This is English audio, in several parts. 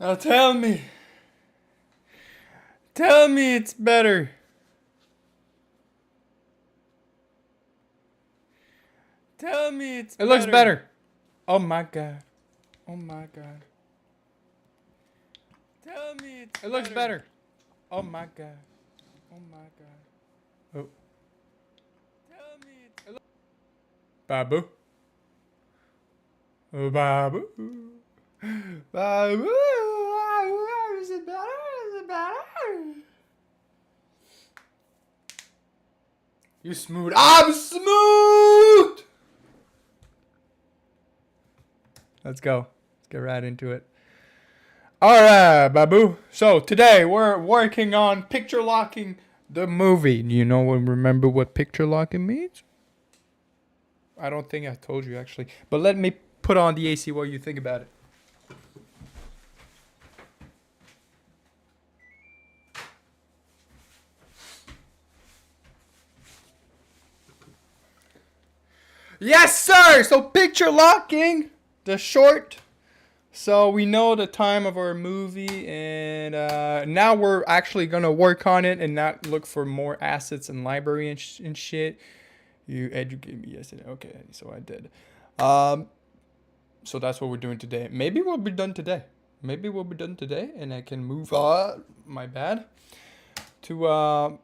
Now tell me. Tell me it's better. Tell me it's better. It looks better. Oh my god. Oh my god. Tell me it's better. It looks better. Oh my god. Oh my god. Oh. Tell me it's Babu. Oh, Babu. Babu. Is it better? Is it better? You smooth. I'm smooth! Let's go. Let's get right into it. Alright, Babu. So today we're working on picture locking the movie. Do you know and remember what picture locking means? I don't think I told you actually. But let me put on the AC while you think about it. Yes, sir! So picture locking, the short. So we know the time of our movie, and now we're actually gonna work on it and not look for more assets in library and shit. You educated me yesterday. Okay, so I did. So that's what we're doing today. Maybe we'll be done today. Maybe we'll be done today, and I can move on. My bad. To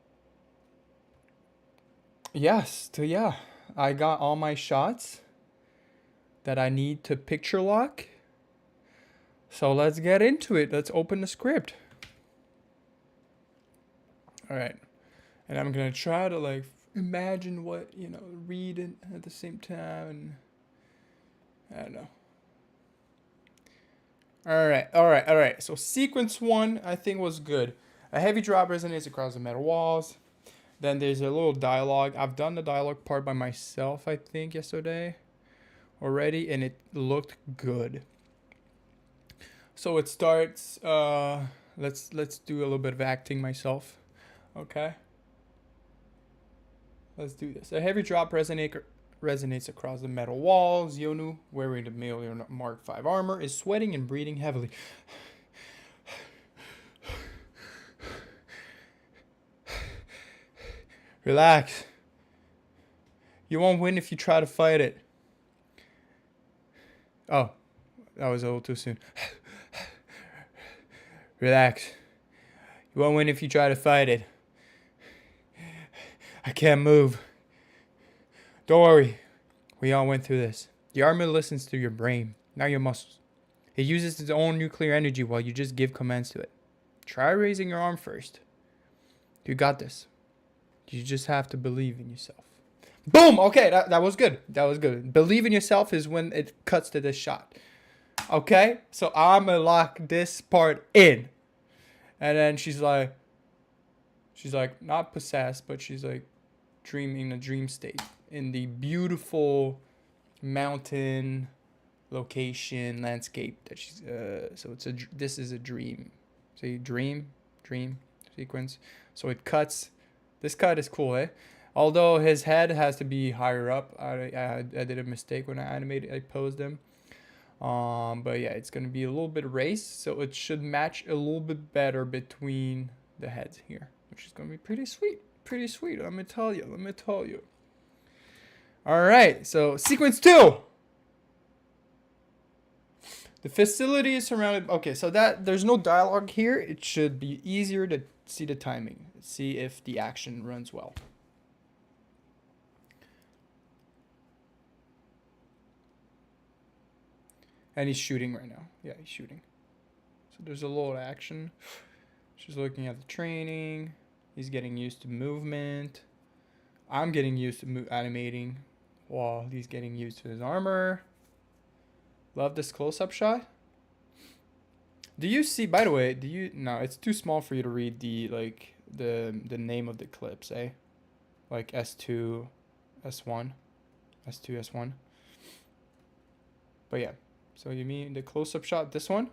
yes, to yeah. I got all my shots that I need to picture lock. So let's get into it. Let's open the script. All right. And I'm going to try to like imagine what, read it at the same time. And I don't know. All right. So sequence 1, I think was good. A heavy drop resonates across the metal walls. Then there's a little dialogue. I've done the dialogue part by myself, I think, yesterday already, and it looked good. So it starts. Let's do a little bit of acting myself. Okay. Let's do this. A heavy drop resonates across the metal walls. Yonu, wearing the Mjolnir Mark V armor, is sweating and breathing heavily. Relax. You won't win if you try to fight it. Oh, that was a little too soon. Relax. You won't win if you try to fight it. I can't move. Don't worry. We all went through this. The armor listens to your brain, not your muscles. It uses its own nuclear energy while you just give commands to it. Try raising your arm first. You got this. You just have to believe in yourself. Boom! Okay, that was good. That was good. Believe in yourself is when it cuts to this shot. Okay? So I'm gonna lock this part in. And then she's like, not possessed, but she's like dreaming a dream state in the beautiful mountain location landscape that she's so this is a dream. See, dream sequence. So it cuts. This cut is cool, eh? Although his head has to be higher up. I did a mistake when I animated. I posed him. But yeah, it's gonna be a little bit raised, so it should match a little bit better between the heads here, which is gonna be pretty sweet. Pretty sweet. Let me tell you. All right. So sequence 2. The facility is surrounded. Okay, so that there's no dialogue here. It should be easier to see the timing. See if the action runs well. And he's shooting right now. Yeah, he's shooting. So there's a little action. She's looking at the training. He's getting used to movement. I'm getting used to animating while he's getting used to his armor. Love this close-up shot. Do you see, by the way, no, it's too small for you to read the name of the clips, eh? Like S2, S1, S2, S1. But yeah. So you mean the close-up shot, this one?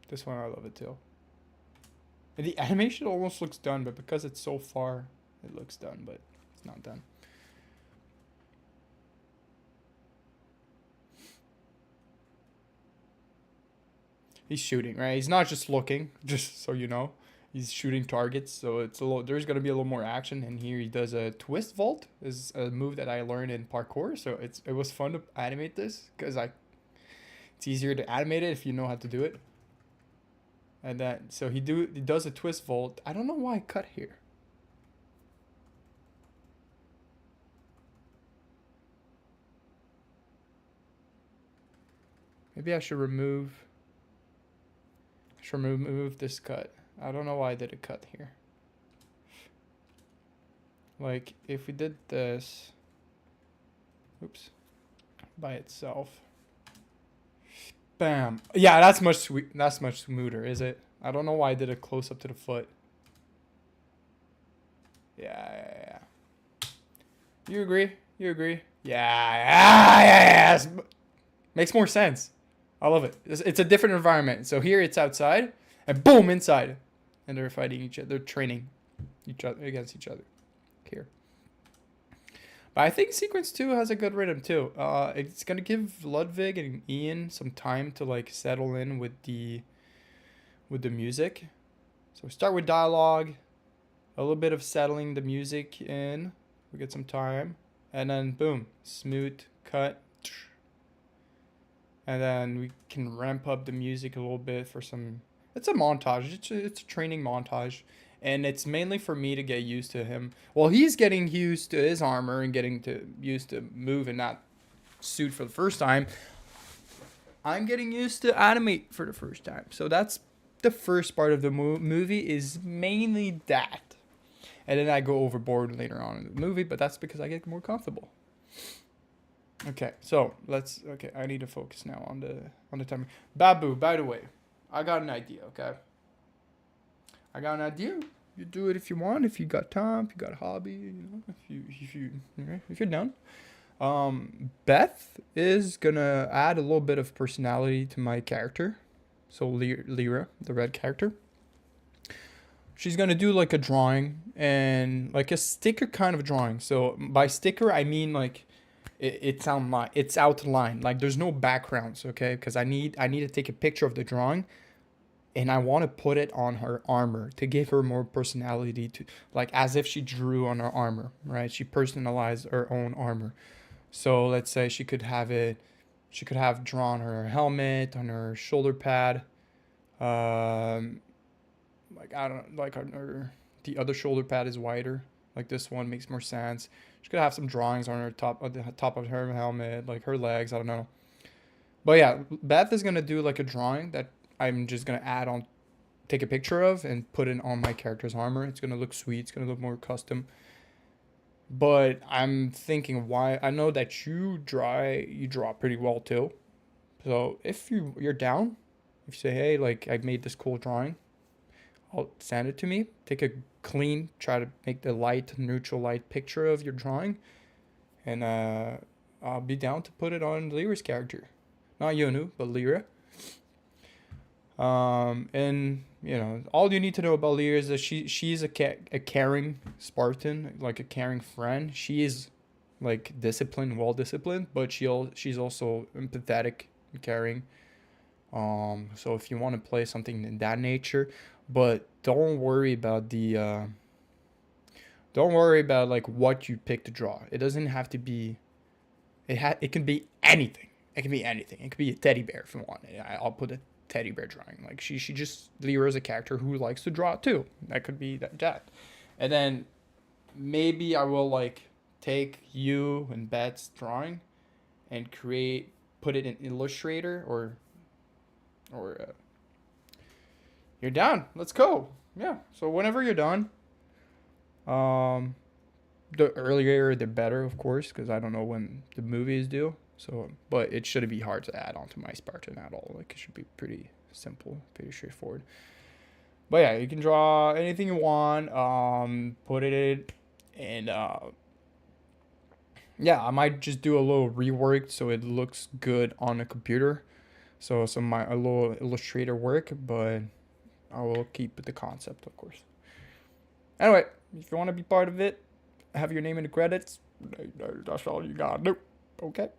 This one, I love it too. And the animation almost looks done, but because it's so far, it looks done, but it's not done. He's shooting, right? He's not just looking, just so you know. He's shooting targets, so it's a little. There's gonna be a little more action. And here he does a twist vault, is a move that I learned in parkour. So it was fun to animate this because it's easier to animate it if you know how to do it. And then so he does a twist vault. I don't know why I cut here. Maybe I should remove this cut. I don't know why I did a cut here. Like, if we did this, oops, by itself. Bam. Yeah, that's much smoother, is it? I don't know why I did a close up to the foot. Yeah. You agree? Yeah. Makes more sense. I love it. It's a different environment. So here it's outside, and boom, inside. And they're fighting each other. They're training against each other here. But I think sequence 2 has a good rhythm too. It's gonna give Ludwig and Ian some time to like settle in with the music. So we start with dialogue, a little bit of settling the music in. We get some time, and then boom, smooth cut. And then we can ramp up the music a little bit for some. It's a montage. It's a training montage. And it's mainly for me to get used to him. Well, he's getting used to his armor and used to move in that suit for the first time. I'm getting used to animate for the first time. So that's the first part of the movie is mainly that. And then I go overboard later on in the movie, but that's because I get more comfortable. Okay, so I need to focus now on the timer. Babu, by the way, I got an idea, okay? I got an idea. You do it if you want, if you got time, if you got a hobby, you know, if you're down. Beth is gonna add a little bit of personality to my character. So Lyra, the red character. She's gonna do like a drawing and like a sticker kind of drawing. So by sticker I mean like it's outlined. Like there's no backgrounds, okay? Because I need to take a picture of the drawing. And I want to put it on her armor to give her more personality, to like as if she drew on her armor, right? She personalized her own armor. So let's say she could have drawn her helmet on her shoulder pad. The other shoulder pad is wider. Like this one makes more sense. She could have some drawings on the top of her helmet, like her legs, I don't know. But yeah, Beth is going to do like a drawing that I'm just going to take a picture of and put it on my character's armor. It's going to look sweet. It's going to look more custom. But I'm thinking I know that you draw pretty well too. So if you're down, if you say, hey, like I made this cool drawing, I'll send it to me. Take a clean, try to make the neutral light picture of your drawing. And I'll be down to put it on Lyra's character. Not Yonu, but Lyra. And you know, all you need to know about Lyra is that she's a caring Spartan, like a caring friend. She is like well disciplined, but she's also empathetic and caring. So if you want to play something in that nature, but don't worry about like what you pick to draw. It doesn't have to be. It can be anything. It can be anything. It could be a teddy bear if you want. I'll put a teddy bear drawing. Like Lyra is a character who likes to draw too. That could be that. And then maybe I will like take you and Beth's drawing and put it in Illustrator or you're down. Let's go. Yeah. So whenever you're done, the earlier the better, of course, because I don't know when the movie is due. So, but it shouldn't be hard to add onto my Spartan at all. Like it should be pretty simple, pretty straightforward. But yeah, you can draw anything you want. Put it in, and yeah, I might just do a little rework so it looks good on a computer. So a little Illustrator work, but I will keep the concept, of course. Anyway, if you want to be part of it, have your name in the credits. That's all you gotta do. Okay.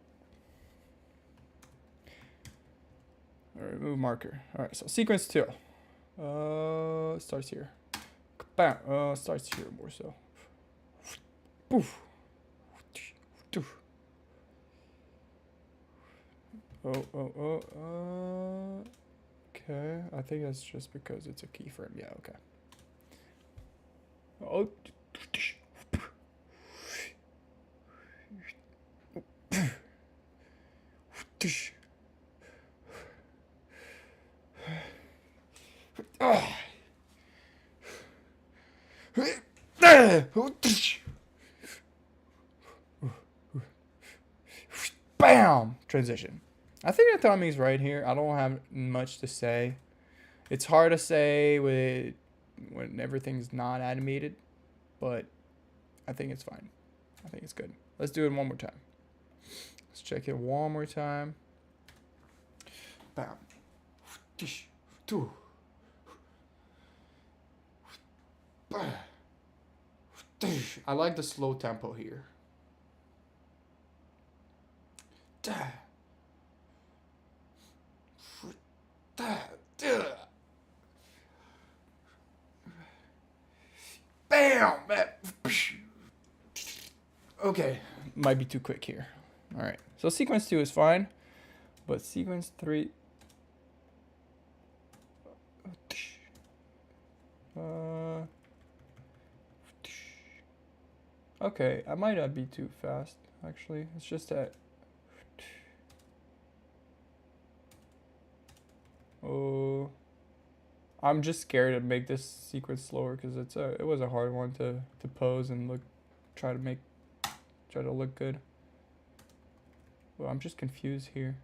All right, move marker. All right, so sequence 2. Starts here. Bam. Starts here more so. Poof. Okay, I think that's just because it's a keyframe. Yeah, okay. Oh. Bam! Transition. I think the timing's right here. I don't have much to say. It's hard to say when everything's not animated, but I think it's fine. I think it's good. Let's do it one more time. Let's check it one more time. Bam. I like the slow tempo here. Bam! Okay, might be too quick here. All right, so sequence 2 is fine, but sequence 3. Okay, I might not be too fast, actually. It's just that. Oh, I'm just scared to make this sequence slower because it was a hard one to pose and try to look good. Well, I'm just confused here.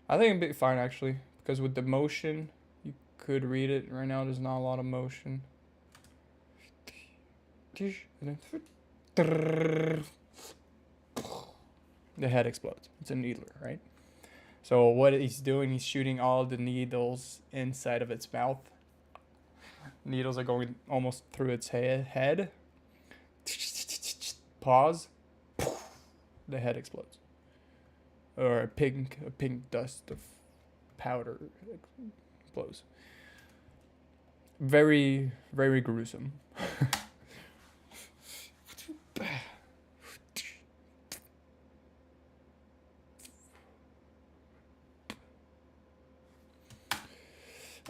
I think it'd be fine actually, because with the motion, you could read it. Right now, there's not a lot of motion. The head explodes. It's a needler, right? So what he's doing, he's shooting all the needles inside of its mouth. Needles are going almost through its head. Pause. The head explodes. Or a pink dust of powder explodes. Very, very gruesome.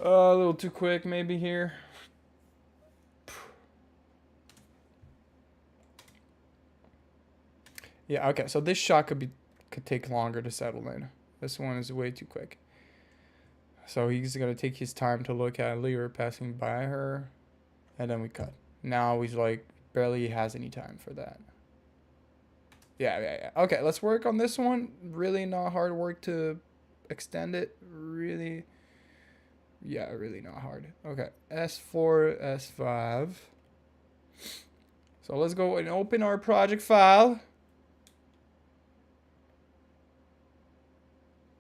A little too quick maybe here. Yeah, okay, so this shot could take longer to settle in. This one is way too quick. So he's gonna take his time to look at Lyra passing by her, and then we cut. Now he's like barely has any time for that. Yeah. Okay, let's work on this one. Really not hard work to extend it. Really not hard. Okay, S4, S5. So let's go and open our project file.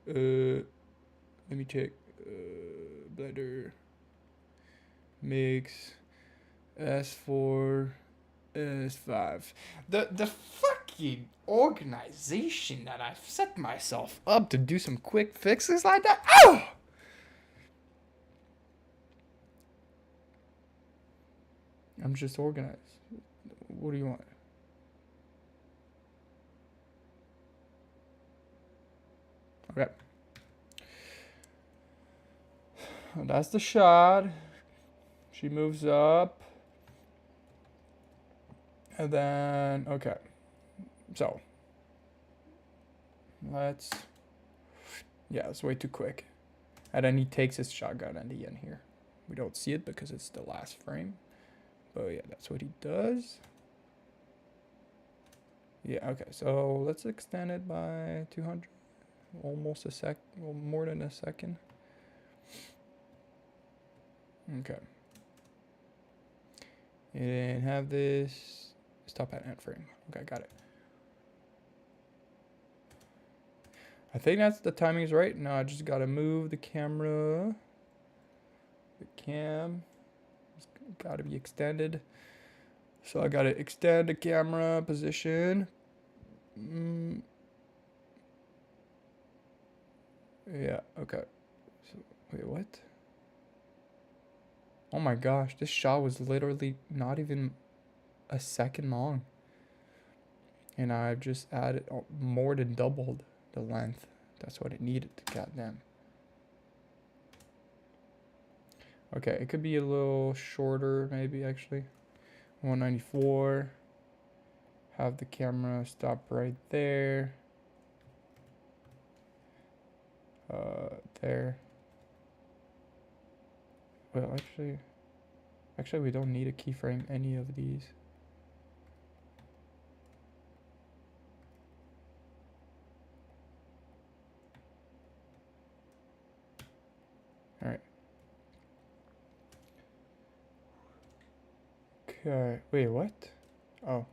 Let me check. Blender. Mix. S4, S5. The fucking organization that I've set myself up to do some quick fixes like that. Oh! I'm just organized. What do you want? Okay. That's the shot. She moves up. And then, okay. So, it's way too quick. And then he takes his shotgun at the end here. We don't see it because it's the last frame. But yeah, that's what he does. Yeah, okay, so let's extend it by 200. Almost a sec, well, more than a second. Okay. And have this stop at end frame. Okay, got it. I think that's the timing's right. Now I just gotta move the camera. The cam gotta be extended. So I gotta extend the camera position. Yeah, okay. So, wait, what? Oh my gosh, this shot was literally not even a second long. And I've just added more than doubled the length. That's what it needed, goddamn. Okay, it could be a little shorter, maybe, actually. 194. Have the camera stop right there. There. Well, actually, we don't need a keyframe any of these. All right. Okay. Wait, what? Oh.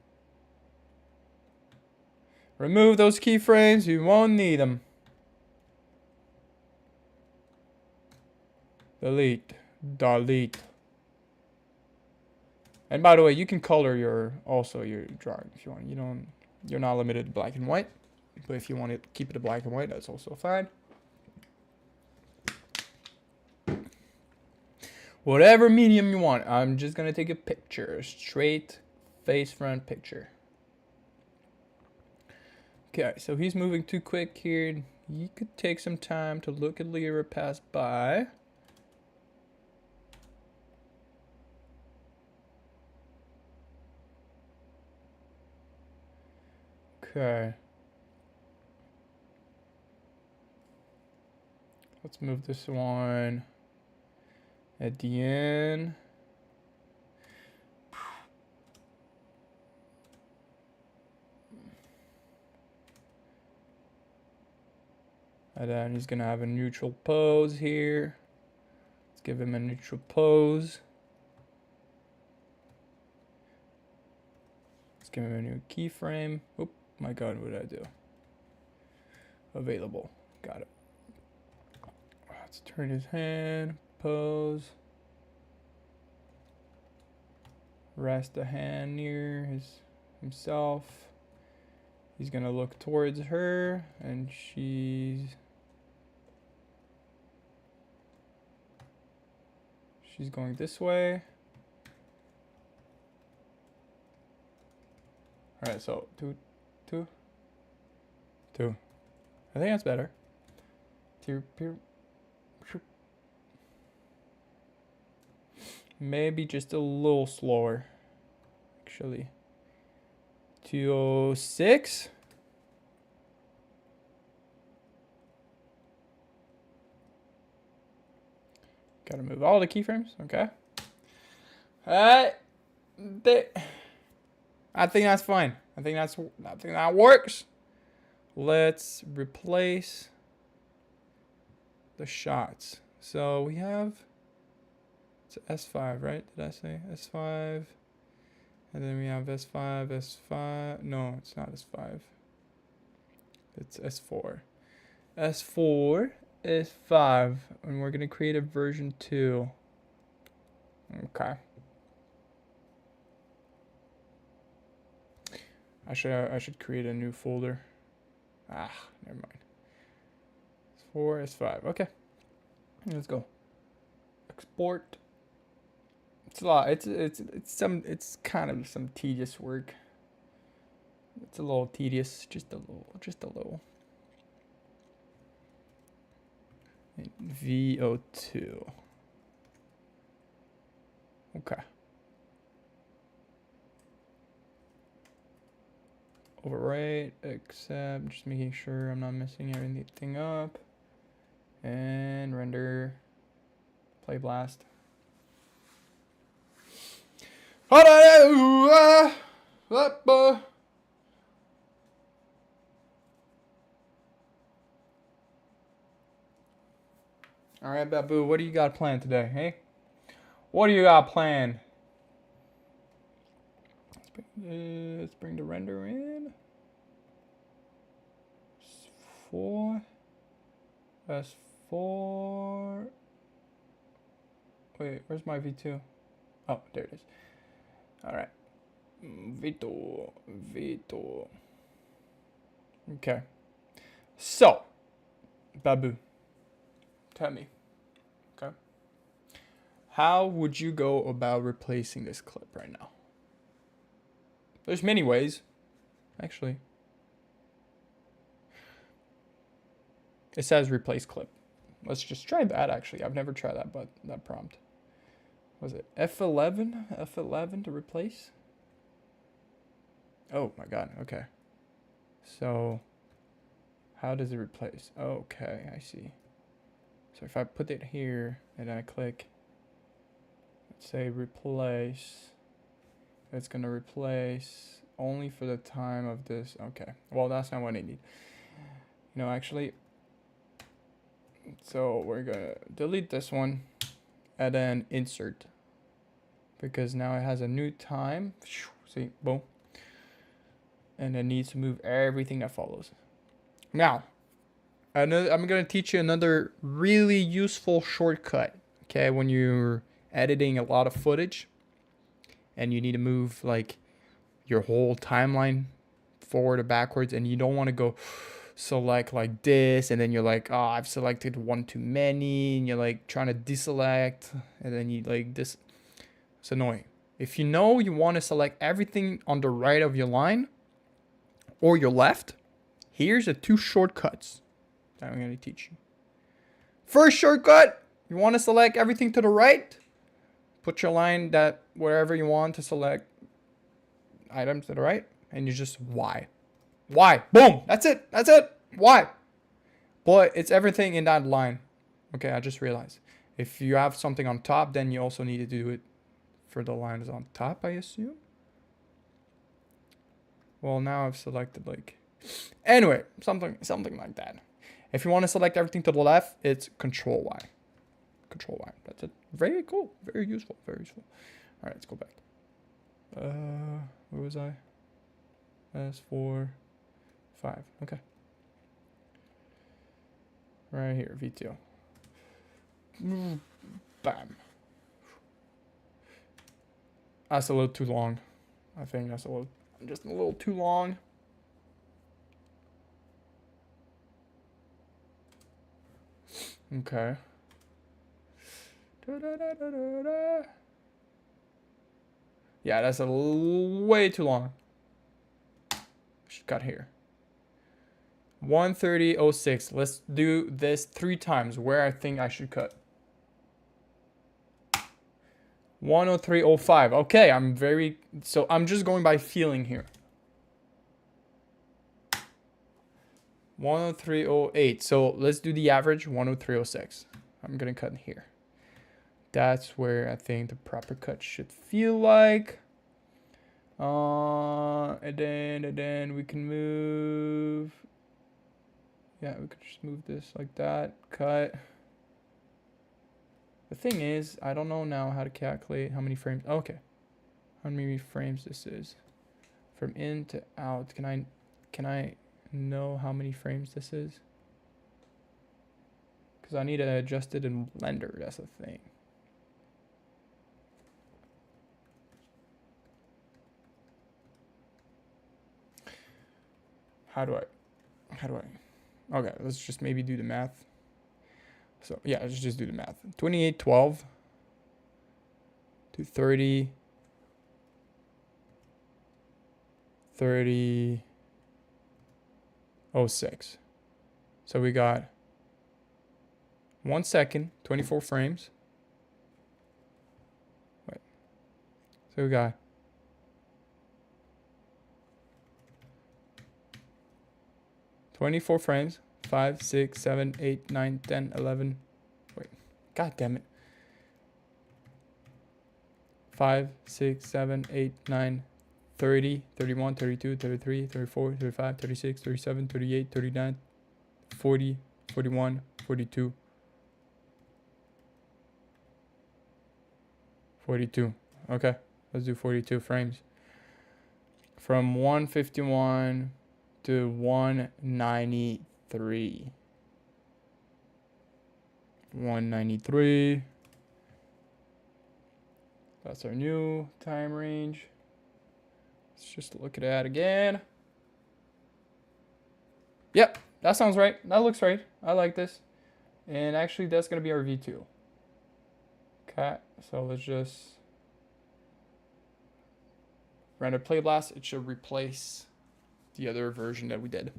Remove those keyframes. You won't need them. Delete. Delete. And by the way, you can color your drawing if you want. You're not limited to black and white. But if you want to keep it to black and white, that's also fine. Whatever medium you want. I'm just gonna take a picture. Straight face front picture. Okay, so he's moving too quick here. You could take some time to look at Lyra pass by. Okay. Let's move this one at the end. And then he's gonna have a neutral pose here. Let's give him a neutral pose. Let's give him a new keyframe. Oh my god, what did I do? Available. Got it. Let's turn his hand. Pose. Rest the hand near himself. He's gonna look towards her, and she's going this way. All right, so two. I think that's better. Maybe just a little slower, actually. 206. Gotta move all the keyframes. Okay. Alright. I think that's fine. I think that works. Let's replace the shots. So we have, it's S5, right? Did I say S5? And then we have S5, S5. No, it's not S5. It's S4. S4, S5. And we're going to create a version 2. Okay. I should create a new folder. Ah, never mind. S4, S5. Okay. Let's go. Export. It's a lot. It's kind of some tedious work. It's a little tedious, just a little. And VO2. Okay. Overwrite, accept, just making sure I'm not messing everything up. And render, play blast. Alright, Babu, what do you got planned today, hey? What do you got planned? Let's bring the render in. S4. S4. Wait, where's my V2? Oh, there it is. Alright. Vito. Okay. So, Babu, tell me. Okay. How would you go about replacing this clip right now? There's many ways, actually. It says replace clip. Let's just try that, actually. I've never tried that, but that prompt. Was it F11? F11 to replace? Oh my god, okay. So, how does it replace? Okay, I see. So if I put it here, and I click, let's say replace, it's gonna replace only for the time of this. Okay, well that's not what I need. You know, actually, so we're gonna delete this one and then insert, because now it has a new time. See, boom, and it needs to move everything that follows. Now, I'm gonna teach you another really useful shortcut. Okay, when you're editing a lot of footage and you need to move like your whole timeline forward or backwards, and you don't want to go select like this, and then you're like, oh, I've selected one too many, and you're like trying to deselect, and then you like this. It's annoying. If you know you want to select everything on the right of your line or your left, here's the 2 shortcuts that I'm going to teach you. First shortcut, you want to select everything to the right. Put your line that wherever you want to select items to the right, and you just Y. Boom. That's it. Y. But it's everything in that line. Okay, I just realized. If you have something on top, then you also need to do it for the lines on top, I assume. Well, now I've selected like... Anyway, something like that. If you want to select everything to the left, it's Control Y. Control Y. That's it. Very cool. Very useful. All right, let's go back. Where was I? S4, 5. Okay. Right here, VTO. Bam. That's a little too long. I think that's just a little too long. Okay. Yeah, that's way too long. Should cut here. 1:30:06. Let's do this 3 times where I think I should cut. 1:03:05. Okay, so I'm just going by feeling here. 1:03:08. So let's do the average. 1:03:06. I'm gonna cut here. That's where I think the proper cut should feel like. And then we can move. Yeah, we could just move this like that. Cut. The thing is, I don't know now how to calculate how many frames. Okay, how many frames this is from in to out. Can I know how many frames this is? Because I need to adjust it in Blender. That's the thing. How do I? Okay, let's just maybe do the math. So yeah, let's just do the math. 28:12 to 30:06. So we got 1 second, 24 frames. Wait. So we got 24 frames. 5, 6, 7, 8, 9, 10, 11. Wait. God damn it. 5, 6, 7, 8, 9, 30, 31, 32, 33, 34, 35, 36, 37, 38, 39, 40, 41, 42. 42. Okay. Let's do 42 frames. From 151 to 193. 193. That's our new time range. Let's just look at that again. Yep, that sounds right. That looks right. I like this. And actually, that's going to be our V2. Okay, so let's just render play blast. It should replace the other version that we did.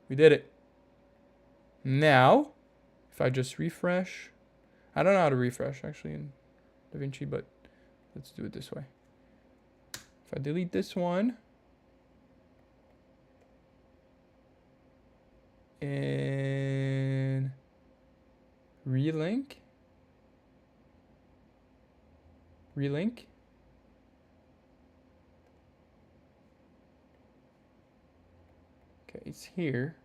We did it. Now, if I just refresh, I don't know how to refresh actually in DaVinci, but let's do it this way. If I delete this one and relink, okay, it's here.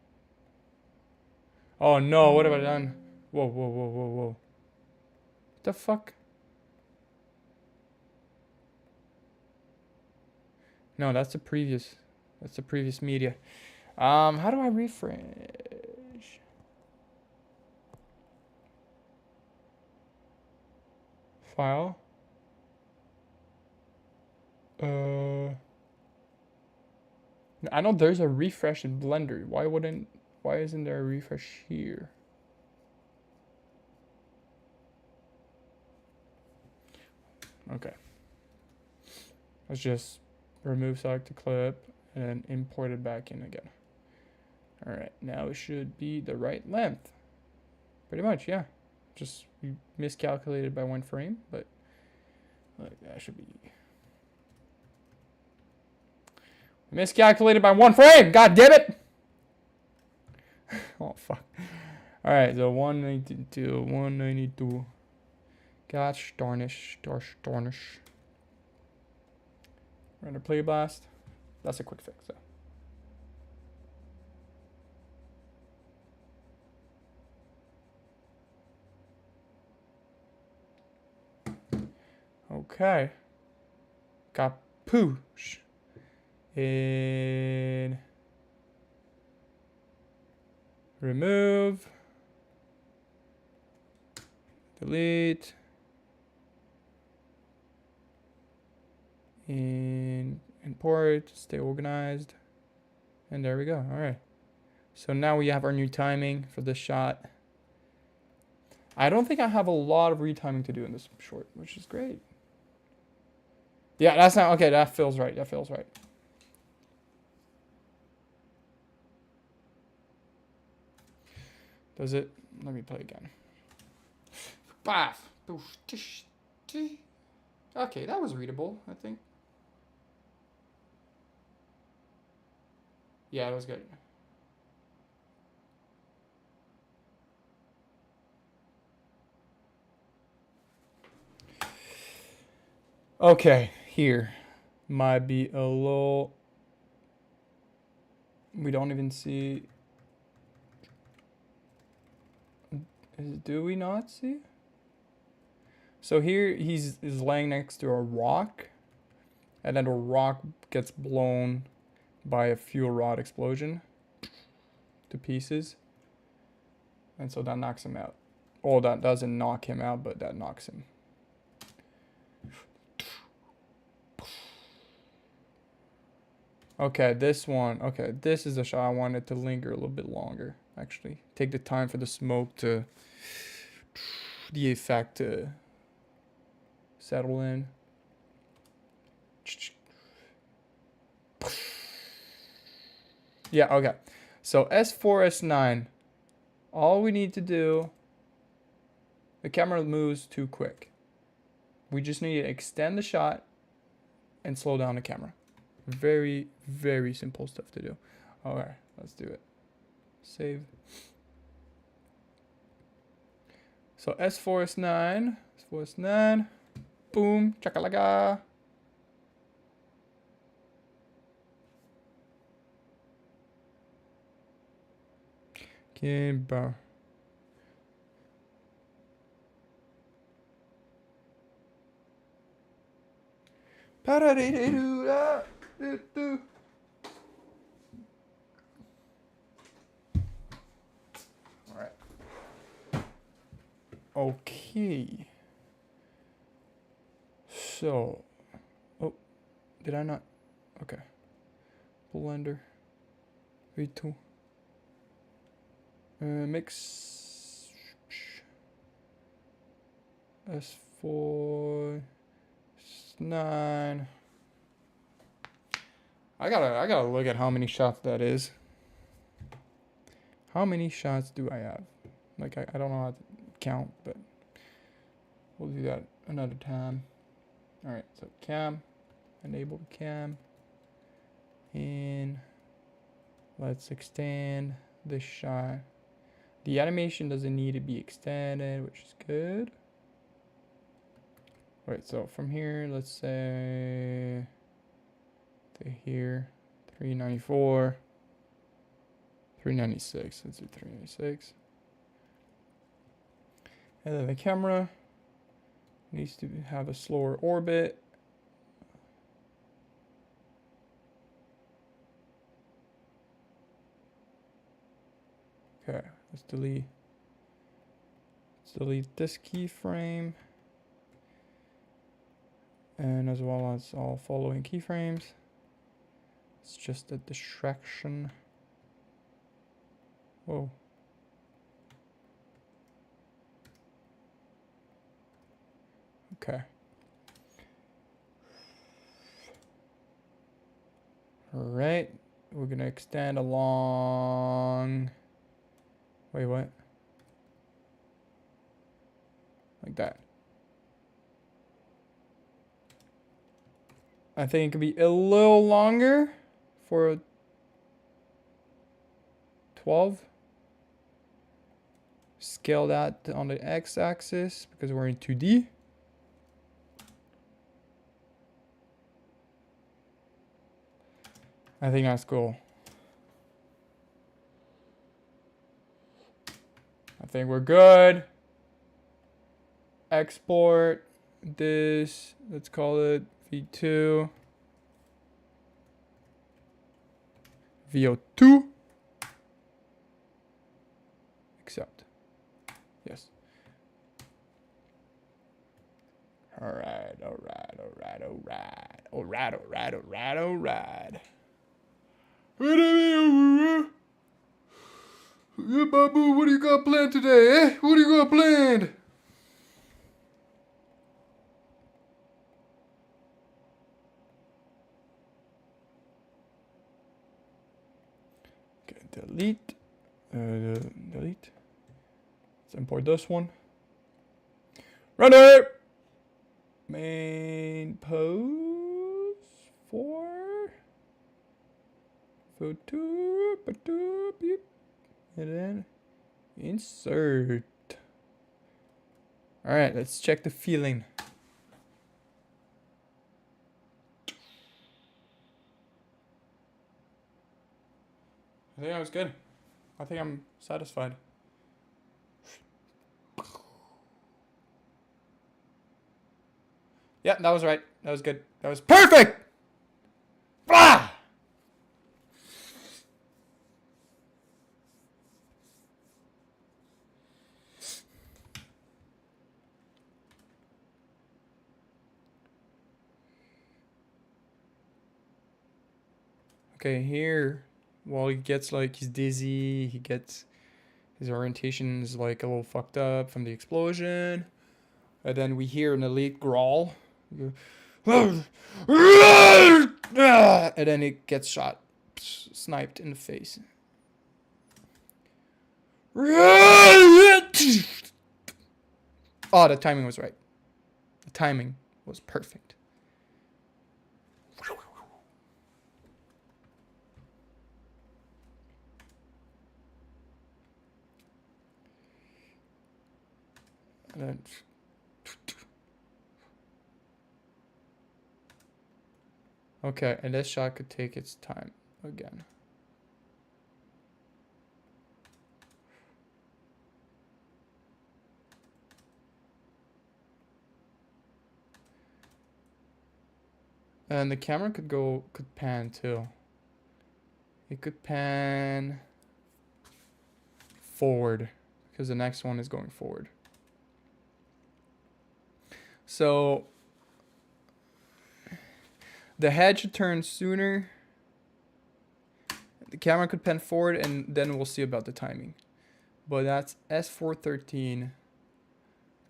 Oh no, what have I done? Whoa. What the fuck? No, that's the previous media. How do I refresh? File. I know there's a refresh in Blender. Why isn't there a refresh here? Okay. Let's just remove select the clip and import it back in again. All right, now it should be the right length. Pretty much, yeah. Just we miscalculated by 1 frame, but like that should be miscalculated by 1 frame. God damn it! Oh fuck. All right, so 192. Gosh darnish. Render play blast. That's a quick fix, though. Okay. Capuche. And remove. Delete. And import, stay organized. And there we go. All right. So now we have our new timing for this shot. I don't think I have a lot of retiming to do in this short, which is great. Yeah, that's not okay. That feels right. Does it? Let me play again. Okay, that was readable, I think. Yeah, that was good. Okay, here might be a little. We don't even see. Do we not see? So here he's laying next to a rock, and then the rock gets blown by a fuel rod explosion to pieces, and so that knocks him out. Oh, that doesn't knock him out, but that knocks him. Okay, this one. Okay, this is a shot I wanted to linger a little bit longer, actually. Take the time for the smoke to, the effect to settle in. Yeah, okay. So S4, S9. All we need to do, the camera moves too quick. We just need to extend the shot and slow down the camera. Very, very simple stuff to do. All right, let's do it. Save. So S4, S9. S4, S9. Boom. Chakalaka. Kimber. Alright. Okay. So, oh, did I not? Okay. Blender. V2. Mix. S4. S9. I gotta look at how many shots that is. How many shots do I have? Like, I don't know how to count, but we'll do that another time. Alright, so cam. Enable cam. And let's extend the shot. The animation doesn't need to be extended, which is good. Alright, so from here, let's say to here, 394, 396. Let's do 396. And then the camera needs to have a slower orbit. Okay, let's delete this keyframe, and as well as all following keyframes. It's just a distraction. Whoa. Okay. All right, we're gonna extend along. Wait, what? Like that. I think it could be a little longer for a 12. Scale that on the x-axis because we're in 2D. I think that's cool. I think we're good. Export this. Let's call it V2. VO2. Accept. Yes. Alright. Yeah, Babu, what do you got planned today, eh? What do you got planned? Okay, delete. Delete. Let's import this one. Run it! Main pose 4. Photo. And then insert. All right, let's check the feeling. I think that was good. I think I'm satisfied. Yeah, that was right. That was good. That was perfect! Ah! Okay, here, while he gets like, he's dizzy, he gets, his orientation is like a little fucked up from the explosion. And then we hear an elite growl. And then it gets shot, sniped in the face. Oh, the timing was right. The timing was perfect. And then okay, and this shot could take its time again. And the camera could pan too. It could pan forward because the next one is going forward. So the head should turn sooner. The camera could pan forward, and then we'll see about the timing. But that's S413.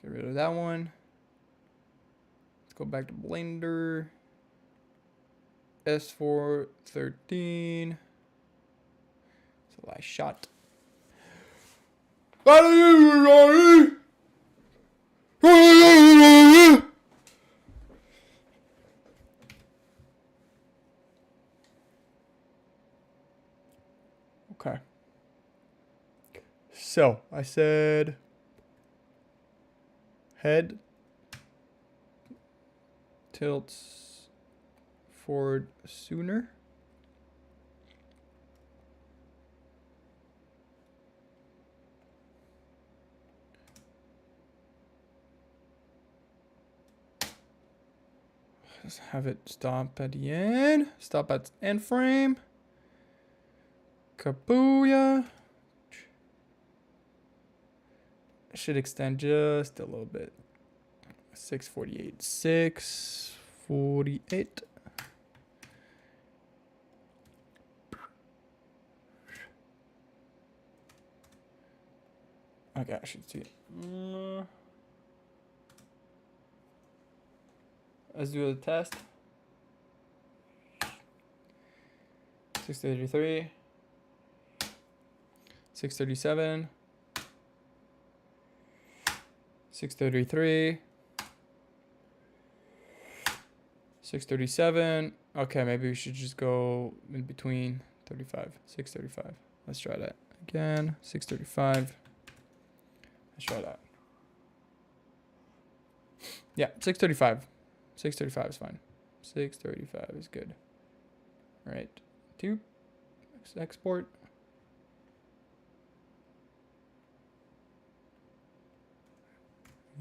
Get rid of that one. Let's go back to Blender. S413. It's a live shot. Okay. So I said head tilts forward sooner. Just have it stop at the end. Stop at end frame. Kabooyah. Should extend just a little bit. 648. 648. Okay, I should see it. Let's do the test. 633. 637. 633. 637. Okay, maybe we should just go in between 35. 635. Let's try that again. 635. Let's try that. Yeah, 635. 635 is fine. 635 is good. All right. 2. Export.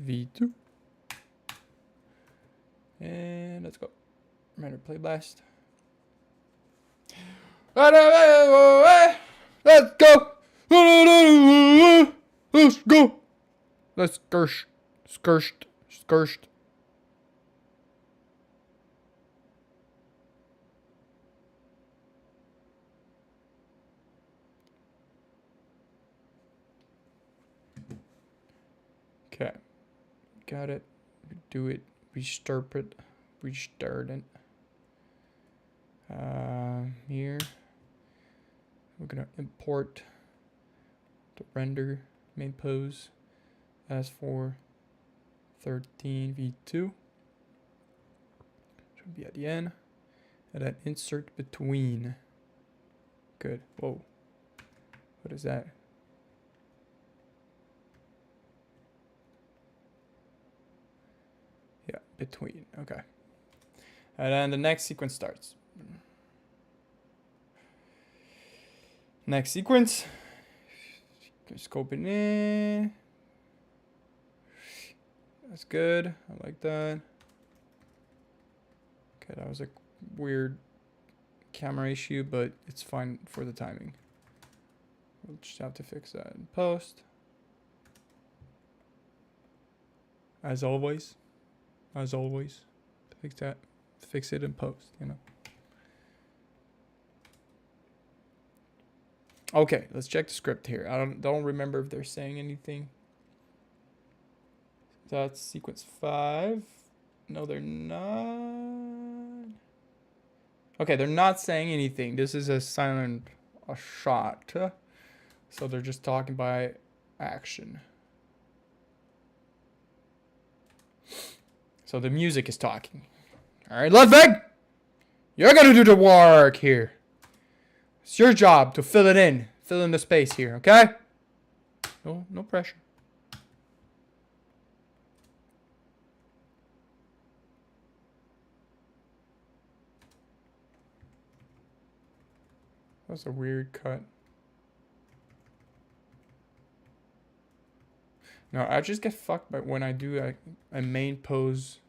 V2. And let's go. Render play blast. Let's go. Let's go. Let's skirshed. Okay. Got it. Do it. Restart it. Here. We're gonna import the render main pose as for 13 v2. Should be at the end. And then insert between. Good. Whoa. What is that? Yeah, between. Okay. And then the next sequence starts. Next sequence. Scope it in. That's good. I like that. Okay, that was a weird camera issue, but it's fine for the timing. We'll just have to fix that in post. As always. Fix it in post, you know. Okay, let's check the script here. I don't remember if they're saying anything. That's sequence 5. No, they're not. Okay, they're not saying anything. This is a silent shot. So they're just talking by action. So the music is talking. All right, Ludwig, you're gonna do the work here. It's your job to fill it in. Fill in the space here, okay? No pressure. That's a weird cut. No, I just get fucked by when I do a main pose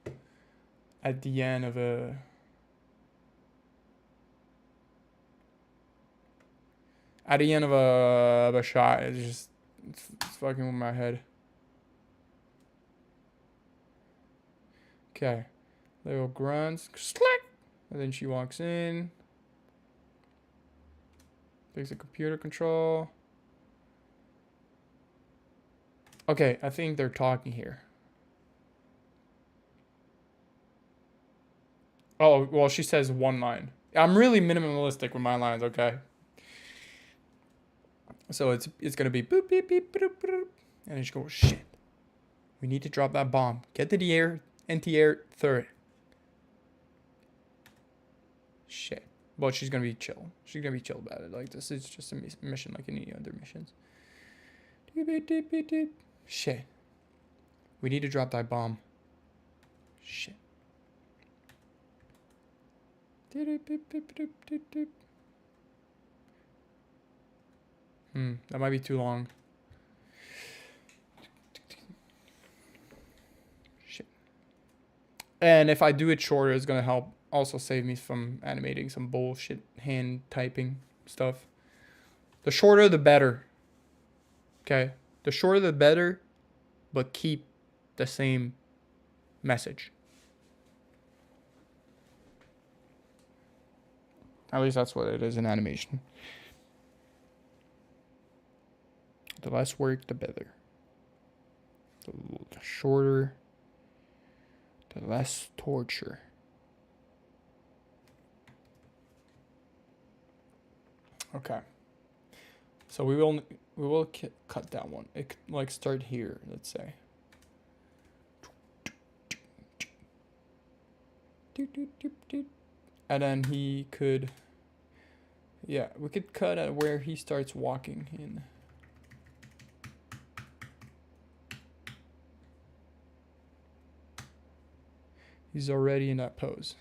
at the end of a... At the end of a shot, it's fucking with my head. Okay. Little grunts. Slack! And then she walks in. Takes the computer control. Okay, I think they're talking here. Oh, well, she says one line. I'm really minimalistic with my lines, okay? So it's gonna be boop, beep, beep, boop, boop. And then she goes, shit. We need to drop that bomb. Get to the air, anti-air turret. Shit. But she's gonna be chill. She's gonna be chill about it. Like, this is just a mission like any other missions. Shit. We need to drop that bomb. Shit. That might be too long. Shit. And if I do it shorter, it's gonna help also save me from animating some bullshit hand typing stuff. The shorter the better. Okay? The shorter the better, but keep the same message. At least that's what it is in animation. The less work, the better. The shorter, the less torture. Okay. So we will cut that one. It could, like, start here, let's say. And then he could, yeah, we could cut at where he starts walking in. He's already in that pose.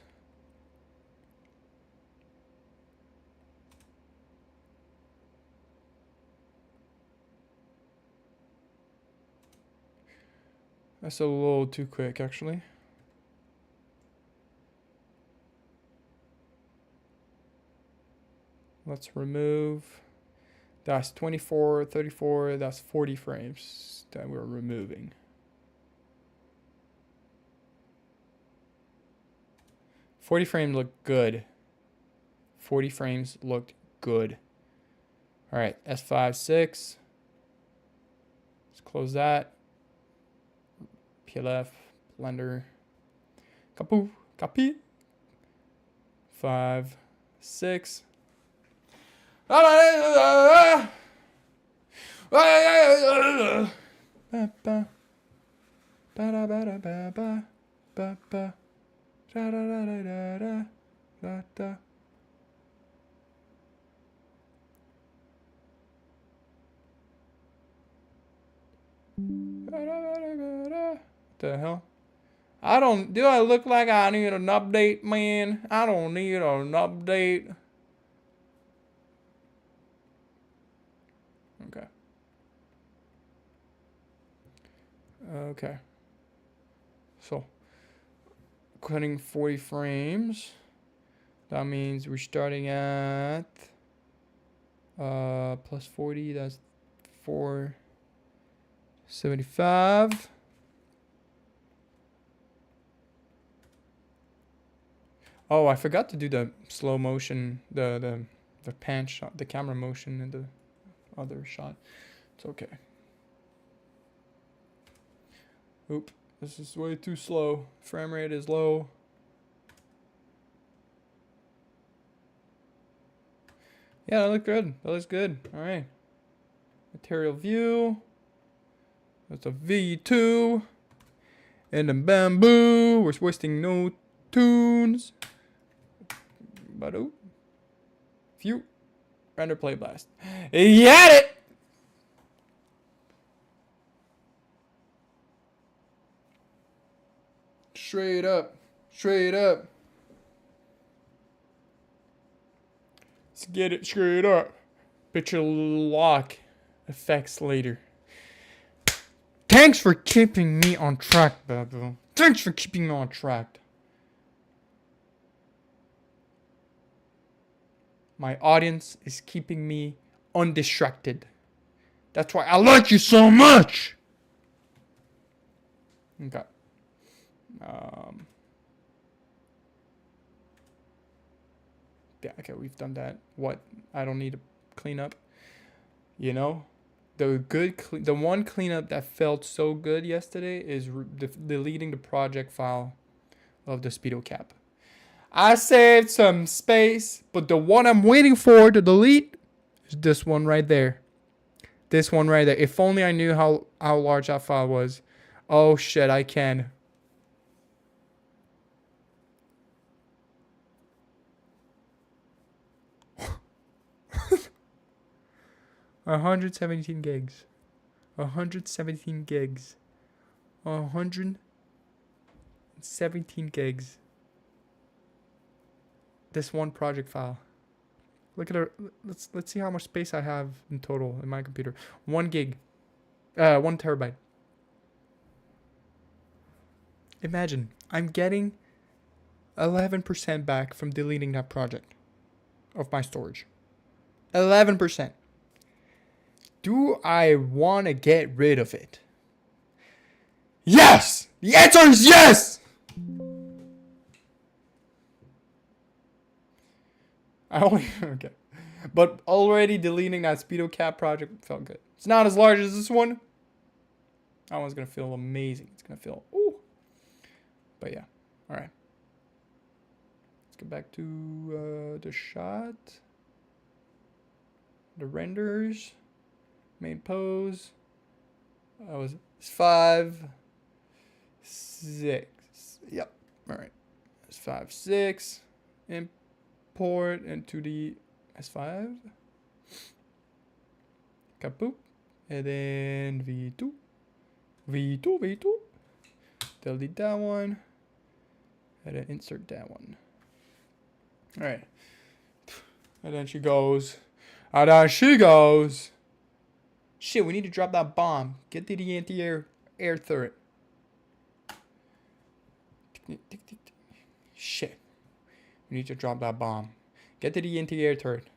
That's a little too quick, actually. Let's remove. That's 24, 34, that's 40 frames that we're removing. Forty frames look good. 40 frames looked good. All right, S5, 6. Let's close that. PLF, Blender. Kapu, copy. 5, 6. What the hell? Do I look like I need an update, man? I don't need an update. Okay. Okay. So, cutting 40 frames. That means we're starting at plus 40, that's 475. Oh, I forgot to do the slow motion, the pan shot, the camera motion in the other shot. It's okay. Oop, this is way too slow. Frame rate is low. Yeah, that looked good. That looks good. All right. Material view. That's a V2. And then bamboo. We're wasting no tunes. But oh. Phew. Render play blast. You had it! Straight up. Straight up. Let's get it straight up. Picture lock effects later. Thanks for keeping me on track, Babu. Thanks for keeping me on track. My audience is keeping me undistracted. That's why I like you so much. Okay. Yeah, okay, we've done that. What? I don't need to clean up. You know? The one cleanup that felt so good yesterday is deleting the project file of the speedo cap. I saved some space, but the one I'm waiting for to delete is this one right there. This one right there. If only I knew how large that file was. Oh shit, I can. $117 gigs. 117 gigs. 117 gigs. This one project file. Look at it. Let's see how much space I have in total in my computer. 1 gig. 1 terabyte. Imagine, I'm getting 11% back from deleting that project of my storage. 11%. Do I want to get rid of it? Yes! The answer is yes! Okay. But already deleting that speedo cap project felt good. It's not as large as this one. That one's going to feel amazing. It's going to feel, ooh. But yeah. All right. Let's get back to the shot. The renders. Main pose. That was 5, 6. Yep. All right. That's 5, 6. Import into the S5. Kapoop. And then V2. V2. Delete that one. And then insert that one. All right. And then she goes. And then she goes. Shit, we need to drop that bomb. Get to the anti-air turret. Shit. We need to drop that bomb. Get to the anti-air turret.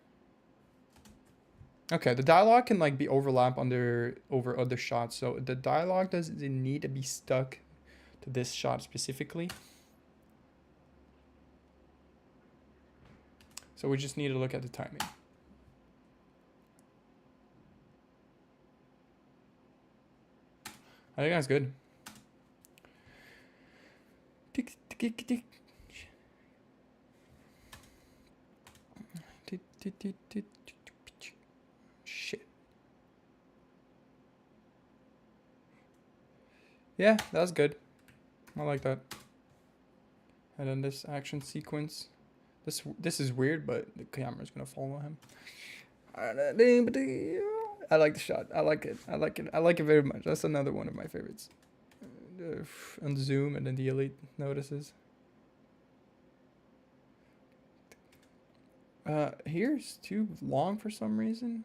Okay, the dialogue can like be overlap over other shots. So the dialogue doesn't need to be stuck to this shot specifically. So we just need to look at the timing. I think that's good. Tick, tick, tick, tick. Shit. Yeah, that was good. I like that. And then this action sequence. This is weird, but the camera's gonna follow him. I like the shot. I like it. I like it very much. That's another one of my favorites. And zoom, and then the elite notices. Here's too long for some reason.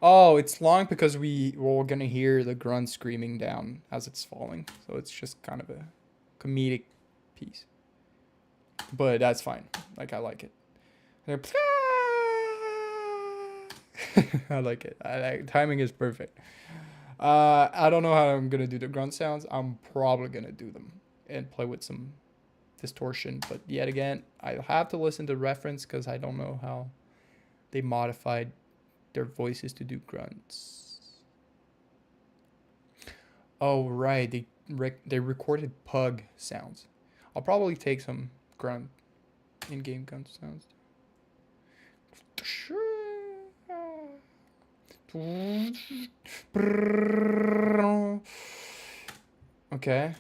Oh, it's long because we're gonna hear the grunt screaming down as it's falling. So it's just kind of a comedic piece. But that's fine. Like, I like it. I like it. Timing is perfect. I don't know how I'm gonna do the grunt sounds. I'm probably gonna do them and play with some distortion. But yet again, I have to listen to reference because I don't know how they modified their voices to do grunts. Oh right, they recorded pug sounds. I'll probably take some grunt in-game grunt sounds. Okay.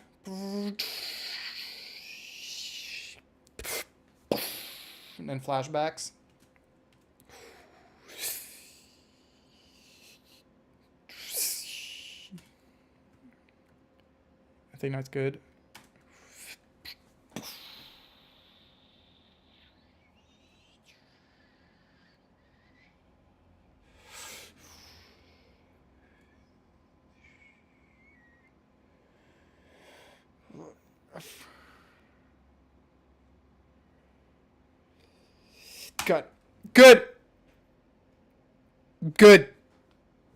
And then flashbacks. I think that's good. Good. Good.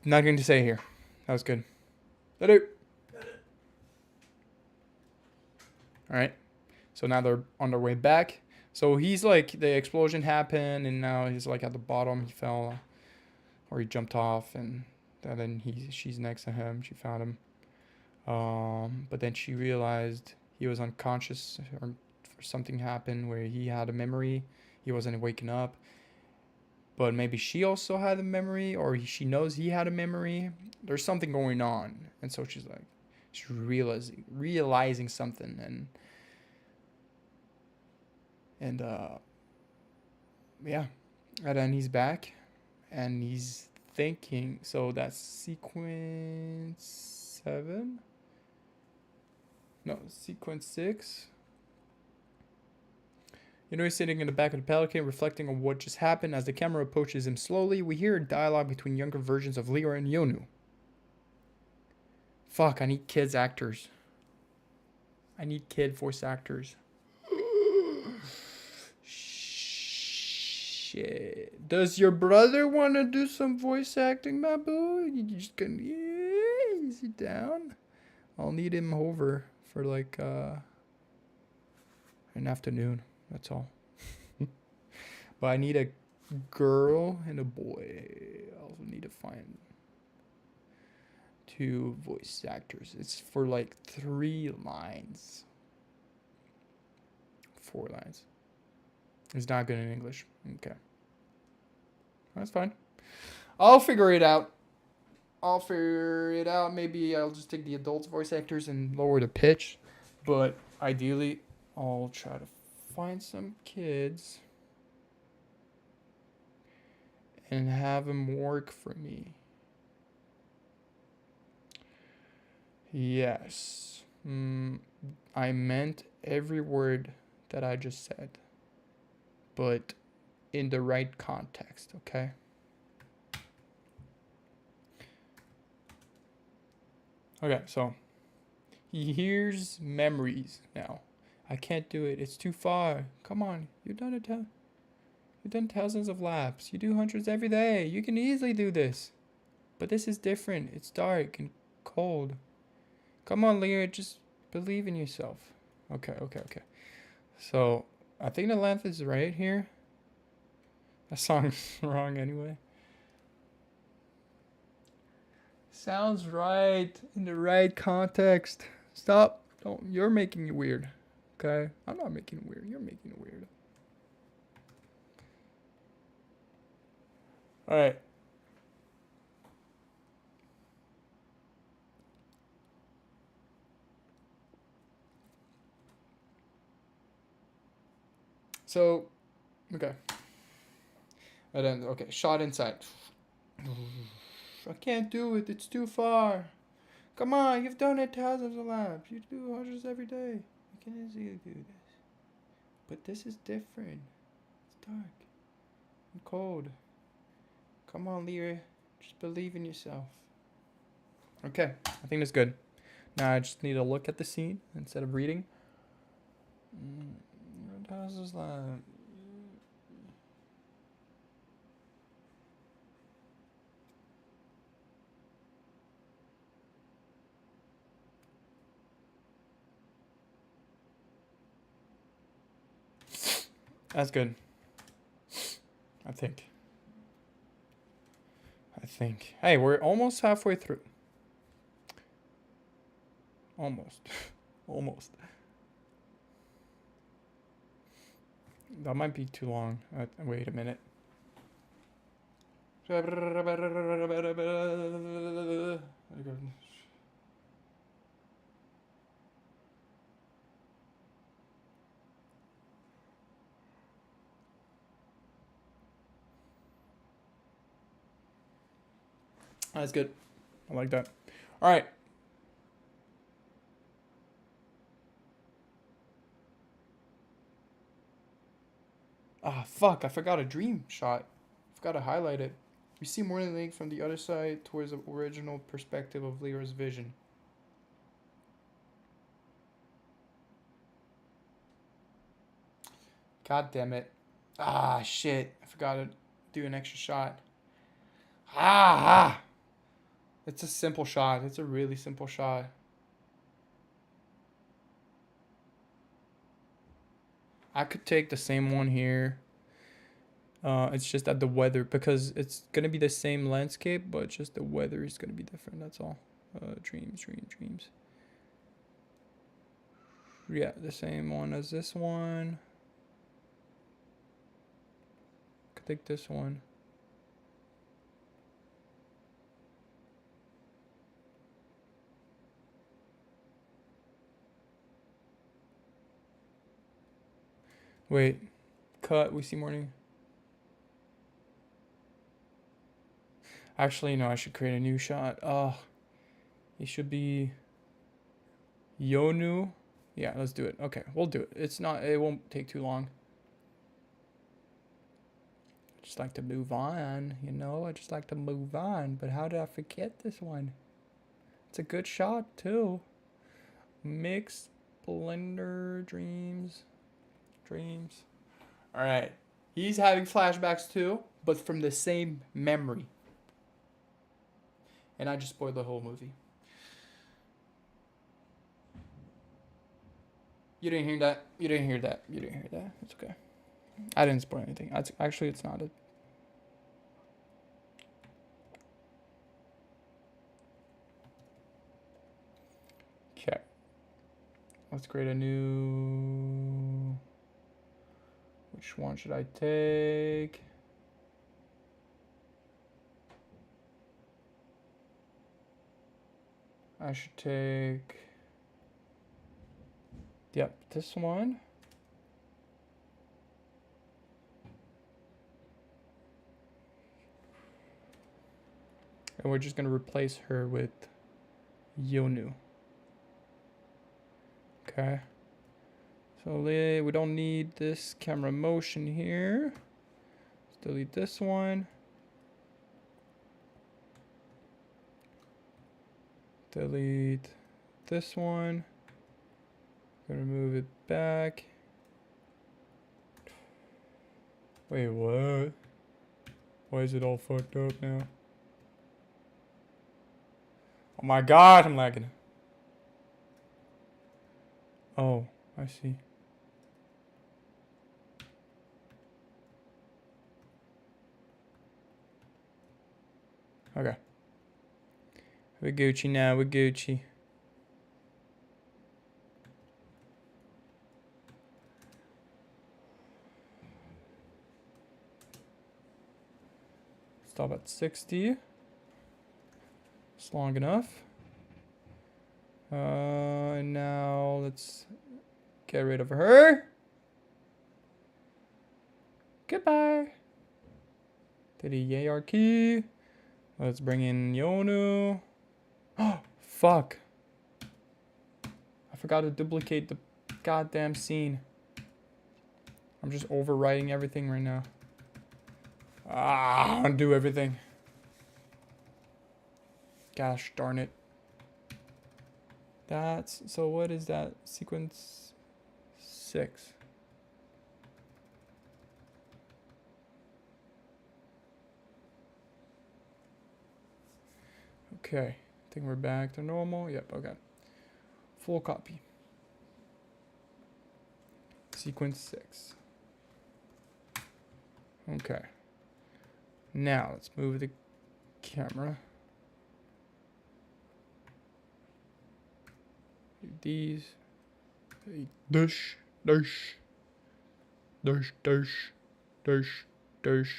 Nothing to say here. That was good. Later. All right. So now they're on their way back. So he's like, the explosion happened, and now he's like at the bottom. He fell, or he jumped off, and then she's next to him. She found him. But then she realized he was unconscious, or something happened where he had a memory. He wasn't waking up. But maybe she also had a memory, or she knows he had a memory. There's something going on, and so she's realizing something, and yeah, and then he's back, and he's thinking. So that's sequence 7. No, sequence 6. He's sitting in the back of the Pelican, reflecting on what just happened. As the camera approaches him slowly, we hear a dialogue between younger versions of Lyra and Yonu. Fuck, I need kids actors. I need kid voice actors. Shit. Does your brother want to do some voice acting, my boy? You just gonna easy down? I'll need him over for like an afternoon. That's all. But I need a girl and a boy. I also need to find 2 voice actors. It's for like 3 lines. 4 lines. It's not good in English. Okay. That's fine. I'll figure it out. Maybe I'll just take the adult voice actors and lower the pitch. But ideally, I'll try to find some kids and have them work for me. Yes. I meant every word that I just said, but in the right context, okay? Okay, so he hears memories now. I can't do it. It's too far. Come on. You've done thousands of laps. You do hundreds every day. You can easily do this. But this is different. It's dark and cold. Come on, Lyra. Just believe in yourself. Okay. So, I think the length is right here. That song's wrong anyway. Sounds right in the right context. Stop. Don't. You're making it weird. Okay? I'm not making it weird. You're making it weird. Alright. So, okay. And then, okay, shot inside. I can't do it. It's too far. Come on, you've done it thousands of laps. You do hundreds every day. You can easily do this. But this is different. It's dark and cold. Come on, Lyra. Just believe in yourself. Okay, I think that's good. Now I just need to look at the scene instead of reading. How's this lap? That's good. I think. Hey, we're almost halfway through. Almost. That might be too long. Wait a minute. That's good. I like that. All right. Ah, fuck. I forgot a dream shot. I forgot to highlight it. We see Morning Lake from the other side towards the original perspective of Lyra's vision. God damn it. Ah, shit. I forgot to do an extra shot. It's a simple shot. It's a really simple shot. I could take the same one here. It's just that the weather, because it's gonna be the same landscape, but just the weather is gonna be different. That's all. Dreams. Yeah, the same one as this one. Could take this one. Wait, cut. We see morning. Actually, no. I should create a new shot. Oh, it should be Yonu. Yeah, let's do it. Okay, we'll do it. It's not. It won't take too long. Just like to move on, you know. I just like to move on. But how did I forget this one? It's a good shot too. Mix, blender, dreams. All right. He's having flashbacks too, but from the same memory. And I just spoiled the whole movie. You didn't hear that. It's okay. I didn't spoil anything. Actually, it's not. Okay. Let's create a new... Which one should I take? I should take... Yep, this one. And we're just going to replace her with Yonu. Okay. So we don't need this camera motion here. Let's delete this one. Delete this one. Gonna move it back. Wait, what? Why is it all fucked up now? Oh my god, I'm lagging. Oh, I see. Okay. We're Gucci now, we're Gucci. Stop at 60. It's long enough. And now let's get rid of her. Goodbye. Did he our key? Let's bring in Yonu. Oh, fuck. I forgot to duplicate the goddamn scene. I'm just overwriting everything right now. Undo everything. Gosh darn it. That's, so what is that? Sequence 6. Okay, I think we're back to normal. Yep, okay. Full copy. Sequence 6. Okay. Now let's move the camera. Do these. Dash.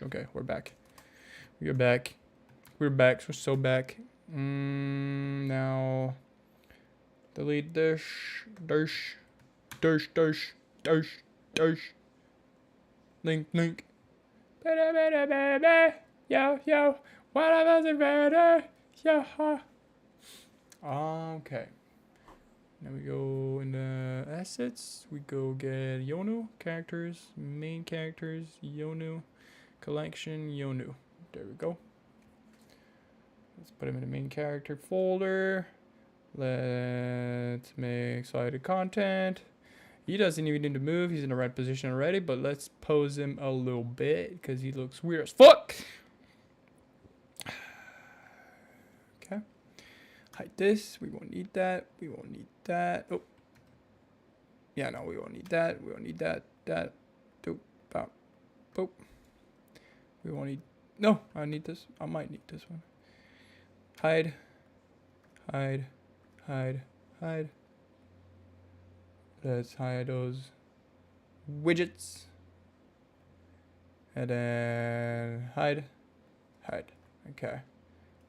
Okay, we're back. We're back. We're so back. Now delete dash. Link. Yo, what about the better? Yeah. Okay. Now we go in the assets. We go get Yonu characters, main characters, Yonu, collection, Yonu. There we go. Let's put him in the main character folder. Let's make slided content. He doesn't even need to move. He's in the right position already, but let's pose him a little bit because he looks weird as fuck. Okay. Hide this. We won't need that. Oh. Yeah, no, we won't need that. We won't need that. That. Doop. Bop. Boop. We won't need. No, I need this. I might need this one. Hide. Hide. Hide. Hide. Let's hide those widgets. And then hide. Hide. Okay.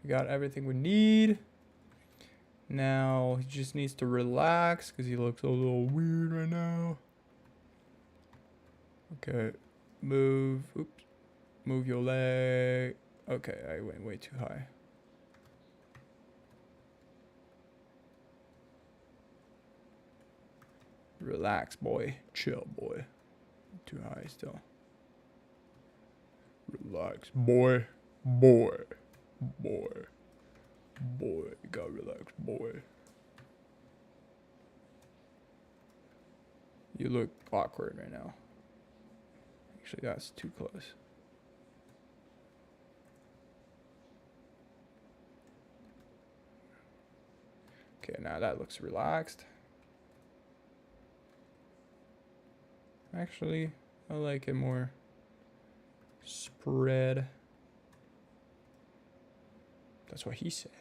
We got everything we need. Now he just needs to relax because he looks a little weird right now. Okay. Move. Oops. Move your leg. Okay, I went way too high. Relax, boy. Chill, boy. Too high still. Relax, boy. Boy. Boy. Boy. You gotta relax, boy. You look awkward right now. Actually, that's too close. Okay, now that looks relaxed. Actually, I like it more spread. That's what he said.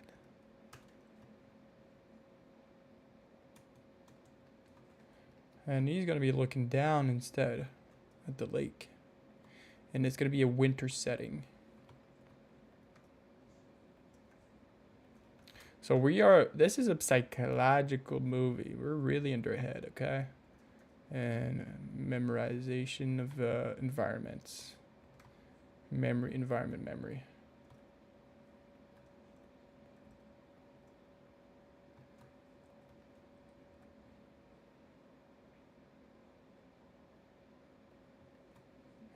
And he's going to be looking down instead at the lake. And it's going to be a winter setting. So this is a psychological movie. We're really in their head, okay? And memorization of environments. Environment memory.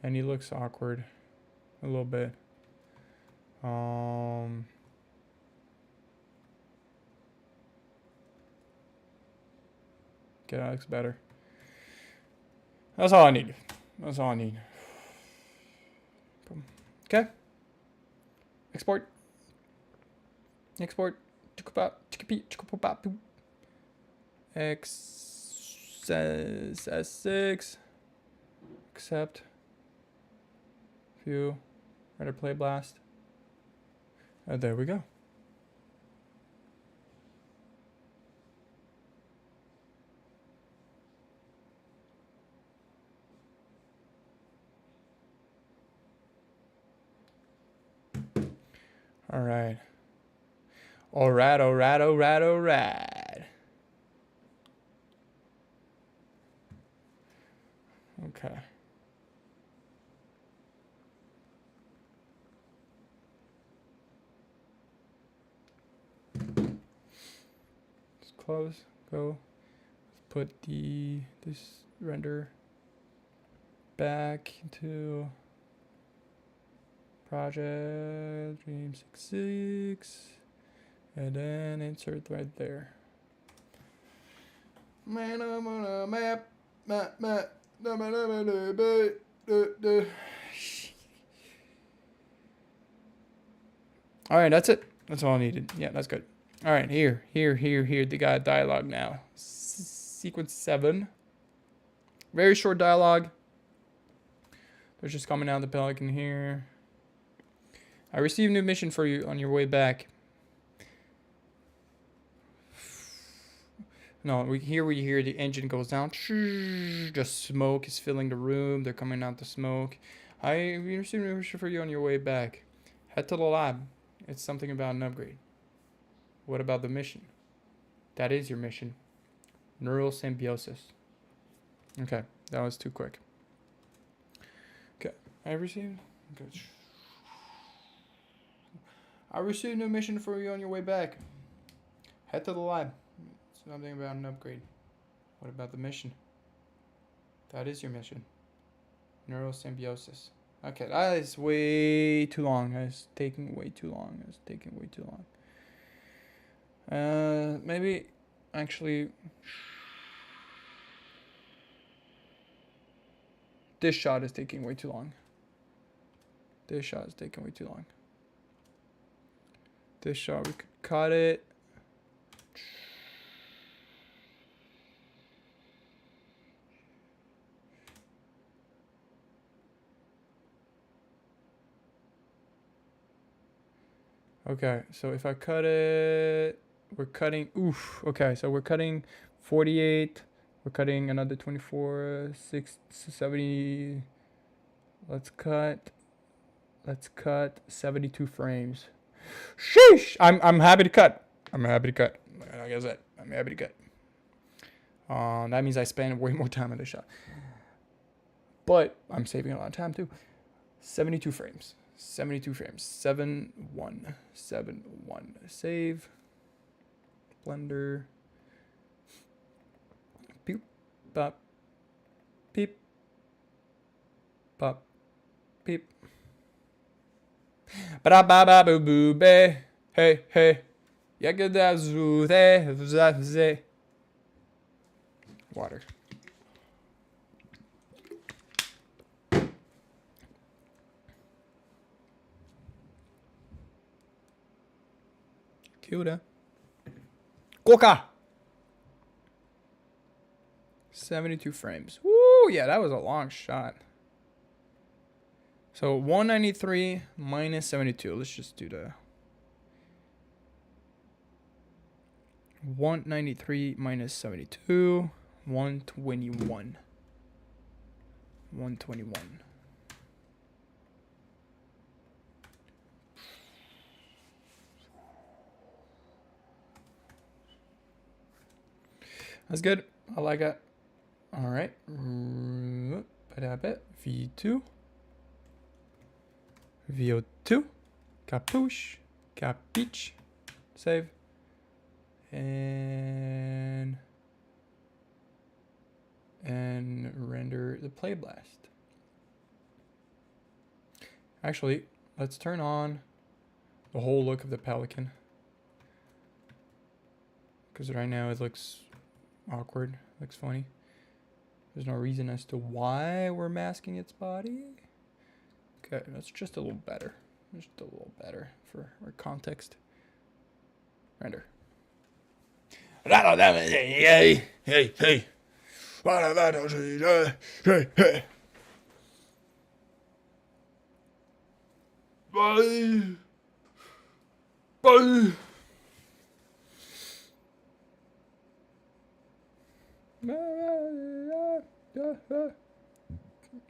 And he looks awkward a little bit. Okay, that looks better. That's all I need. That's all I need. Okay. Export. Export. S6. Accept. View. Ready to play blast. There we go. All right. All right. Okay. Just close. Go. Let's put this render back into project Dream66 and then insert right there. Man, I'm on a map. All right, that's it. That's all I needed. Yeah, that's good. All right, here. They got dialogue now. Sequence 7. Very short dialogue. They're just coming down the pelican here. I received a new mission for you on your way back. No, we hear the engine goes down. Just smoke is filling the room. They're coming out the smoke. I received a new mission for you on your way back. Head to the lab. It's something about an upgrade. What about the mission? That is your mission. Neural symbiosis. Okay, that was too quick. Okay, I received a new mission for you on your way back. Head to the lab. Something about an upgrade. What about the mission? That is your mission. Neural symbiosis. Okay, that is way too long. That's taking way too long. Maybe actually this shot is taking way too long. This shot we could cut it. Okay, so if I cut it, we're cutting, oof. Okay, so we're cutting 48. We're cutting another 24, 6, 70. Let's cut 72 frames. Sheesh! I'm happy to cut. I'm happy to cut. Like I said, I'm happy to cut. That means I spend way more time on the shot. But I'm saving a lot of time too. 72 frames. 72 frames. 7 1. 7 1. Save. Blender. Peep. Pop. Peep. Pop. Peep. Ba ba ba boo boo be. Hey hey. Yakadazuze. Water. Cuda. Coca. 72 frames. Woo, yeah, that was a long shot. So 193 minus 72. Let's just do the 193 minus 72. 121. 121. That's good. I like it. All right. V2. VO2. Capuche. Capiche. Save. And render the play blast. Actually, let's turn on the whole look of the Pelican. Because right now it looks awkward, looks funny. There's no reason as to why we're masking its body. Okay, that's just a little better. Just a little better for our context. Render. Hey, hey, hey. Hey, hey. Bye. Bye.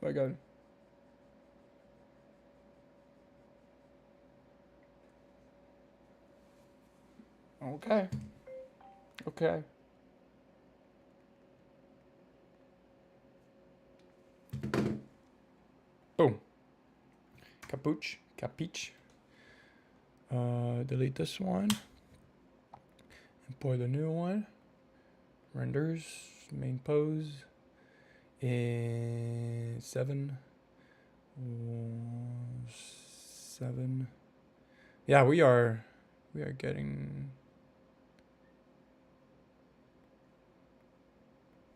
My God. Okay. Okay. Boom. Capuche. Capiche. Delete this one. Import the new one. Renders. Main pose. In 7. 7. Yeah, we are getting.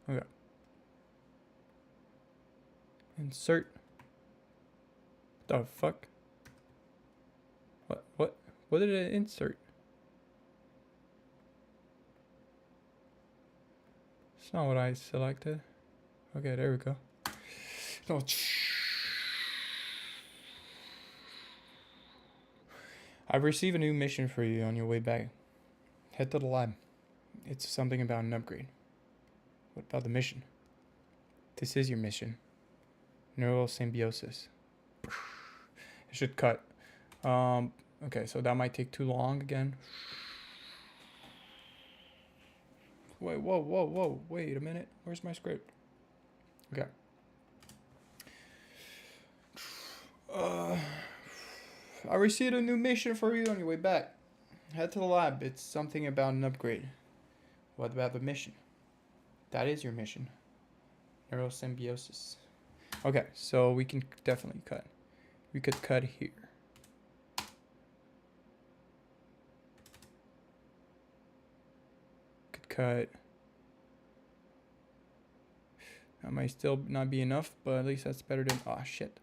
Okay. Insert. The fuck? What did it insert? It's not what I selected. Okay, there we go. No. I've received a new mission for you on your way back. Head to the lab. It's something about an upgrade. What about the mission? This is your mission. Neural symbiosis. It should cut. Okay, so that might take too long again. Wait, whoa. Wait a minute. Where's my script? Okay. I received a new mission for you on your way back. Head to the lab. It's something about an upgrade. What about the mission? That is your mission. Neural symbiosis. Okay, so we can definitely cut. We could cut here. Could cut. That might still not be enough, but at least that's better than. Oh shit.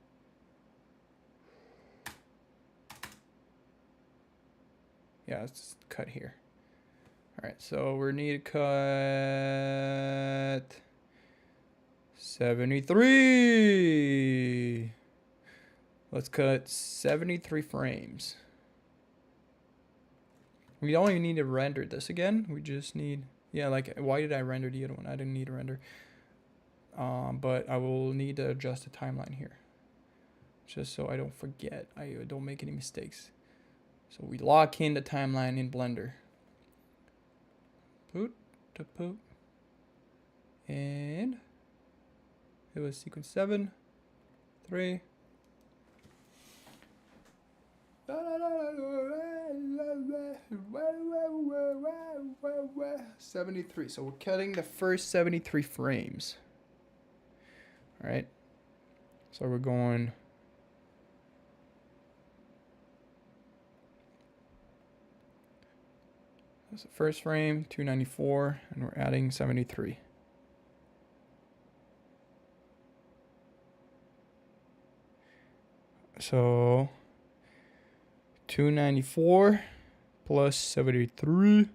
Yeah, let's cut here. All right, so we need to cut 73. Let's cut 73 frames. We don't even need to render this again. We just need, yeah, like, why did I render the other one? I didn't need to render. But I will need to adjust the timeline here, just so I don't forget. I don't make any mistakes. So we lock in the timeline in Blender. Boot to poop. And it was sequence 7, 3. 73. So we're cutting the first 73 frames. All right. So we're going. That's the first frame, 294, and we're adding 73. So 294 plus 73,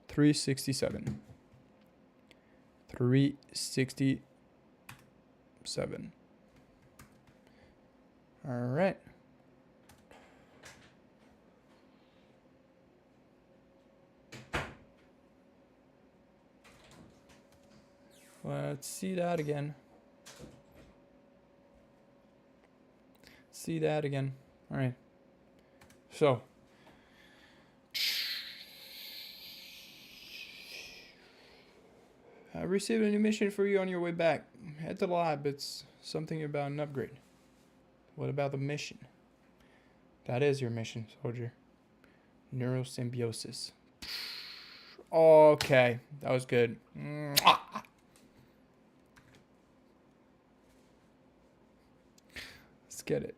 367. 367. All right. Let's see that again. See that again. All right. So. I received a new mission for you on your way back. Head to the lab. It's something about an upgrade. What about the mission? That is your mission, soldier. Neurosymbiosis. Okay. That was good. Let's get it.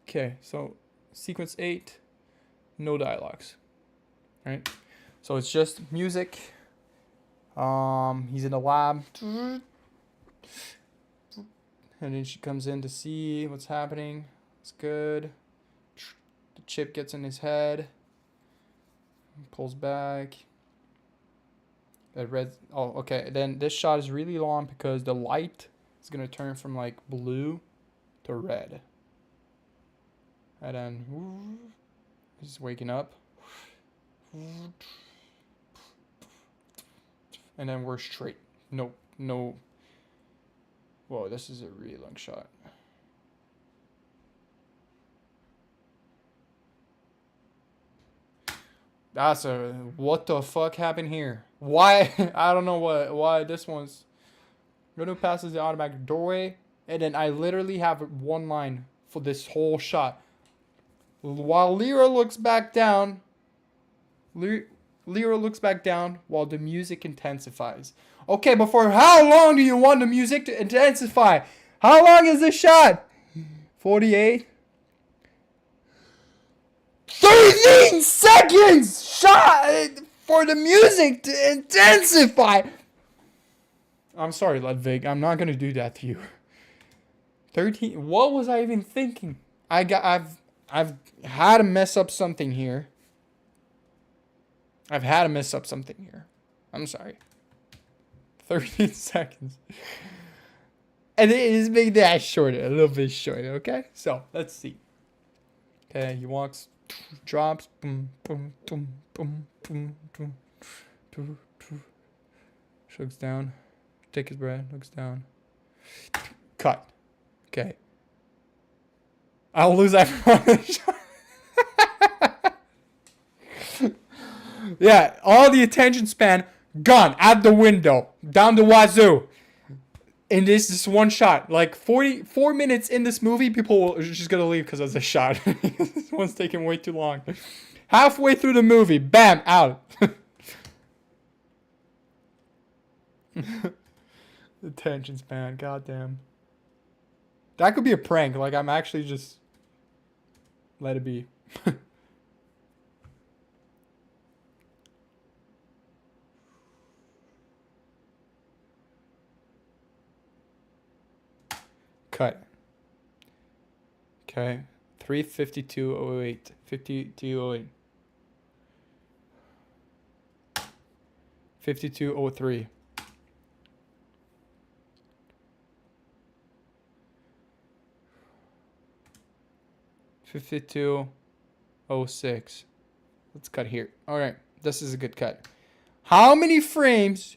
Okay, so sequence 8, no dialogues. Right? So it's just music. He's in the lab. And then she comes in to see what's happening. It's good. The chip gets in his head. Pulls back. That red. Oh, okay. Then this shot is really long because the light is gonna turn from like blue to red. And then he's waking up. And then we're straight. No. Whoa, this is a really long shot. That's a, what the fuck happened here? Why? I don't know why this one's. Reno passes the automatic doorway, and then I literally have one line for this whole shot. While Lyra looks back down, Lyra looks back down while the music intensifies. Okay, but for how long do you want the music to intensify? How long is this shot? 48? 13 seconds shot for the music to intensify. I'm sorry, Ludwig. I'm not gonna do that to you. 13. What was I even thinking? I've had to mess up something here. I'm sorry. 13 seconds. And it is make that shorter, a little bit shorter, okay? So, let's see. Okay, he walks, drops, boom, boom, boom, boom, boom, boom, boom, boom. Looks down, take his breath, looks down. Cut. Okay. I'll lose everyone. Yeah, all the attention span gone out the window, down the wazoo. In this one shot, like 44 minutes in this movie, people are just gonna leave because of this shot. This one's taking way too long. Halfway through the movie, bam, out. Attention span, goddamn. That could be a prank. Like I'm actually just let it be. Cut. Okay. 3:52:08. 52:08. 52:03. 52:06. Let's cut here. All right, this is a good cut. How many frames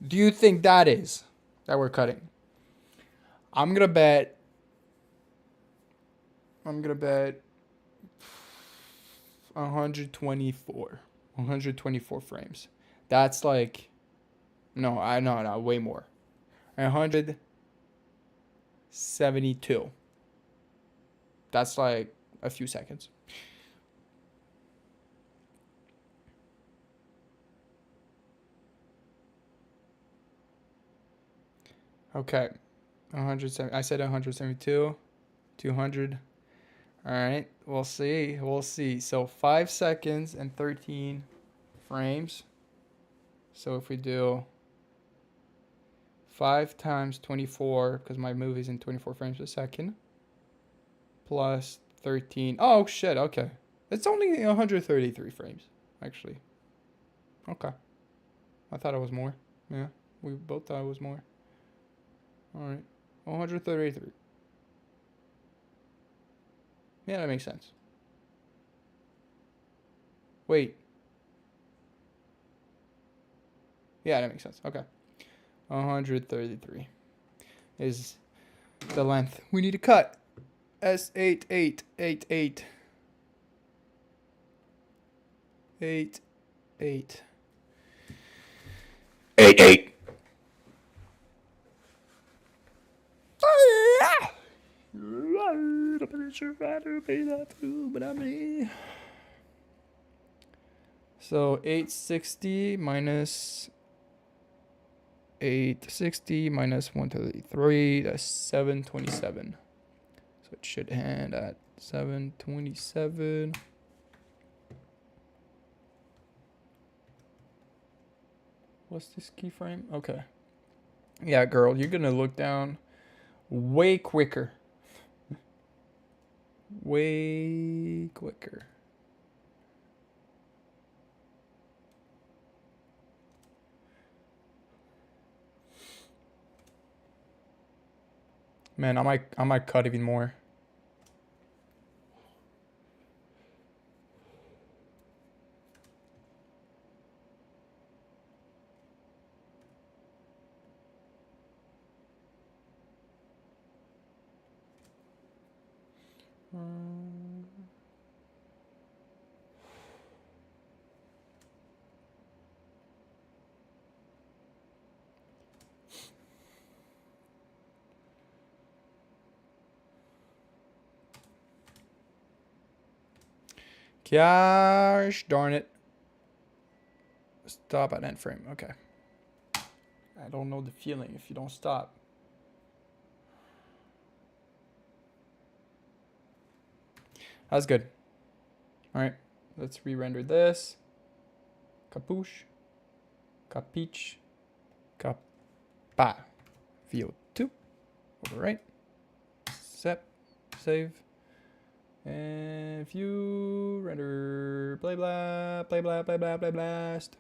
do you think that is that we're cutting? I'm gonna bet 124. 124 frames. That's like, no, way more. 172. That's like a few seconds. Okay. 170. I said 172. 200. All right. We'll see. We'll see. So 5 seconds and 13 frames. So if we do 5 times 24, because my movie's in 24 frames a second, plus 13. Oh, shit. Okay. It's only 133 frames, actually. Okay. I thought it was more. Yeah. We both thought it was more. All right. 133. Yeah, that makes sense. Wait. Yeah, that makes sense. Okay. 133 is the length we need to cut. S8888. 88. 88. I'm pretty sure I do pay that too, but I'm me. So 860 minus 860 minus 133, that's 727. So it should end at 727. What's this keyframe? Okay. Yeah, girl, you're gonna look down way quicker. Way quicker. Man, I might cut even more. Gosh darn it. Stop at end frame. Okay. I don't know the feeling if you don't stop. That's good. All right. Let's re-render this. Capuche. Capiche. Capa. VO2. Overwrite. Set. Save. And view, render, play blah, play blah, play blah, play blast.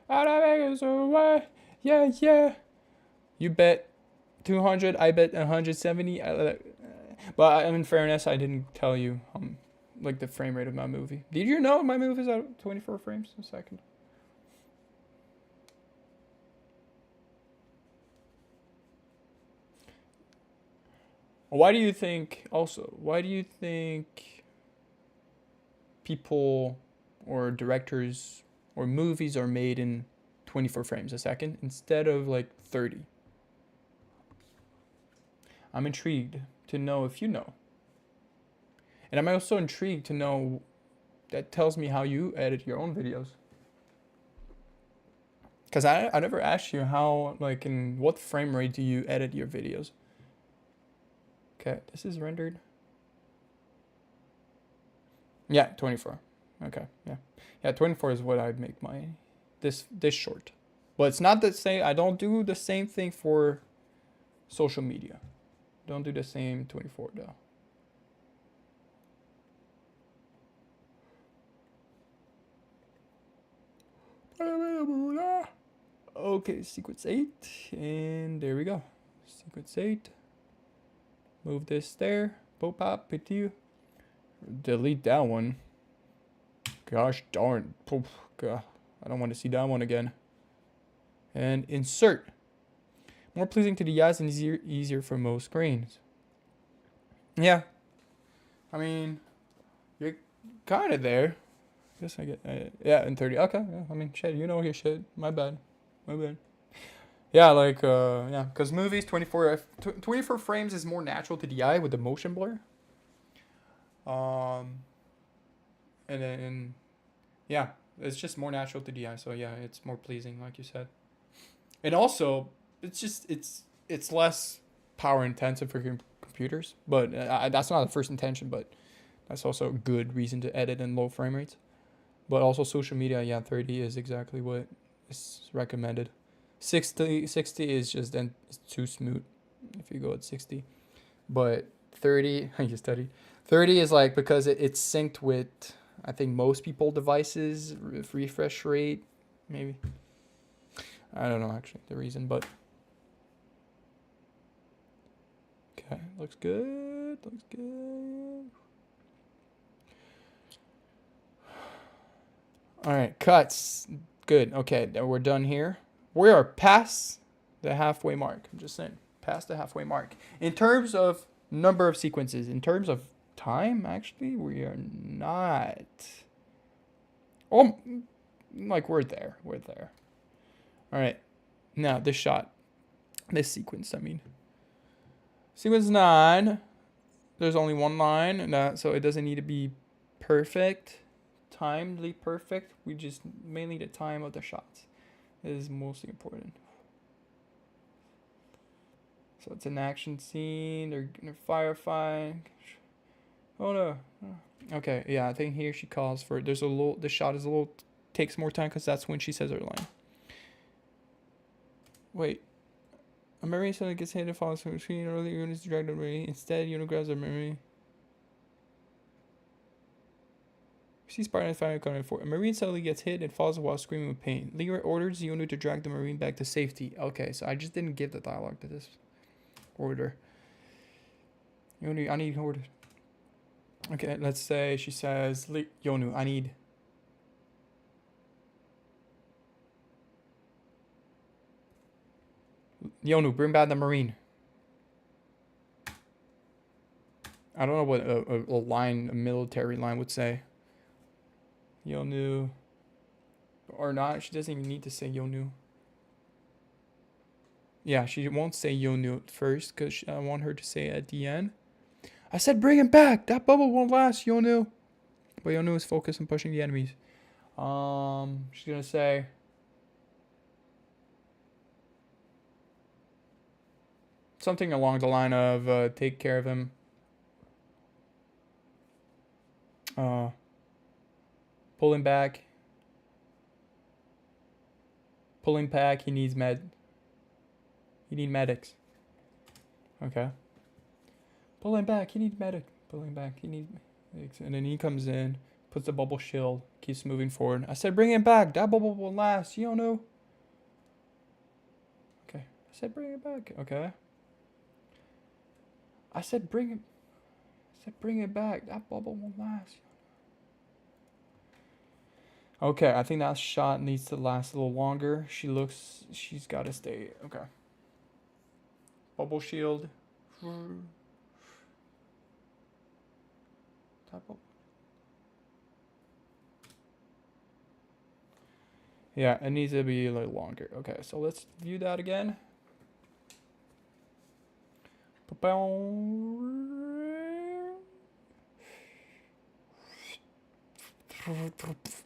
Out of Vegas away, yeah, yeah. You bet 200, I bet 170. But in fairness, I didn't tell you like the frame rate of my movie. Did you know my movie is at 24 frames a second? Why do you think people or directors or movies are made in 24 frames a second instead of like 30? I'm intrigued to know if you know. And I'm also intrigued to know, that tells me how you edit your own videos. Because I never asked you how, like, in what frame rate do you edit your videos? Okay, this is rendered. Yeah, 24. Okay, yeah. Yeah, 24 is what I'd make my, this short. But it's not the same, I don't do the same thing for social media. Don't do the same 24 though. Okay, sequence 8, and there we go. Sequence 8. Move this there. Pop up, PT. Delete that one. Gosh darn. Poof, God, I don't want to see that one again. And insert. More pleasing to the eyes and easier for most screens. Yeah. I mean, you're kind of there. Guess I get yeah, in 30. Okay, yeah. I mean, shit, you know your shit. My bad. Yeah, like yeah, because movies 24 frames is more natural to the eye with the motion blur. Um, and then yeah, it's just more natural to the eye. So yeah, it's more pleasing, like you said. And also, it's less power intensive for computers. But that's not the first intention. But that's also a good reason to edit in low frame rates. But also social media, yeah, 30 is exactly what is recommended. 60 is just then it's too smooth if you go at 60. But 30, I just studied. 30 is like because it's synced with I think most people devices refresh rate maybe. I don't know actually the reason, but okay, looks good. All right, cuts. Good. Okay, we're done here. We are past the halfway mark. I'm just saying, past the halfway mark. In terms of number of sequences, in terms of time, actually, we are not. Oh, like we're there. All right. Now this shot, this sequence. I mean, sequence 9. There's only one line, so it doesn't need to be perfect, timely perfect. We just mainly the time of the shots is mostly important. So it's an action scene. They're gonna firefight. Oh no. Okay, yeah, I think here she calls for. There's a little. The shot is a little. Takes more time because that's when she says her line. Wait. A Marine suddenly gets hit and falls from the screen. Earlier units dragged the Marine. Instead, unit grabs a Marine. See Spartan finally coming for. A Marine suddenly gets hit and falls while screaming with pain. Leader orders the unit to drag the Marine back to safety. Okay, so I just didn't give the dialogue to this order. Yonu, I need orders. Okay, let's say she says, Yonu, I need. Yonu, bring back the Marine. I don't know what a military line would say. Yonu. Or not, she doesn't even need to say Yonu. Yeah, she won't say Yonu at first because I want her to say it at the end. I said bring him back. That bubble won't last, Yonu. But Yonu is focused on pushing the enemies. She's gonna say. Something along the line of take care of him. Pull him back. Pull him back. He needs He need medics. Okay. Pull him back. He needs medic. Pull him back. He needs medics. And then he comes in, puts the bubble shield, keeps moving forward. I said bring him back. That bubble will last. You don't know. Okay. I said bring him back. Okay. I said bring it back. That bubble won't last. Okay, I think that shot needs to last a little longer. She's got to stay. Okay. Bubble shield. Yeah, it needs to be a little longer. Okay, so let's view that again.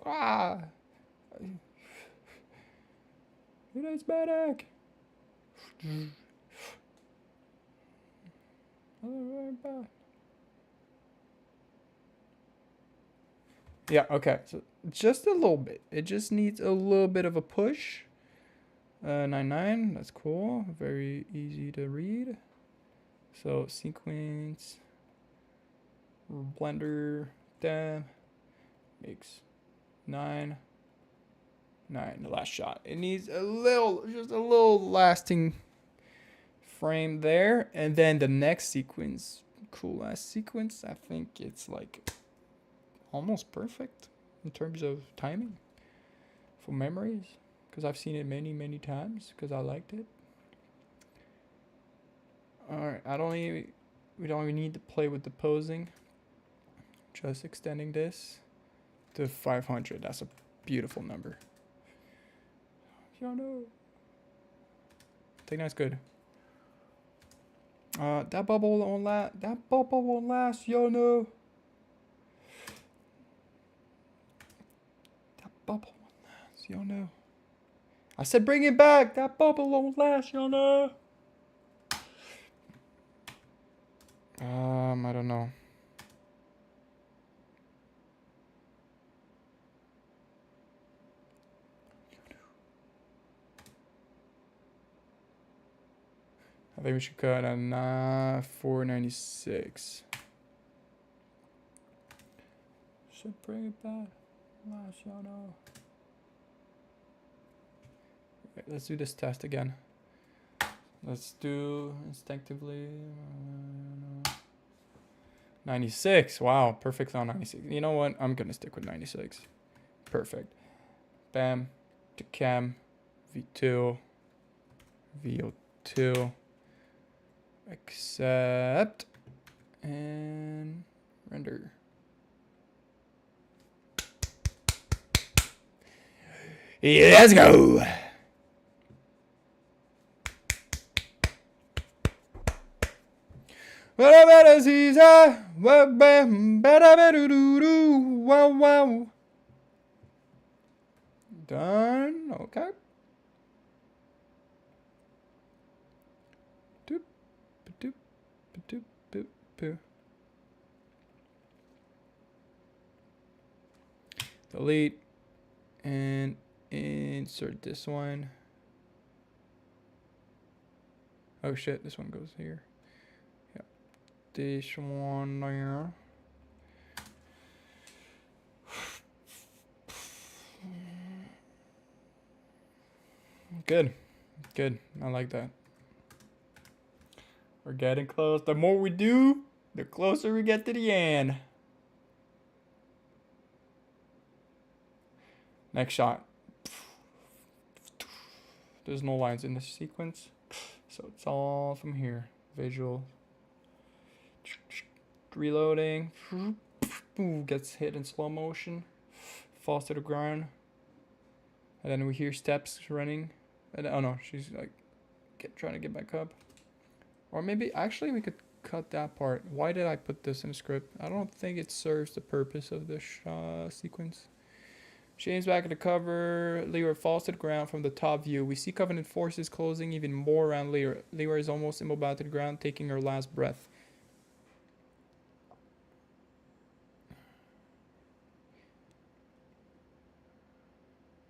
Ah! It's medic. Yeah, okay. So just a little bit. It just needs a little bit of a push. 99, that's cool. Very easy to read. So sequence, blender, dem, makes 9, the last shot. It needs just a little lasting frame there. And then the next sequence, cool ass sequence. I think it's like almost perfect. in terms of timing for memories, because I've seen it many times because I liked it. Alright, we don't even need to play with the posing. Just extending this to 500. That's a beautiful number. Y'all know. I think that's good. That bubble won't last. That bubble won't last, y'all know. That bubble won't last, y'all know. I said bring it back. That bubble won't last, y'all know. I don't know. I think we should cut a 496. Should bring it back. Last, y'all know. Okay, let's do this test again. Let's do instinctively 96. Wow, perfect on 96. You know what? I'm gonna stick with 96. Perfect. Bam. To cam. V2. VO2. Accept. And render. Yeah, let's go. Wow. Done. Okay. Doop, doop, doop, doop, doop. Delete and insert this one. Oh shit, this one goes here. Yep. This one there. Good. I like that. We're getting close. The more we do, the closer we get to the end. Next shot. There's no lines in this sequence, so it's all from here. Visual. Reloading. Gets hit in slow motion. Falls to the ground. And then we hear steps running. And oh no, she's like trying to get back up. Or maybe actually we could cut that part. Why did I put this in the script? I don't think it serves the purpose of this sequence. She aims back at the cover. Leora falls to the ground from the top view. We see Covenant forces closing even more around Leora. Leora is almost immobile to the ground, taking her last breath.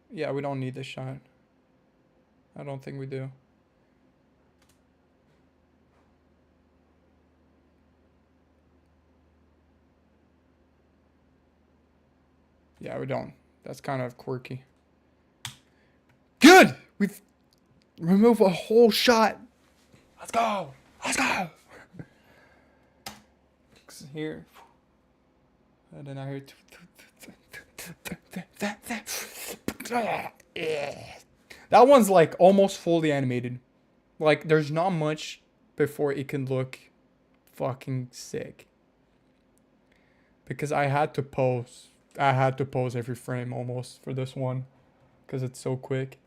Yeah, we don't need this shot. I don't think we do. Yeah, we don't. That's kind of quirky. Good! We've removed a whole shot. Let's go! Here. And then I hear... That one's like almost fully animated. Like there's not much before it can look fucking sick. Because I had to pause every frame almost for this one. Because it's so quick.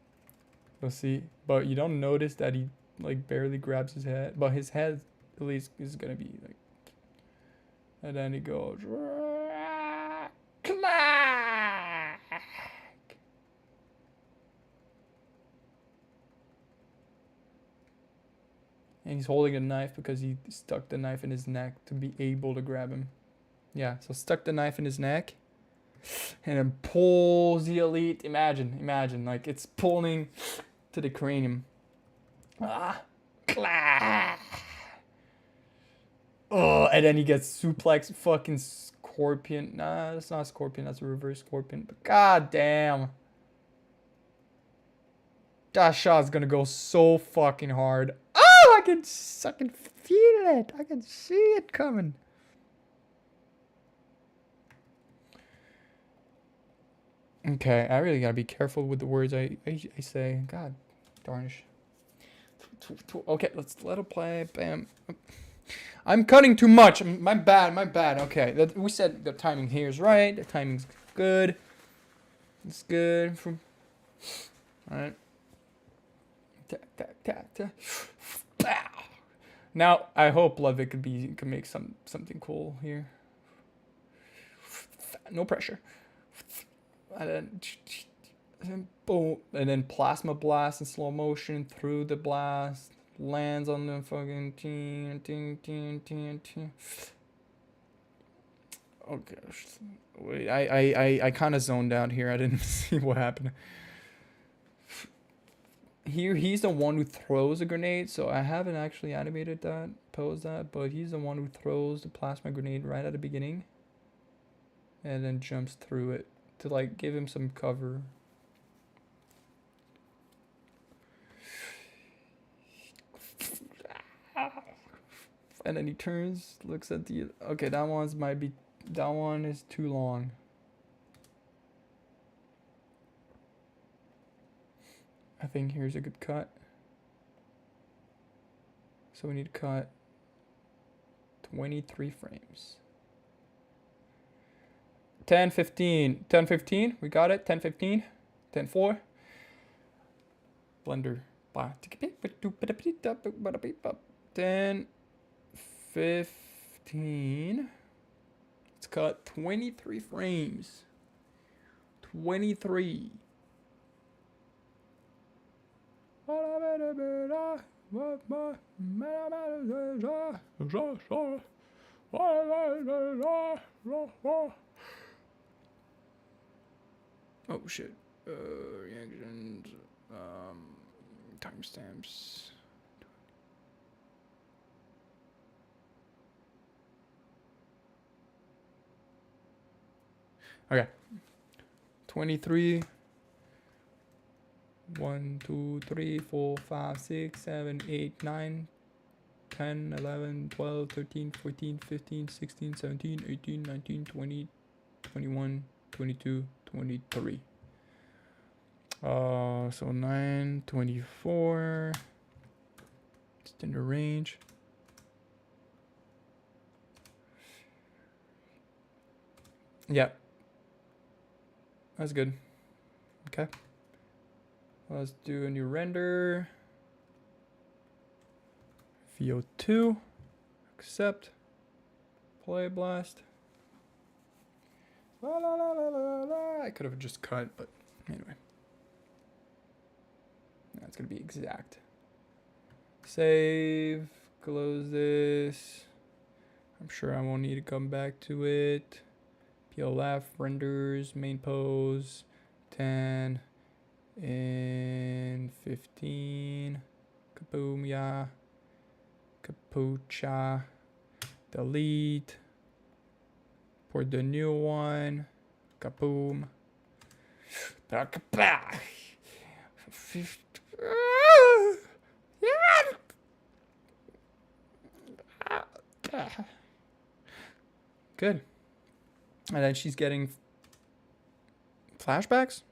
Let's see. But you don't notice that he like barely grabs his head. But his head at least is gonna be like... And then he goes... Clack! And he's holding a knife because he stuck the knife in his neck to be able to grab him. Yeah, so stuck the knife in his neck. And then pulls the elite. Imagine, like it's pulling to the cranium. Oh, and then he gets suplex fucking scorpion. Nah, that's not a scorpion, that's a reverse scorpion. But god damn. That shot's gonna go so fucking hard. Oh, I can feel it. I can see it coming. Okay, I really gotta be careful with the words I say. God, darnish. Okay, let's let it play. Bam. I'm cutting too much. My bad. My bad. Okay, we said the timing here is right. The timing's good. It's good. All right. Now I hope Ludwig could make something cool here. No pressure. And then boom, and then plasma blast in slow motion through the blast, lands on the fucking ting. Oh gosh, wait, I kind of zoned out here. I didn't see what happened. Here, he's the one who throws a grenade, so I haven't actually animated that, posed that, but he's the one who throws the plasma grenade right at the beginning, and then jumps through it to like give him some cover. And then he turns, looks at the, okay, that one is too long. I think here's a good cut. So we need to cut 23 frames. 10:15. 10:15. We got it. 10:15. 10:4. Blender. 10:15. Let's cut 23 frames. 23. Oh shit. Reactions. Timestamps. Okay. 23. 1, 2, 3, 4, 5, 6, 7, 8, 9, 10, 11, 12, 13, 14, 15, 16, 17, 18, 19, 20, 21, 22, 23. So 9, 24. It's in the range. Yeah. That's good. Okay. Let's do a new render. VO2. Accept. Play blast. La, la, la, la, la, la. I could have just cut, but anyway. That's going to be exact. Save. Close this. I'm sure I won't need to come back to it. PLF, renders, main pose, 10, and 15. Kaboom, yeah. Capucha. Delete. For the new one. Kaboom. Good. And then she's getting flashbacks.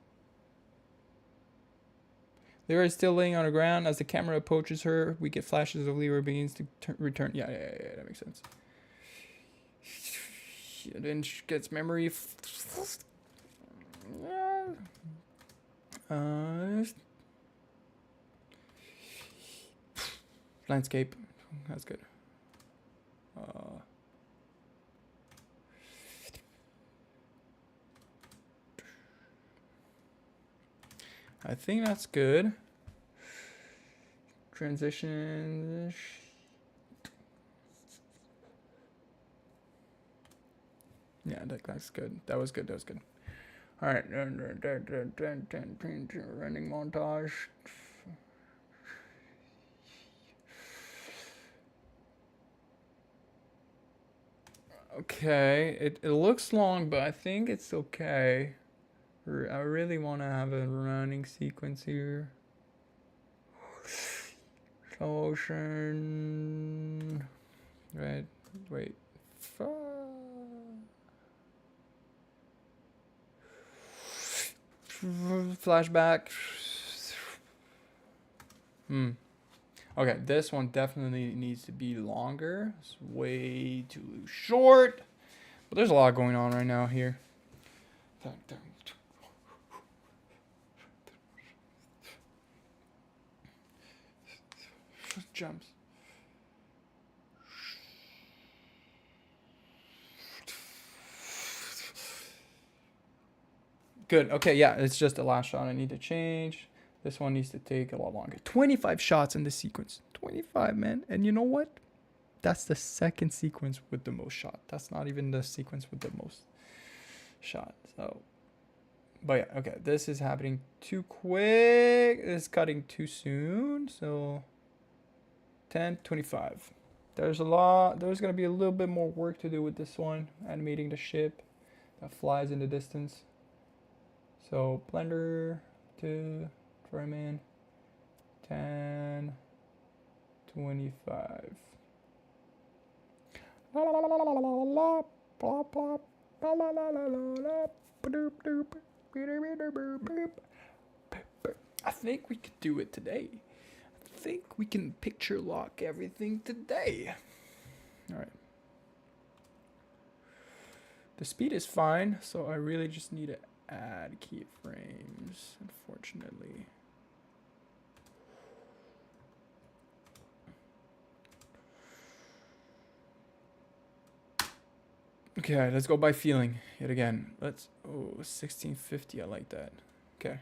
Lyra is still laying on the ground. As the camera approaches her, we get flashes of Lyra begins to return. Yeah, that makes sense. And then she gets memory. Landscape. That's good. I think that's good. Transitions. Yeah, that's good. That was good. That was good. All right. Running montage. Okay. It looks long, but I think it's okay. I really want to have a running sequence here. Ocean. Right. Wait. Flashback. Okay, this one definitely needs to be longer. It's way too short. But there's a lot going on right now here. Jumps. Good. Okay, yeah, it's just the last shot I need to change. This one needs to take a lot longer. 25 shots in this sequence. 25, man. And you know what? That's the second sequence with the most shot. That's not even the sequence with the most shot. So, but yeah, okay. This is happening too quick. It's cutting too soon. So, 10, 25. There's a lot. There's going to be a little bit more work to do with this one. Animating the ship that flies in the distance. So, Blender to trim in 10, 25. I think we could do it today. I think we can picture lock everything today. All right. The speed is fine, so I really just need to add keyframes, unfortunately. Okay, let's go by feeling yet again. Let's, 1650, I like that. Okay.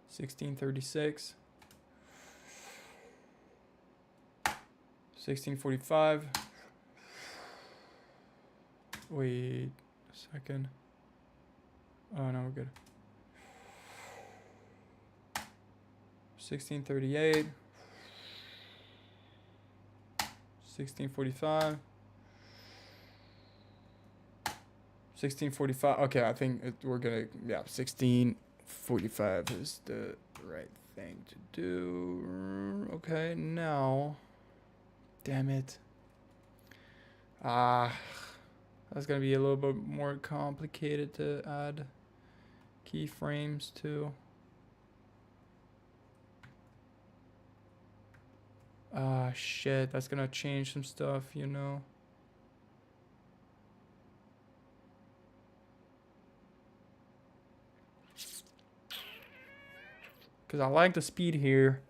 1636. 1645. Wait a second. Oh, no, we're good. 1638. 1645. 1645. Okay, I think we're gonna, yeah, 1645 is the right thing to do. Okay, now, damn it. That's gonna be a little bit more complicated to add keyframes to. Shit, that's gonna change some stuff, you know. Because I like the speed here.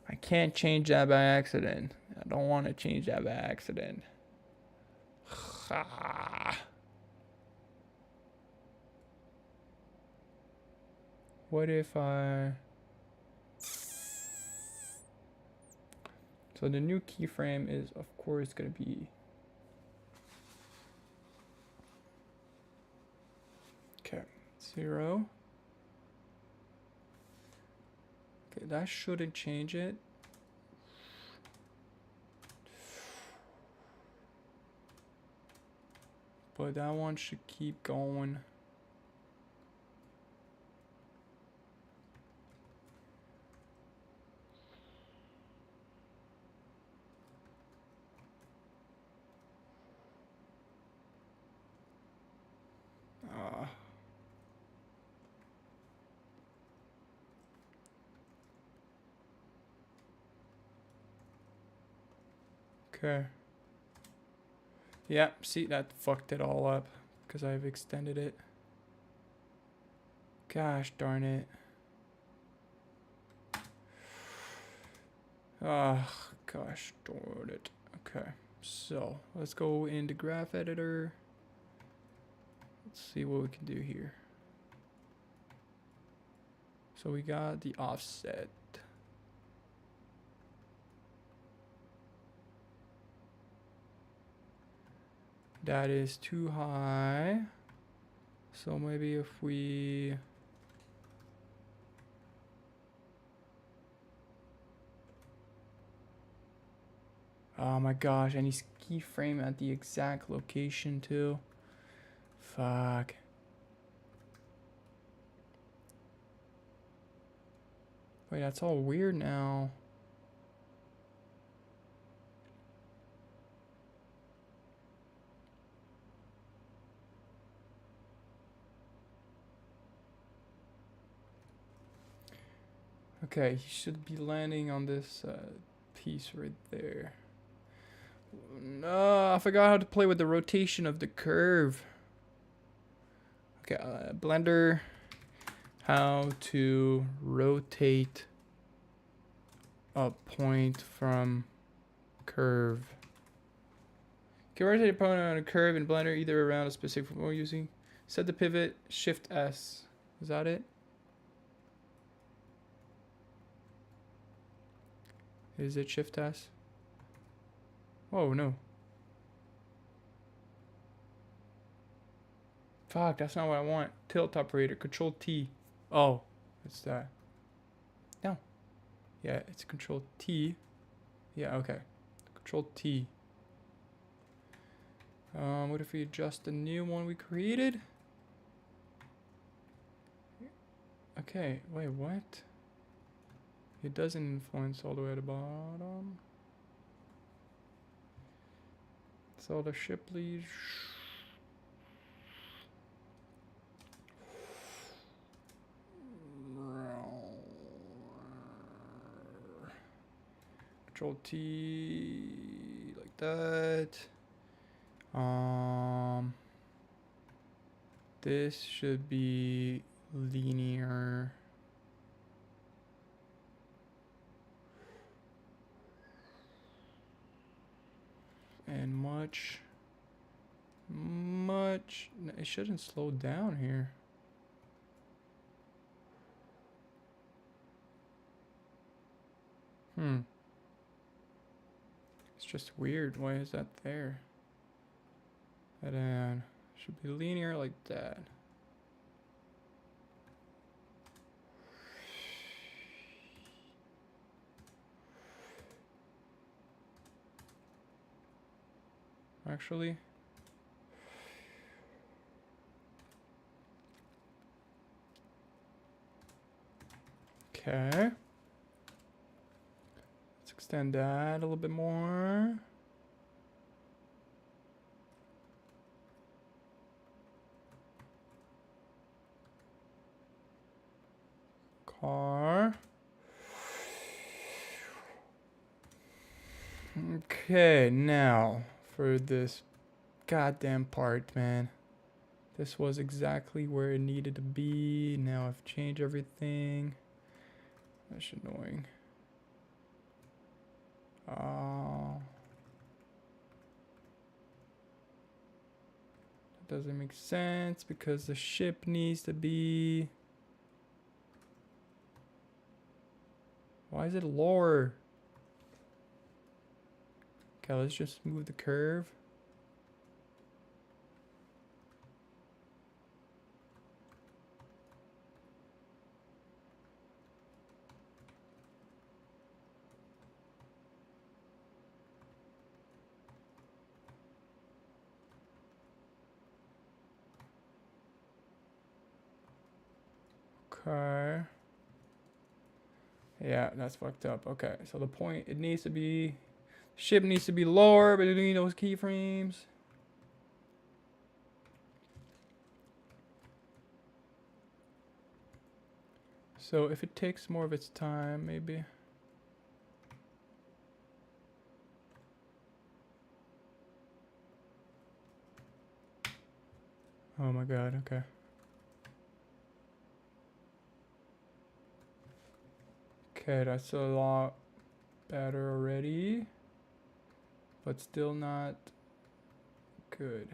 I can't change that by accident. I don't want to change that by accident. What if I... So the new keyframe is, of course, going to be... Okay, 0. Okay, that shouldn't change it. But that one should keep going. Okay. Yeah, see, that fucked it all up because I've extended it. Gosh darn it. Gosh darn it. Okay, so let's go into graph editor. Let's see what we can do here. So we got the offset. That is too high. So maybe if we... Oh my gosh, I need keyframe at the exact location too. Fuck. Wait, that's all weird now. Okay, he should be landing on this piece right there. No, I forgot how to play with the rotation of the curve. Okay, Blender, how to rotate a point from curve. Can rotate a point on a curve in Blender either around a specific form we're using. Set the pivot, Shift S. Is that it? Is it Shift S? Oh no. Fuck, that's not what I want. Tilt operator, Control T. Oh, it's that. No. Yeah, it's Control T. Yeah, okay. Control T. What if we adjust the new one we created? Okay, wait, what? It doesn't influence all the way at the bottom. So the Shipley. Control T like that. This should be linear. And much. No, it shouldn't slow down here. It's just weird. Why is that there? And then should be linear like that. Actually, okay. Let's extend that a little bit more. Car. Okay, now for this goddamn part, man. This was exactly where it needed to be. Now I've changed everything. That's annoying. That doesn't make sense because the ship needs to be... Why is it lower? Okay, let's just move the curve. Okay. Yeah, that's fucked up. Okay, so the point, it needs to be... Ship needs to be lower between those keyframes. So if it takes more of its time, maybe. Oh my god, okay. Okay, that's a lot better already. But still not good.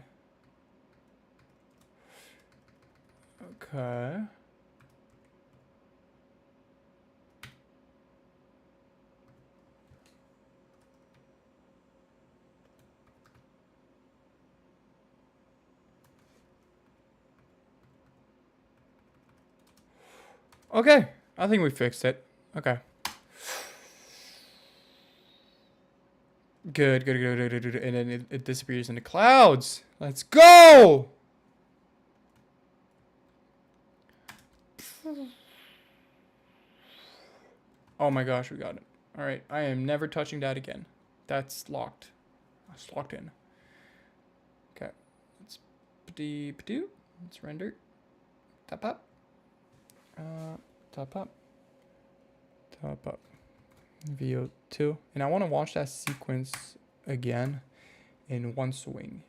Okay. Okay, I think we fixed it. Okay. Good. And then it disappears in the clouds. Let's go! Oh my gosh, we got it. Alright, I am never touching that again. That's locked. That's locked in. Okay. Let's render. Top up. Top up. Top up. VO2. And I want to watch that sequence again in one swing.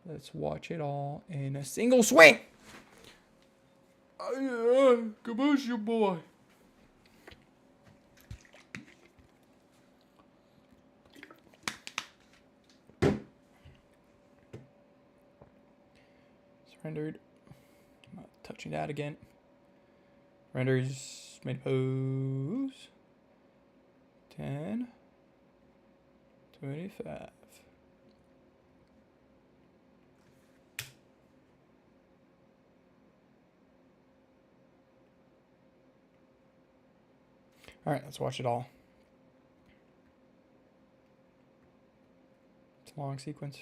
Let's watch it all in a single swing. Commercial boy. Rendered. I'm not touching that again. Renders made pose. 10. 25. All right, let's watch it all. It's a long sequence.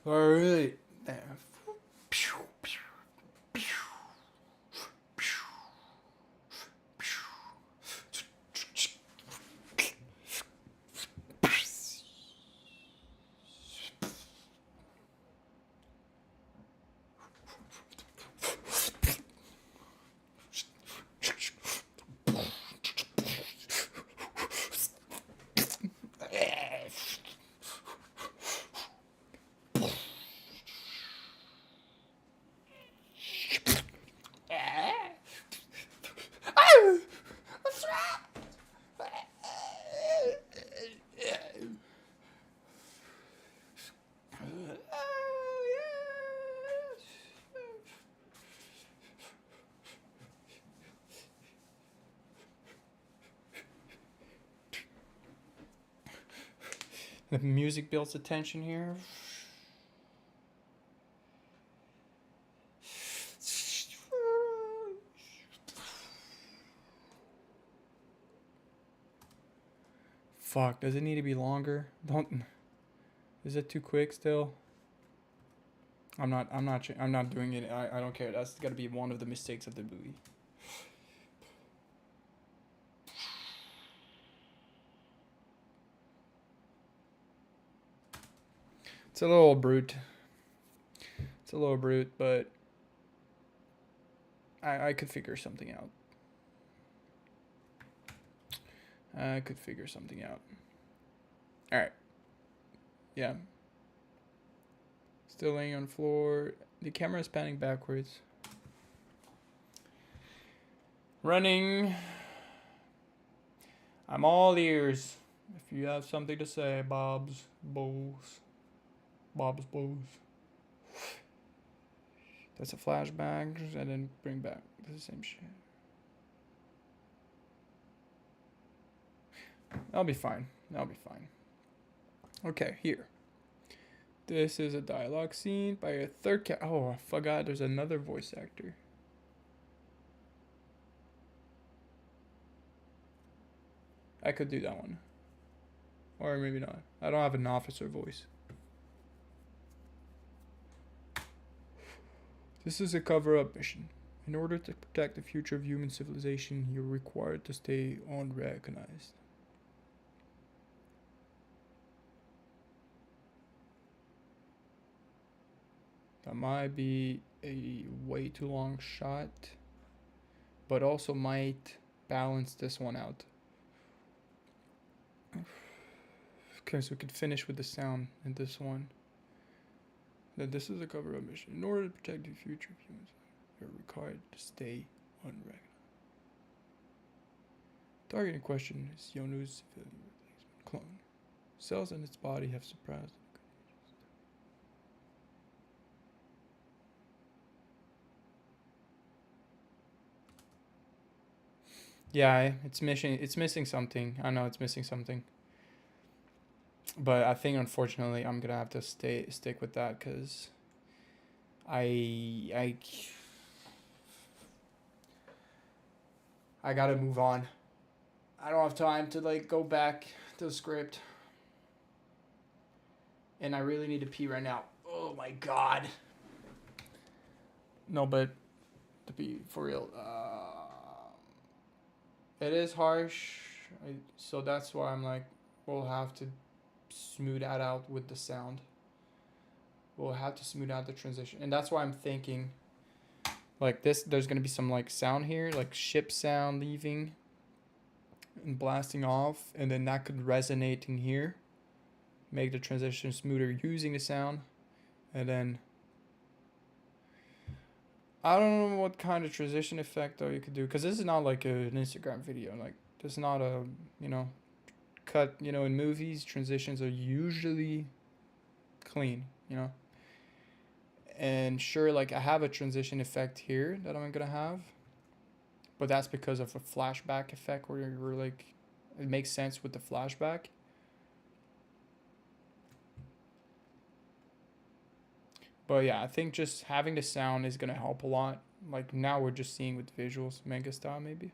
All right. There. The music builds the tension here. Fuck, does it need to be longer? Is it too quick still? I'm not doing it. I don't care. That's got to be one of the mistakes of the movie. It's a little brute. It's a little brute, but I could figure something out. I could figure something out. All right. Yeah. Still laying on the floor. The camera is panning backwards. Running. I'm all ears. If you have something to say, Bob's Bows. That's a flashback, and then bring back the same shit. I'll be fine. Okay, here. This is a dialogue scene by a third cat. Oh, I forgot there's another voice actor. I could do that one. Or maybe not. I don't have an officer voice. This is a cover-up mission. In order to protect the future of human civilization, you're required to stay unrecognized. That might be a way too long shot, but also might balance this one out. Okay, so we could finish with the sound in this one. That this is a cover-up mission. In order to protect the future of humans, you're required to stay unrecognized. Target in question is Yonu's civilian replacement clone. Cells in its body have surprised. Yeah, it's missing something. I know it's missing something. But I think unfortunately I'm gonna have to stick with that because I gotta move on. I don't have time to like go back to the script. And I really need to pee right now. Oh my god. No, but to be for real, it is harsh. So that's why I'm like, we'll have to smooth that out with the sound. We'll have to smooth out the transition. And that's why I'm thinking Like this, there's gonna be some like sound here, like ship sound leaving and blasting off, and then that could resonate in here, make the transition smoother using the sound, and then I don't know what kind of transition effect though you could do, because this is not like an Instagram video. Like this is not a, you know, cut. You know, in movies, transitions are usually clean. You know, and sure, like I have a transition effect here that I'm gonna have, but that's because of a flashback effect where you're like, it makes sense with the flashback. But yeah, I think just having the sound is gonna help a lot. Like now we're just seeing with visuals, manga style maybe.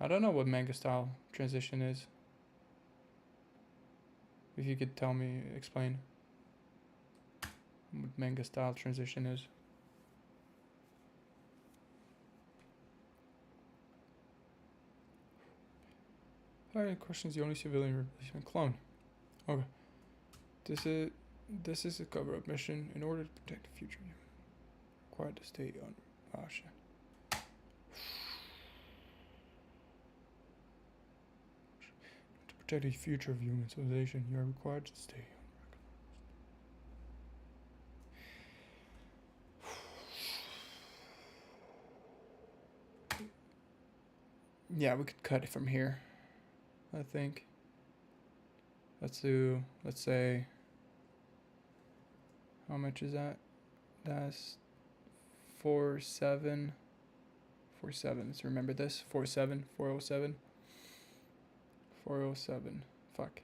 I don't know what manga style transition is. If you could tell me, explain what manga style transition is. Alright, question's the only civilian replacement clone. Okay. This is a cover-up mission. In order to protect the future, you're required to stay on. Oh shit. To protect the future of human civilization, you are required to stay on. Yeah, we could cut it from here, I think. Let's do, let's say, how much is that? That's 47. 47. Let's remember this. 47. 407. 407. Fuck.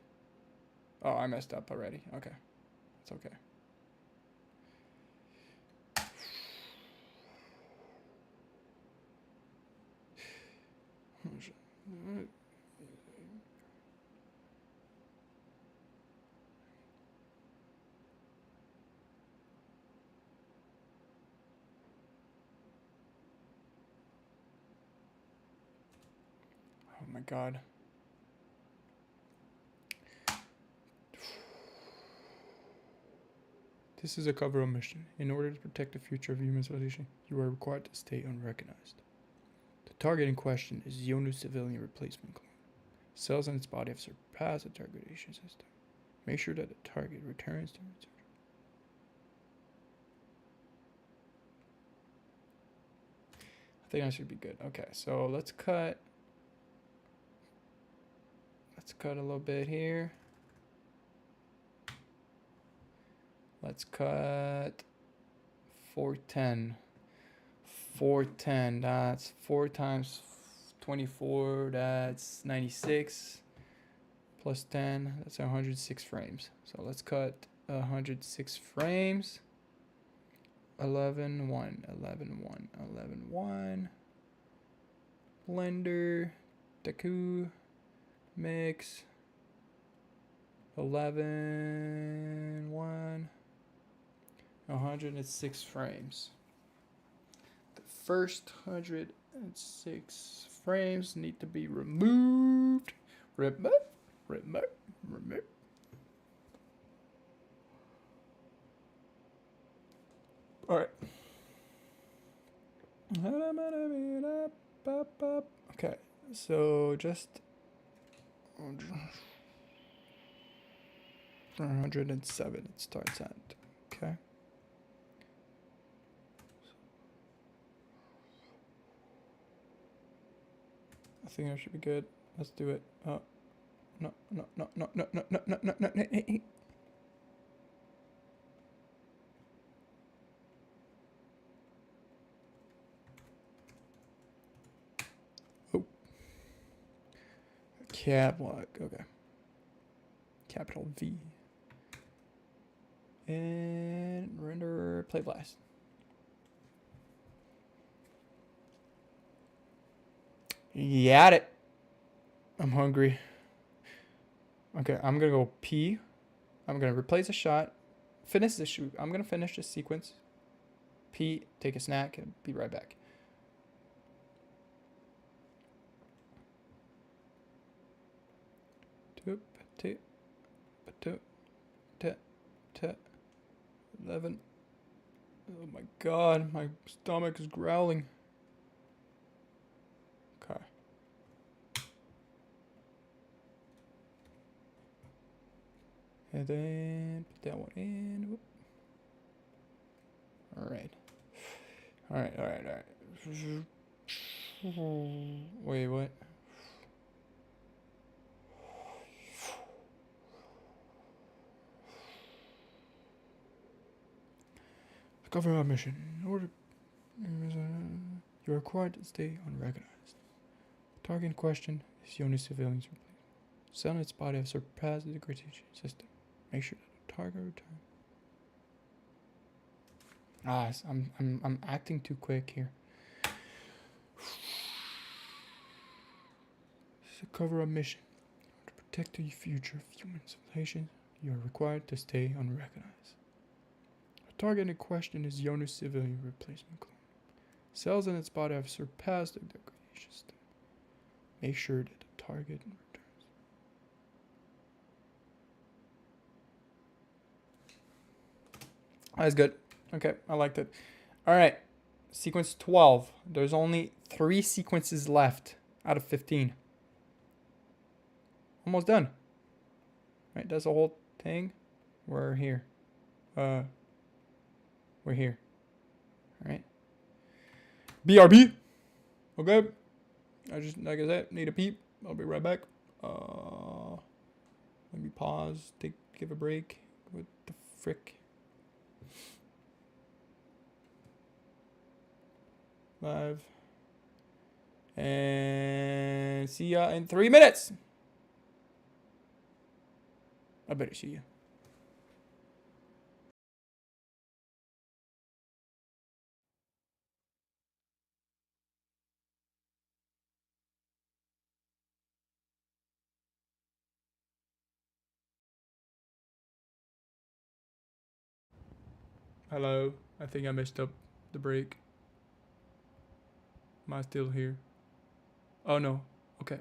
Oh, I messed up already. Okay. It's okay. Oh my god. This is a cover-up mission. In order to protect the future of human civilization, you are required to stay unrecognized. The target in question is Yonu's civilian replacement clone. Cells in its body have surpassed the targetation system. Make sure that the target returns to its. I think that should be good. Okay, so let's cut. Let's cut a little bit here. Let's cut 410. 410, that's 4 times 24, that's 96. Plus 10, that's 106 frames. So let's cut 106 frames. 11, 1, 11, 1, 11, 1. Blender, Deku, mix. 11, 1. 106 frames. The first 106 frames need to be removed. Remove. All right. Okay, so just 107 it starts at. Okay. I think that should be good. Let's do it. No. Oh. Cap lock. Okay. Capital V. And render play blast. Got it. I'm hungry. Okay, I'm gonna go pee. I'm gonna replace a shot. Finish the shoot. I'm gonna finish this sequence. Pee, take a snack, and be right back. Two, 11, Oh my god, my stomach is growling. Okay. And then put that one in. Whoop. Alright. Alright. Wait, what? Government mission. In order, you're required to stay unrecognized. The target in question is the only civilians replacement. Cell and its body have surpassed the degradation system. Make sure that the target returns. I'm acting too quick here. This is a cover-up mission. To protect the future of human civilization, you are required to stay unrecognized. The target in question is Yonu's civilian replacement clone. Cells in its body have surpassed the degradation system. Make sure that the target returns. That's good. Okay, I liked it. Alright, sequence 12. There's only 3 sequences left out of 15. Almost done. Right, that's the whole thing. We're here. We're here. Alright. BRB. Okay. I just, like I said, need a peep. I'll be right back. Let me pause. Give a break. What the frick? Live. And see ya in 3 minutes. I better see you. Hello. I think I messed up the break. Am I still here? Oh no. Okay.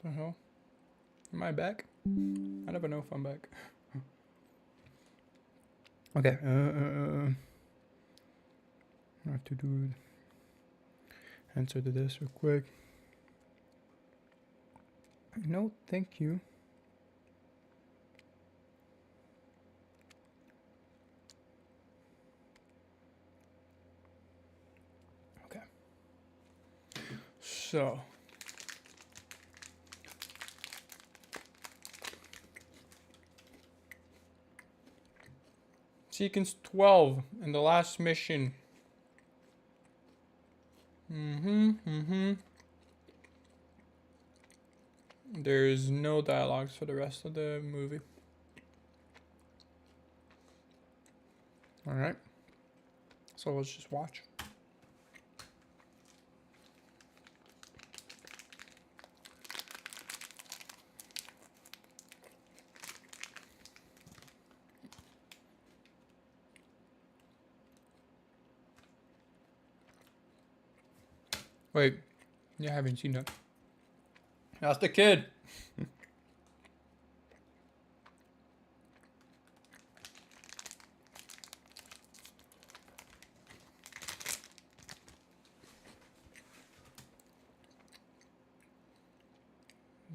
The hell? Am I back? I never know if I'm back. Okay. I have to do answer to this real quick. No, thank you. Okay. So. Sequence 12 in the last mission. There's no dialogues for the rest of the movie. Alright. So let's just watch. Wait. Yeah, I haven't seen that. That's the kid.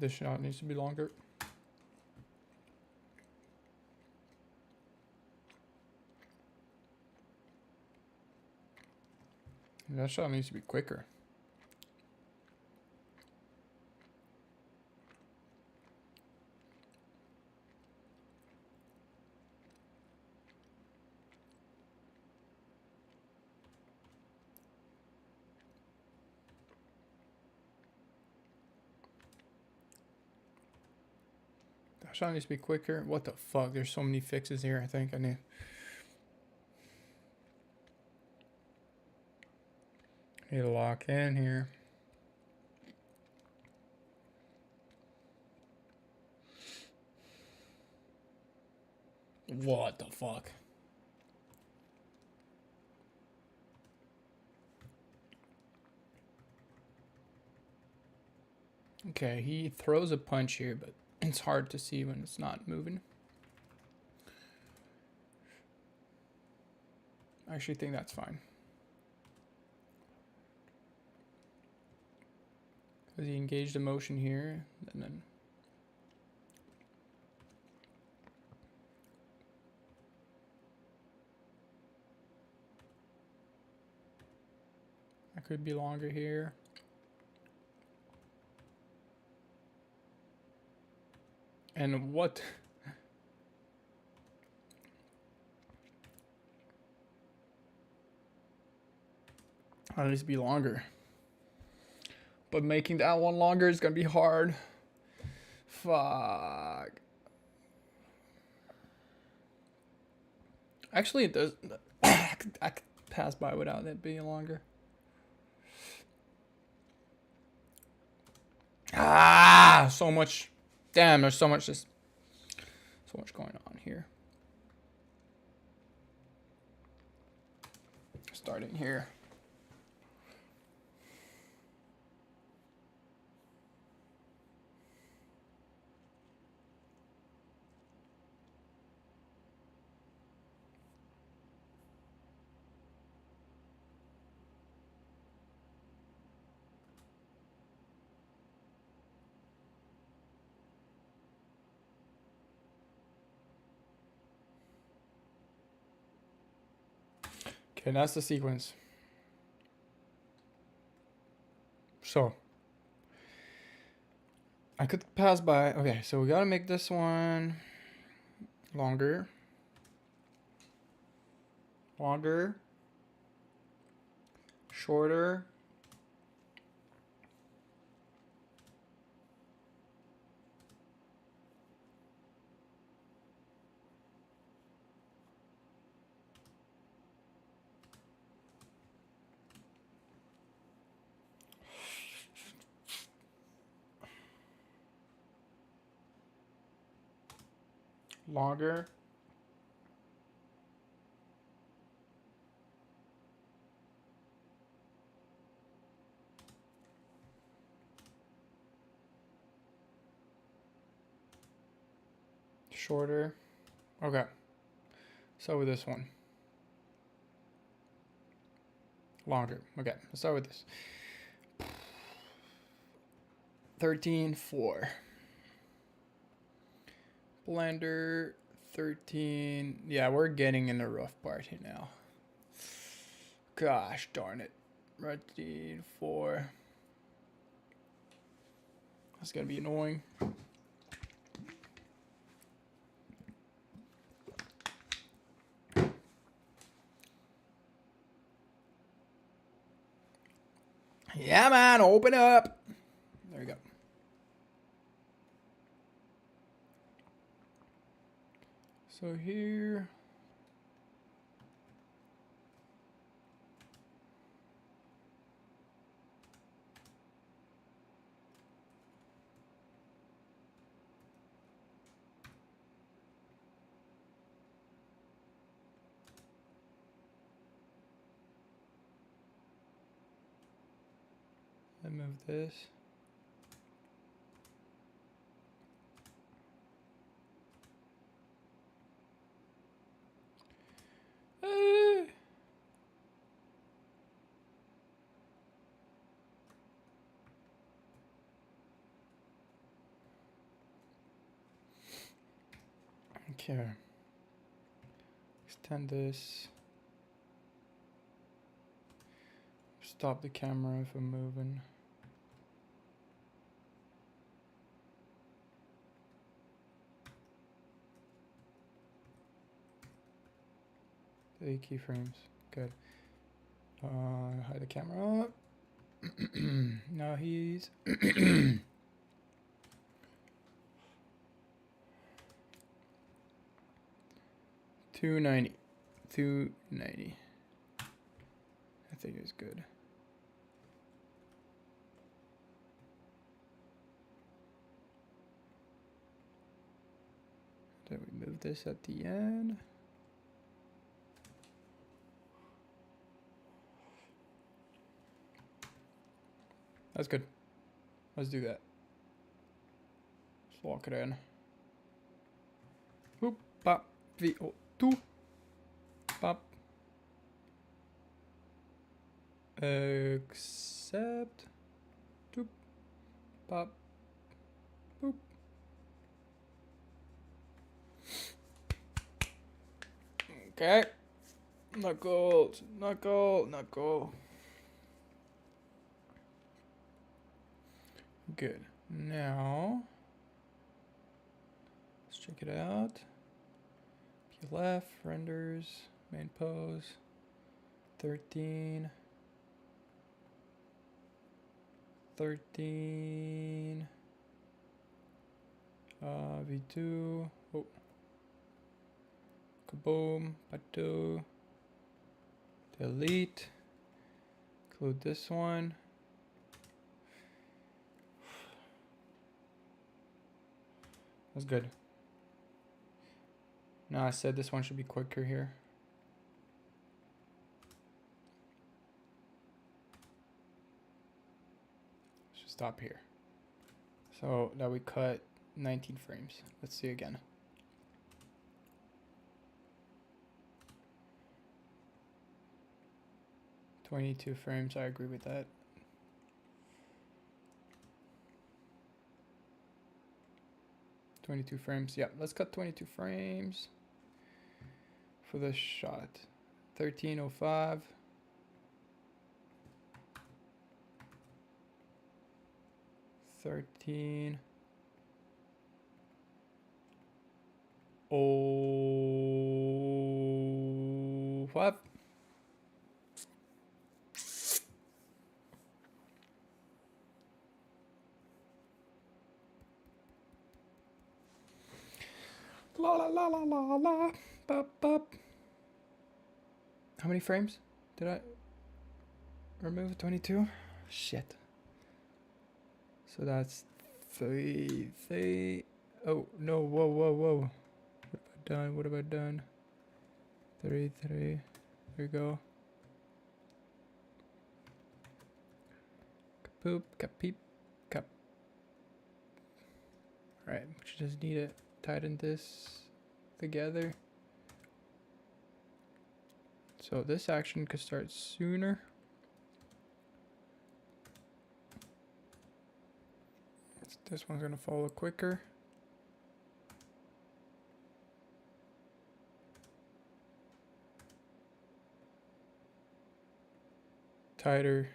This shot needs to be longer. That shot needs to be quicker. That shot needs to be quicker. What the fuck? There's so many fixes here. I think I need to lock in here. What the fuck? Okay, he throws a punch here, but it's hard to see when it's not moving. I actually think that's fine. Because he engaged a motion here, and then... I could be longer here. And what? At least be longer. But making that one longer is gonna be hard. Fuck. Actually, it does. I could pass by without it being longer. Ah, so much. Damn, there's so much going on here. Starting here. Okay, that's the sequence. So, I could pass by. Okay, so we gotta make this one longer. Longer. Shorter. Longer. Shorter. Okay. So with this one. Longer. Okay, let's start with this. 13.4. Blender 13. Yeah, we're getting in the rough part here now. Gosh darn it. 13.4. That's gonna be annoying. Yeah, man, open up. There we go. So here. Let me move this. Okay. Extend this. Stop the camera if I'm moving. The keyframes. Good. Hide the camera. Now he's 290. 290. I think it's good. Then we move this at the end. That's good. Let's do that. Let's lock it in. Boop, pop, VO2. Pop. Accept. Doop. Pop. Boop. Okay. Knuckles. Knuckle. Knuckle. Good. Now, let's check it out. PLF, renders, main pose, 13. 13. V2. Oh. Kaboom. Patu. Delete. Include this one. That's good. Now I said this one should be quicker here. Should stop here. So now we cut 19 frames. Let's see again. $22 frames, I agree with that. $22 frames. Yeah, let's cut 22 frames for this shot. 13:05. $13:05. La la la la la la. Bop, bop. How many frames did I remove? 22? Shit. So that's 3. Oh, no. Whoa, whoa, whoa. What have I done? What have I done? 3. There we go. Kapoop, kapeep, kap. Alright, we just need to tighten this together. So this action could start sooner. This one's gonna follow quicker. Tighter.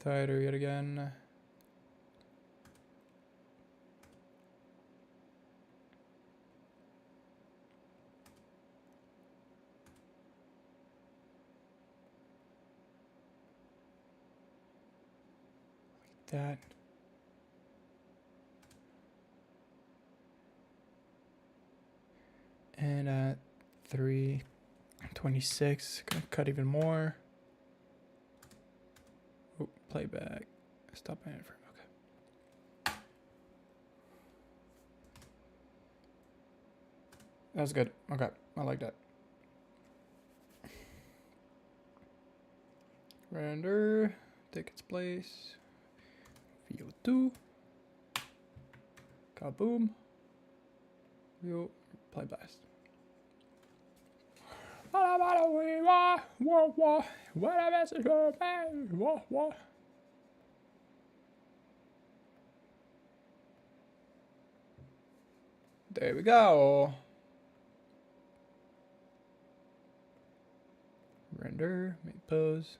Tighter yet again. That. And at 3:26, gonna cut even more. Oh, playback. Stop frame. Okay. That's good. Okay, I like that. Render, take its place. VO2. Kaboom. View, play blast. There we go. Render, make pose.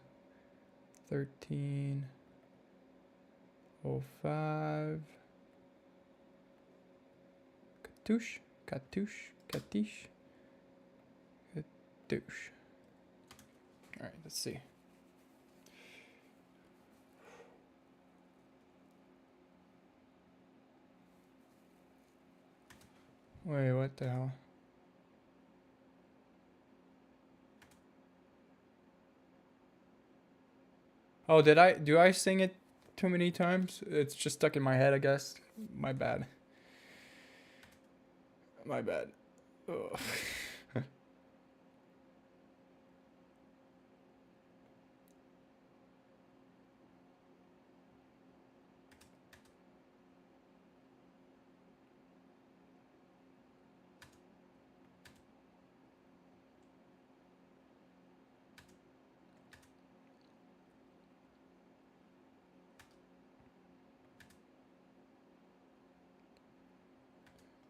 13:05. Katouche, katouche, katiche, katouche. All right, let's see. Wait, what the hell? Oh, do I sing it too many times? It's just stuck in my head, I guess. My bad. My bad. Ugh.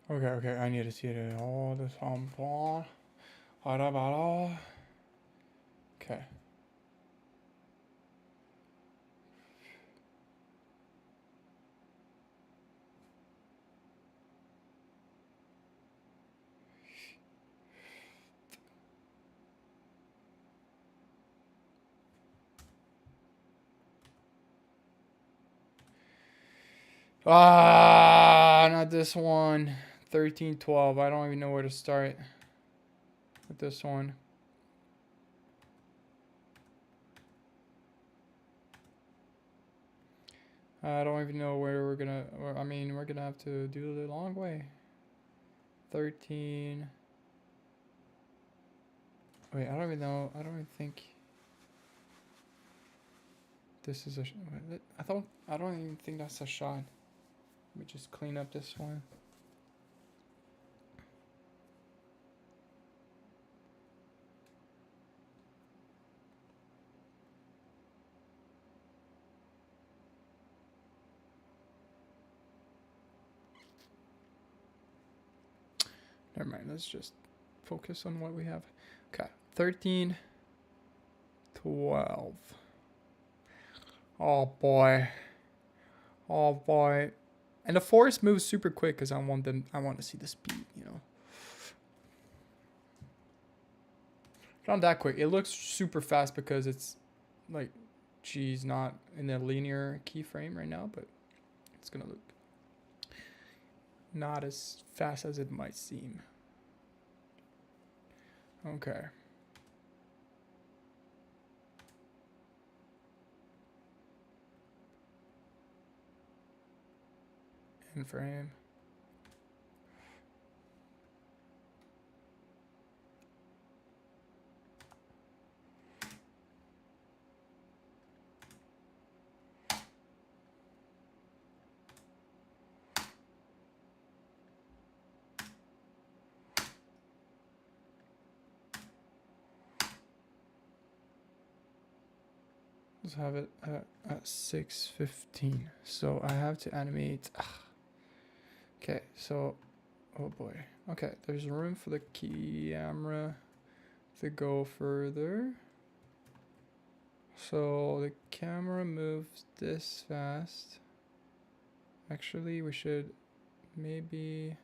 Okay, I need to see it all this on. Okay. Ah, not this one. 13:12. I don't even know where to start with this one. I don't even know where we're gonna. I mean, we're gonna have to do the long way. 13. Wait, I don't even know. I don't even think this is a. I don't even think that's a shot. Let me just clean up this one. Never mind. Let's just focus on what we have. Okay, 13:12. Oh boy. Oh boy. And the forest moves super quick because I want to see the speed, you know. It's not that quick. It looks super fast because it's like, geez, not in a linear keyframe right now, but it's gonna look not as fast as it might seem. Okay. In frame. Let's have it at 6:15. So I have to animate. Okay, so, oh boy. Okay, there's room for the camera to go further. So the camera moves this fast. Actually, we should maybe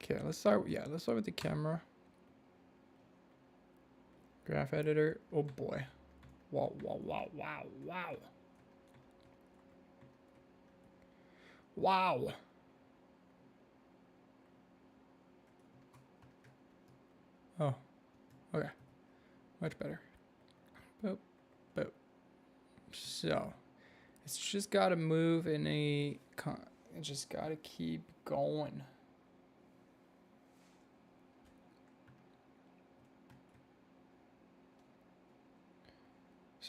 okay, let's start with the camera. Graph editor. Oh boy. Wow, wow, wow, wow, wow. Wow. Oh, okay. Much better. Boop, boop. So, it's just gotta move in a, it just gotta keep going.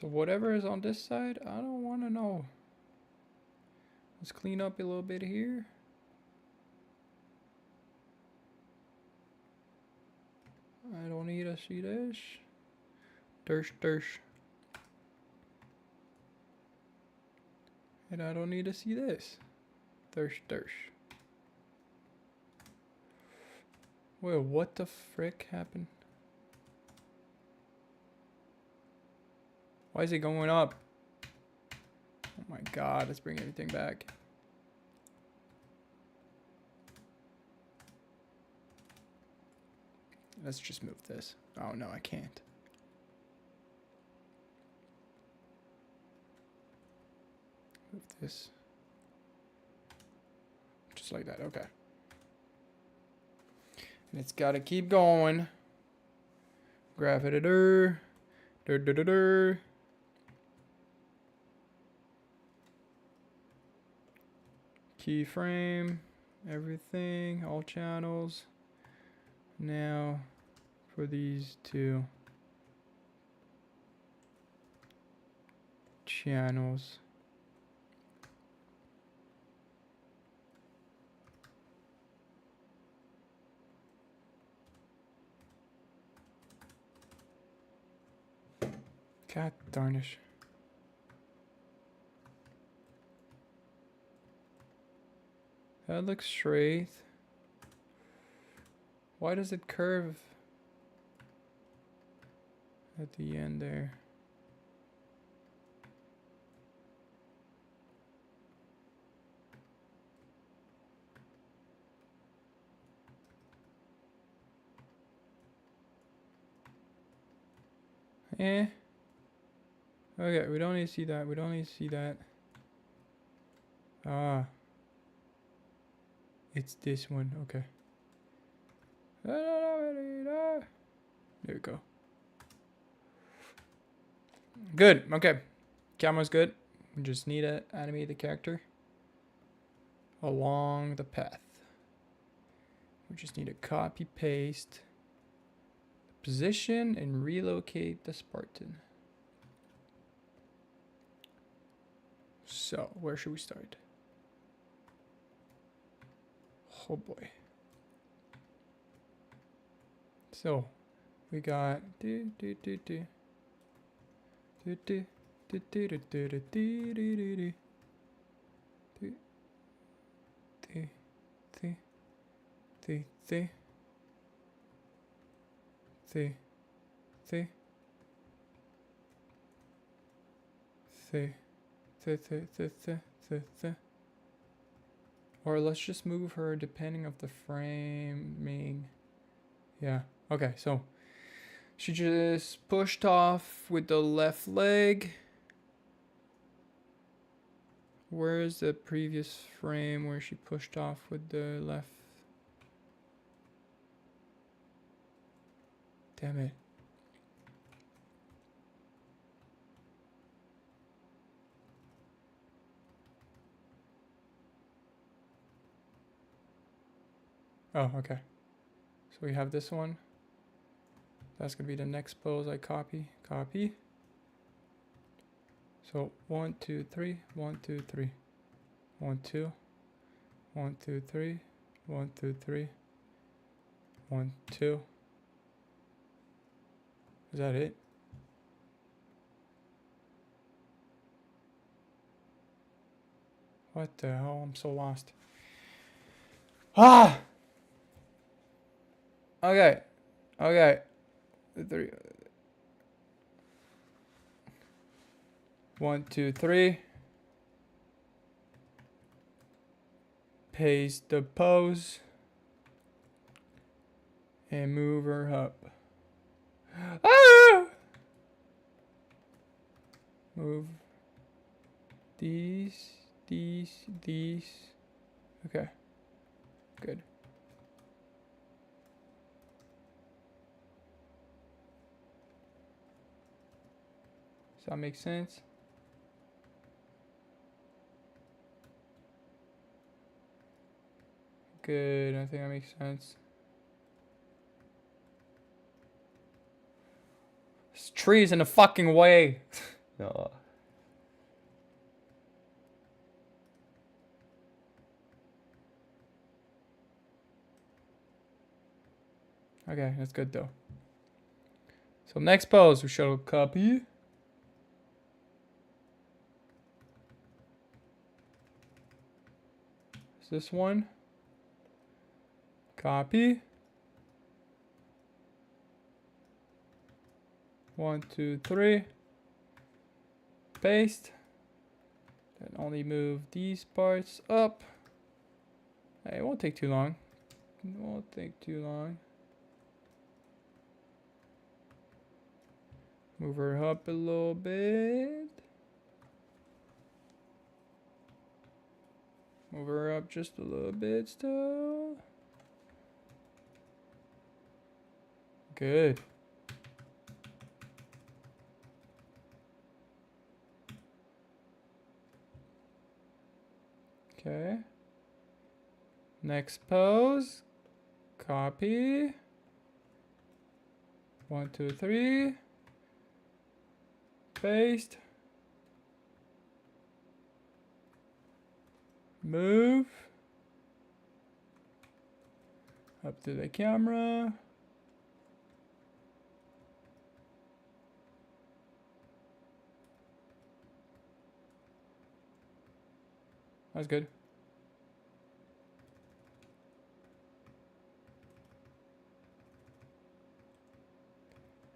So whatever is on this side, I don't want to know. Let's clean up a little bit here. I don't need to see this. Thirst. And I don't need to see this. Thirst. Wait, what the frick happened? Why is it going up? Oh my god, let's bring everything back. Let's just move this. Oh no, I can't. Move this. Just like that, okay. And it's gotta keep going. Graph editor. Keyframe. Everything. All channels. Now for these two channels. God darnish. That looks straight. Why does it curve at the end there? Okay, we don't need to see that. Ah. It's this one, okay. There we go. Good, okay. Camera's good. We just need to animate the character along the path. We just need to copy paste the position and relocate the Spartan. So, where should we start? Oh boy. So, we got or let's just move her depending of the framing. Yeah, okay, so she just pushed off with the left leg. Where is the previous frame where she pushed off with the left? Damn it. Oh, okay. So we have this one. That's gonna be the next pose I copy. So 1, 2, 3, 1, 2, 3. 1, 2, 1, 2, 3, 1, 2, 3, 1, 2. Is that it? What the hell? I'm so lost. Ah! Okay. Okay. 3. 1, 2, 3. Paste the pose. And move her up. Ah! Move these. Okay. Good. Does that make sense? Good. I think that makes sense. This tree's in the fucking way. No. Okay, that's good though. So next pose, we shall copy. Is this one? Copy. 1, 2, 3. Paste. Then only move these parts up. Hey, it won't take too long. It won't take too long. Move her up a little bit. Move her up just a little bit still. Good. Okay. Next pose. Copy. 1, 2, 3. Paste. Move. Up to the camera. That's good.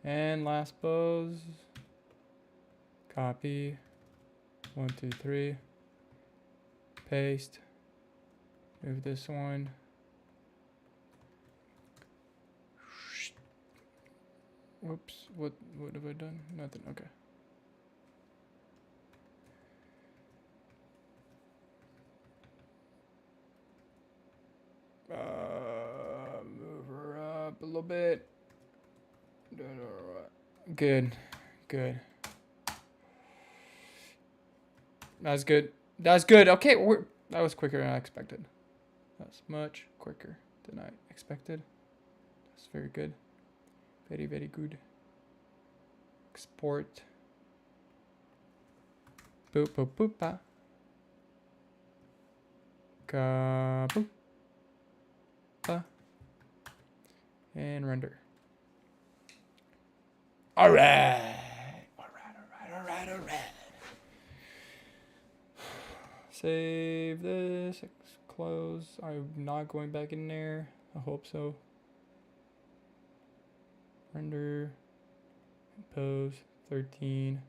And last pose. Copy. 1, 2, 3. Paste. Move this one. Whoops. What have I done? Nothing. Okay. Move her up a little bit. Good. Good. That's good. That's good. Okay, that was quicker than I expected. That's much quicker than I expected. That's very good. Very, very good. Export. Boop, boop, boop, ba. Ka, boop. Ba. And render. Alright. Alright. Save this. Close. I'm not going back in there. I hope so. Render. Pose. 13.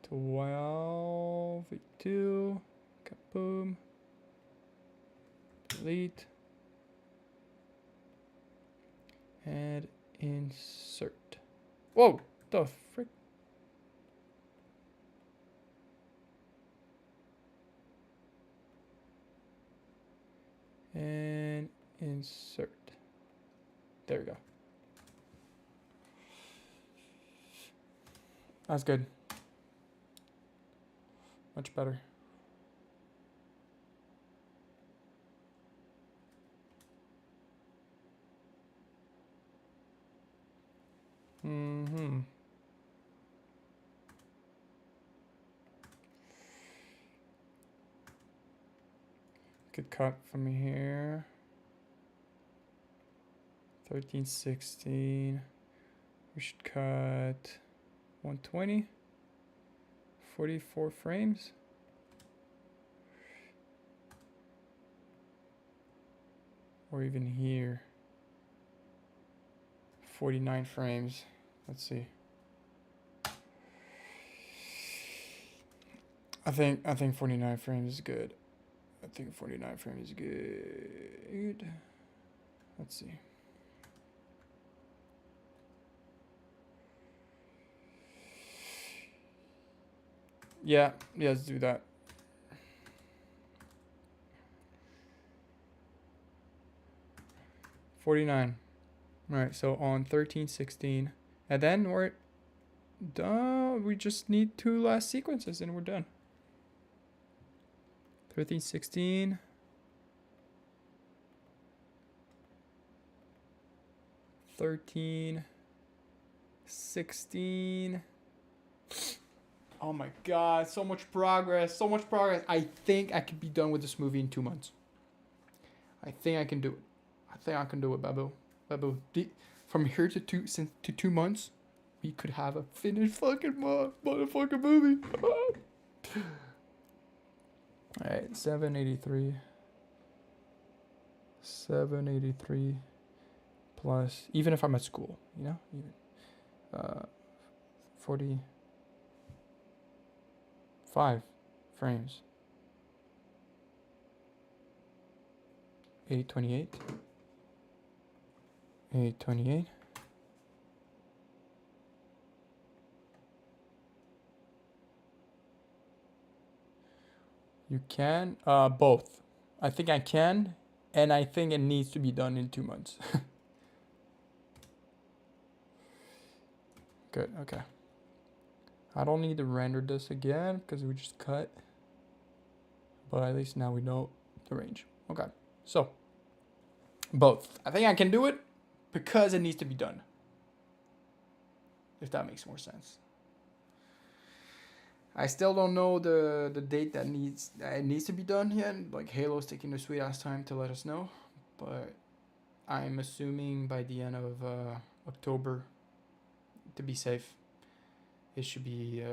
12. 2. Kaboom. Delete. And insert. Whoa! The frick? And insert. There we go. That's good. Much better. Could cut from here. 1316. We should cut 120. 44 frames. Or even here. 49 frames. Let's see. I think 49 frames is good. I think 49 frames is good. Let's see. Yeah, let's do that. $49. Alright, so on 1316. And then we're done. We just need 2 last sequences and we're done. 1316. 1316. Oh my god, so much progress, so much progress. I think I could be done with this movie in 2 months. I think I can do it. I think I can do it, Babu. Babu, from here to 2 months, we could have a finished fucking motherfucking movie. Alright, 783. 783 plus, even if I'm at school, you know? Even 45 frames. 828. 828. You can both. I think I can, and I think it needs to be done in 2 months. Good, okay. I don't need to render this again because we just cut. But at least now we know the range. Okay, so both. I think I can do it because it needs to be done. If that makes more sense. I still don't know the date that it needs to be done yet. Like Halo's taking their sweet ass time to let us know. But I'm assuming by the end of October, to be safe, it should be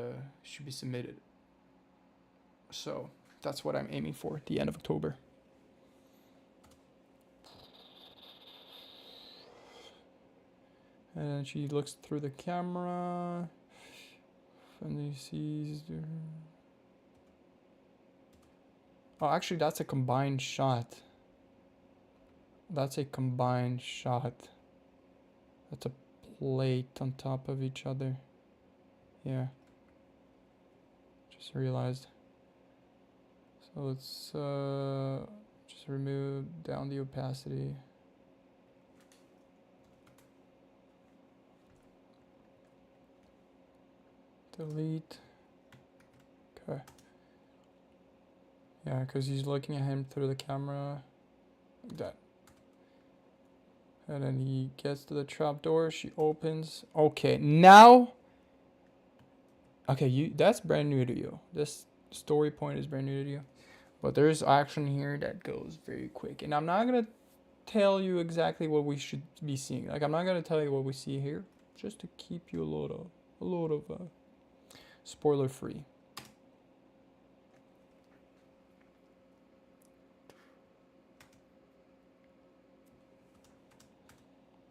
submitted. So that's what I'm aiming for at the end of October. And she looks through the camera and he sees her. Oh, actually that's a combined shot. That's a combined shot. That's a plate on top of each other. Yeah. Just realized. So let's just remove down the opacity. Delete. Okay. Yeah, because he's looking at him through the camera. Like that. And then he gets to the trap door. She opens. Okay, now. Okay, that's brand new to you. This story point is brand new to you. But there's action here that goes very quick. And I'm not going to tell you exactly what we should be seeing. Like, I'm not going to tell you what we see here. Just to keep you a lot of spoiler free.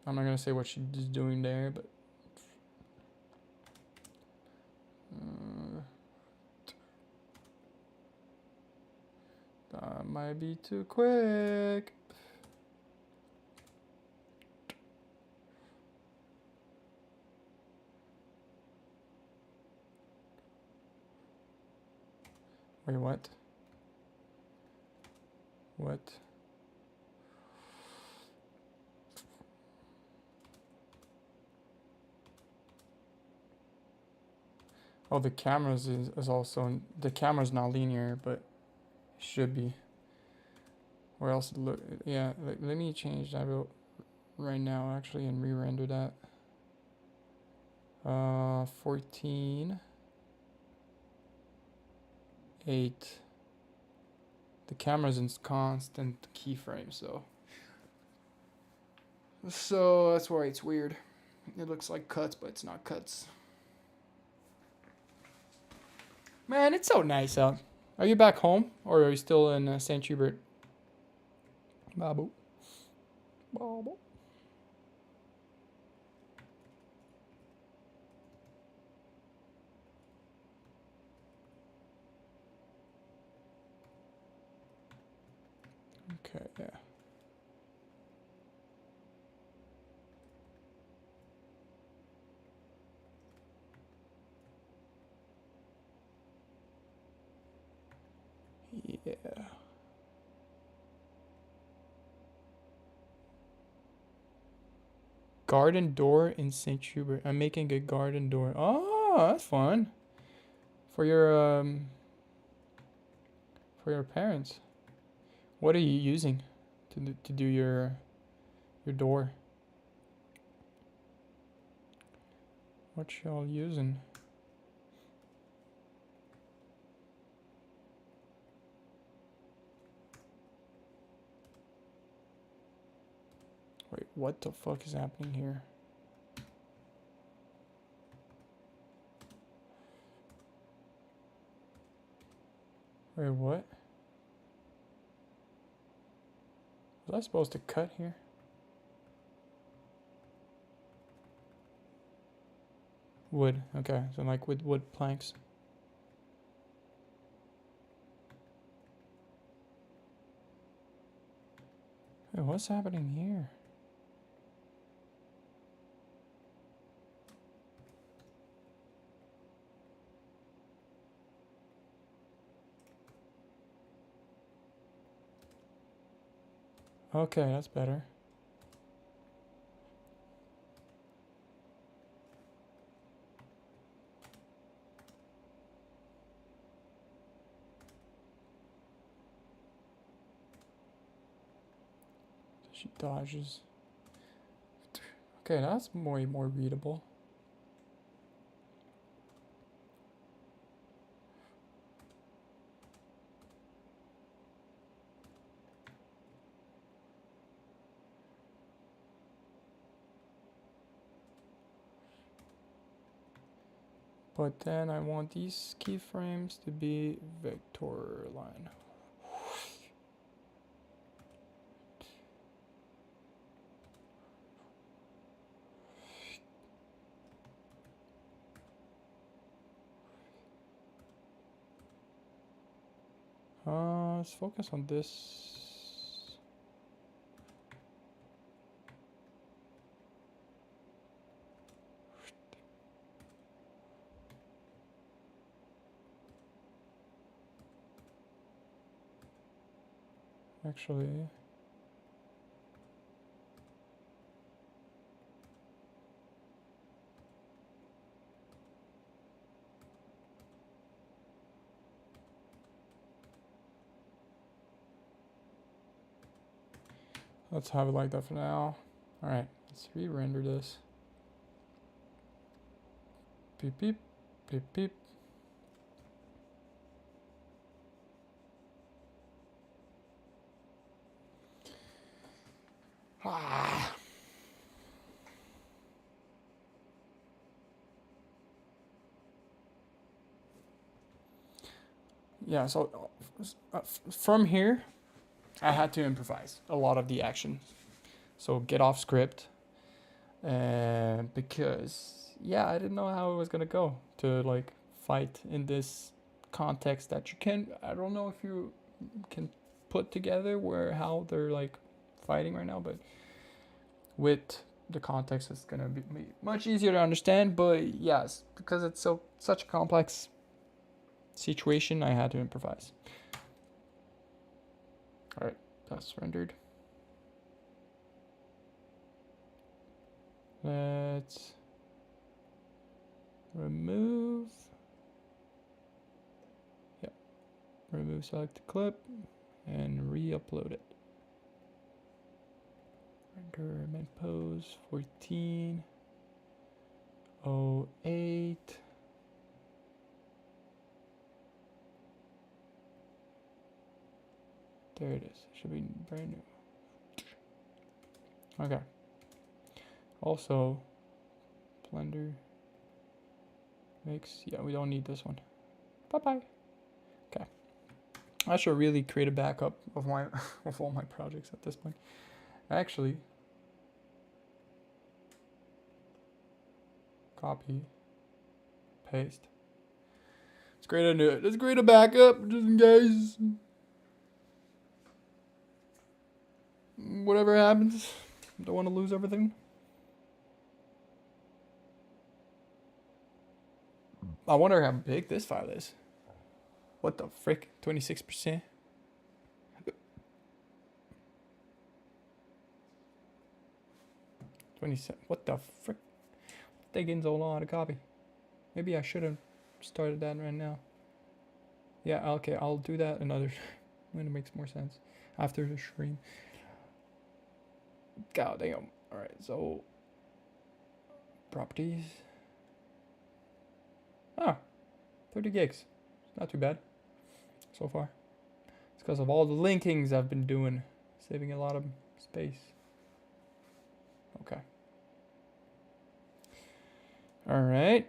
I'm not going to say what she's doing there, but that might be too quick. Wait, what? What? Oh, the cameras is also, the camera's not linear, but it should be. Or else, look, yeah, let me change that right now, actually, and re-render that. 14. 8. The camera's in constant keyframe, so So that's why it's weird. It looks like cuts, but it's not cuts. Man, it's so nice out. Are you back home, or are you still in St. Hubert? Babu. Babu. Okay, yeah. Yeah. Garden door in St. Hubert. I'm making a garden door. Oh, that's fun. For your parents. What are you using to do your door? What y'all using? Wait, what the fuck is happening here? Wait, what? Was I supposed to cut here? Wood. Okay, so like with wood planks. Wait, what's happening here? Okay, that's better. She dodges. Okay, that's more readable. But then I want these keyframes to be vector line. Let's focus on this. Actually, let's have it like that for now. Alright, let's re-render this. Beep beep, beep beep. Ah. Yeah, so from here, I had to improvise a lot of the action. So get off script. Because, yeah, I didn't know how it was gonna go to like fight in this context that you can. I don't know if you can put together where how they're like fighting right now, but with the context, it's gonna be much easier to understand. But yes, because it's such a complex situation, I had to improvise. All right, that's rendered. Let's remove. Yep, remove select clip and re-upload it. Render mid pose 14:08. There it is. It should be brand new. Okay. Also, Blender mix. Yeah, we don't need this one. Bye-bye. Okay. I should really create a backup of my of all my projects at this point. Actually, copy, paste. Let's create a backup just in case. Whatever happens, don't want to lose everything. I wonder how big this file is. What the frick? 26%? What the frick? Taking so long to copy. Maybe I should have started that right now. Yeah, okay, I'll do that another when it makes more sense. After the stream. God damn. Alright, so properties. Ah, 30 gigs. Not too bad so far. It's because of all the linkings I've been doing, saving a lot of space. Okay. Alright.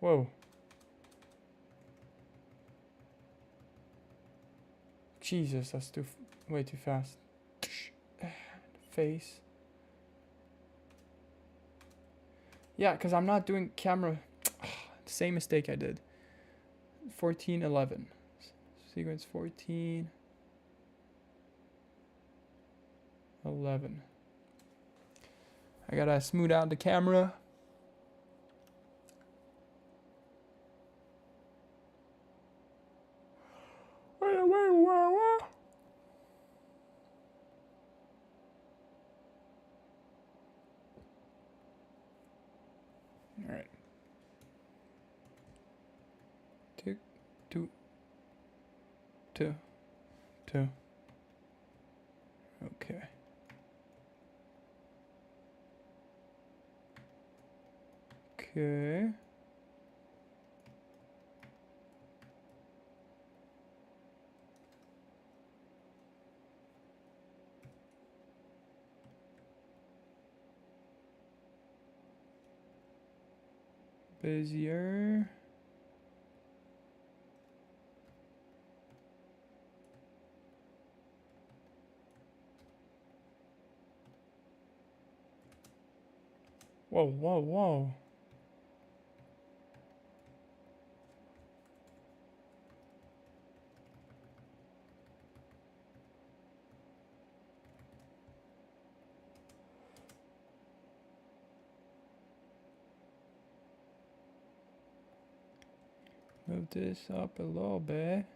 Whoa. Jesus, that's way too fast. Face. Yeah, because I'm not doing camera. Same mistake I did. 14:11. Sequence 14:11. I gotta smooth out the camera. Alright. Two. Okay. Okay. Busier. Whoa. Move this up a little bit.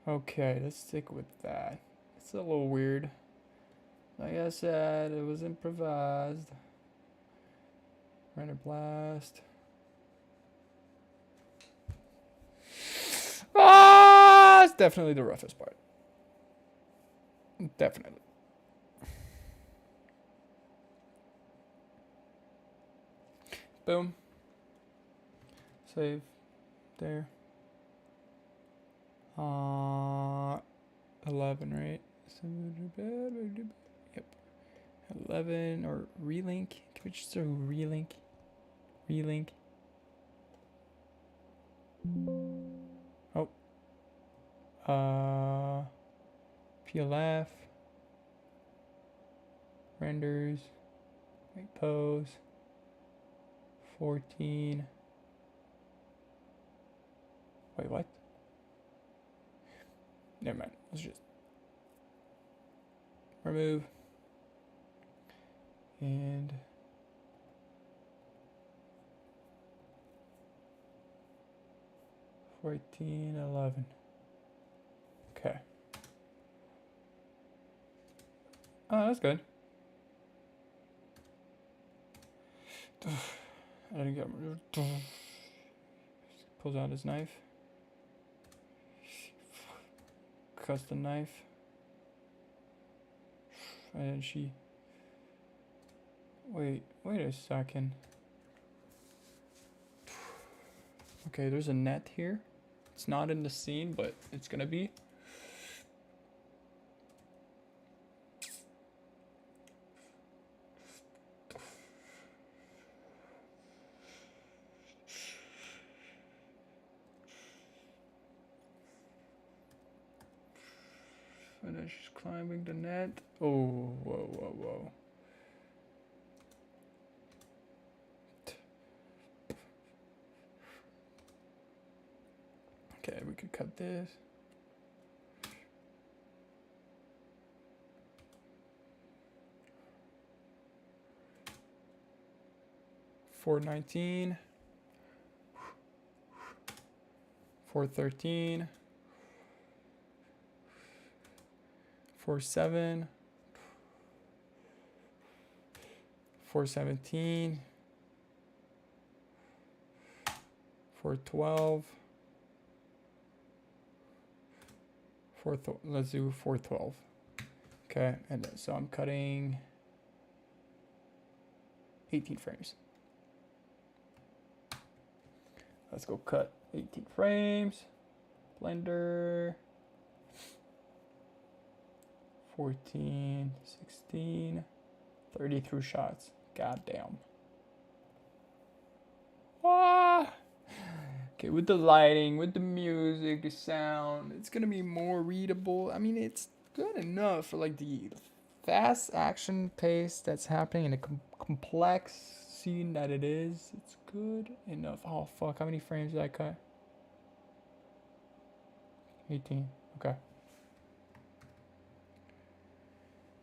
Okay, let's stick with that. It's a little weird. Like I said, it was improvised. Render blast. It's definitely the roughest part. Definitely. Boom. Save. There. 11, right? Yep. 11 or relink. Can we just throw relink? Relink. Oh. PLF. Renders. Make pose. 14. Wait, what? Never mind. Let's just remove. And 14, 11. Okay. Oh, that's good. I didn't get rid. Pulls out his knife. Cuts the knife. And then she. Wait a second. Okay, there's a net here. It's not in the scene, but it's gonna be. And then she's climbing the net. Oh, whoa. Okay, we could cut this. $4.19. $4.13. $4.7. $4.17. $4.12. Let's do 412. Okay, and then, so I'm cutting 18 frames. Let's go cut 18 frames. Blender. 14, 16, 32 shots. God damn. Ah! Okay, with the lighting, with the music, the sound, it's gonna be more readable. I mean, it's good enough for like the fast action pace that's happening in a complex scene that it is. It's good enough. Oh fuck, how many frames did I cut? 18. Okay.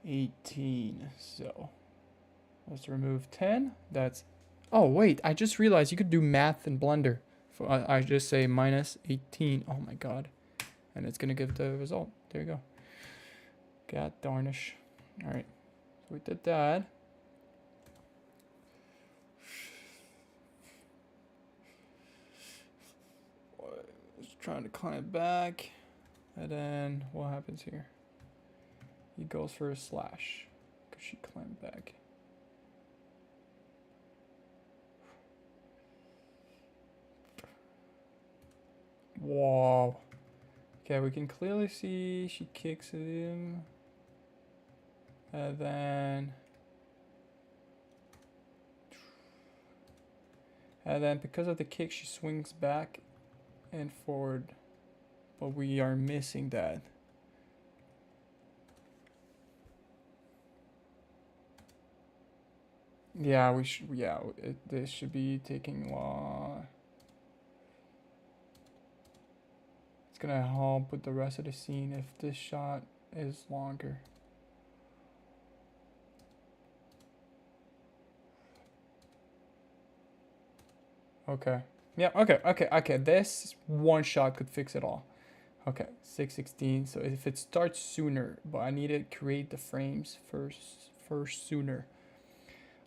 18. So let's remove 10. That's. Oh wait, I just realized you could do math in Blender. I just say minus 18. Oh my god. And it's gonna give the result. There you go. God darnish. Alright. So we did that. Just trying to climb back. And then what happens here? He goes for a slash. Because she climbed back. Wow. Okay, we can clearly see she kicks him. And then because of the kick, she swings back and forward. But we are missing that. Yeah, we should. Yeah, this should be taking long. It's gonna help with the rest of the scene if this shot is longer. Okay. Yeah, okay. This one shot could fix it all. Okay, 6:16. So if it starts sooner, but I need to create the frames first sooner.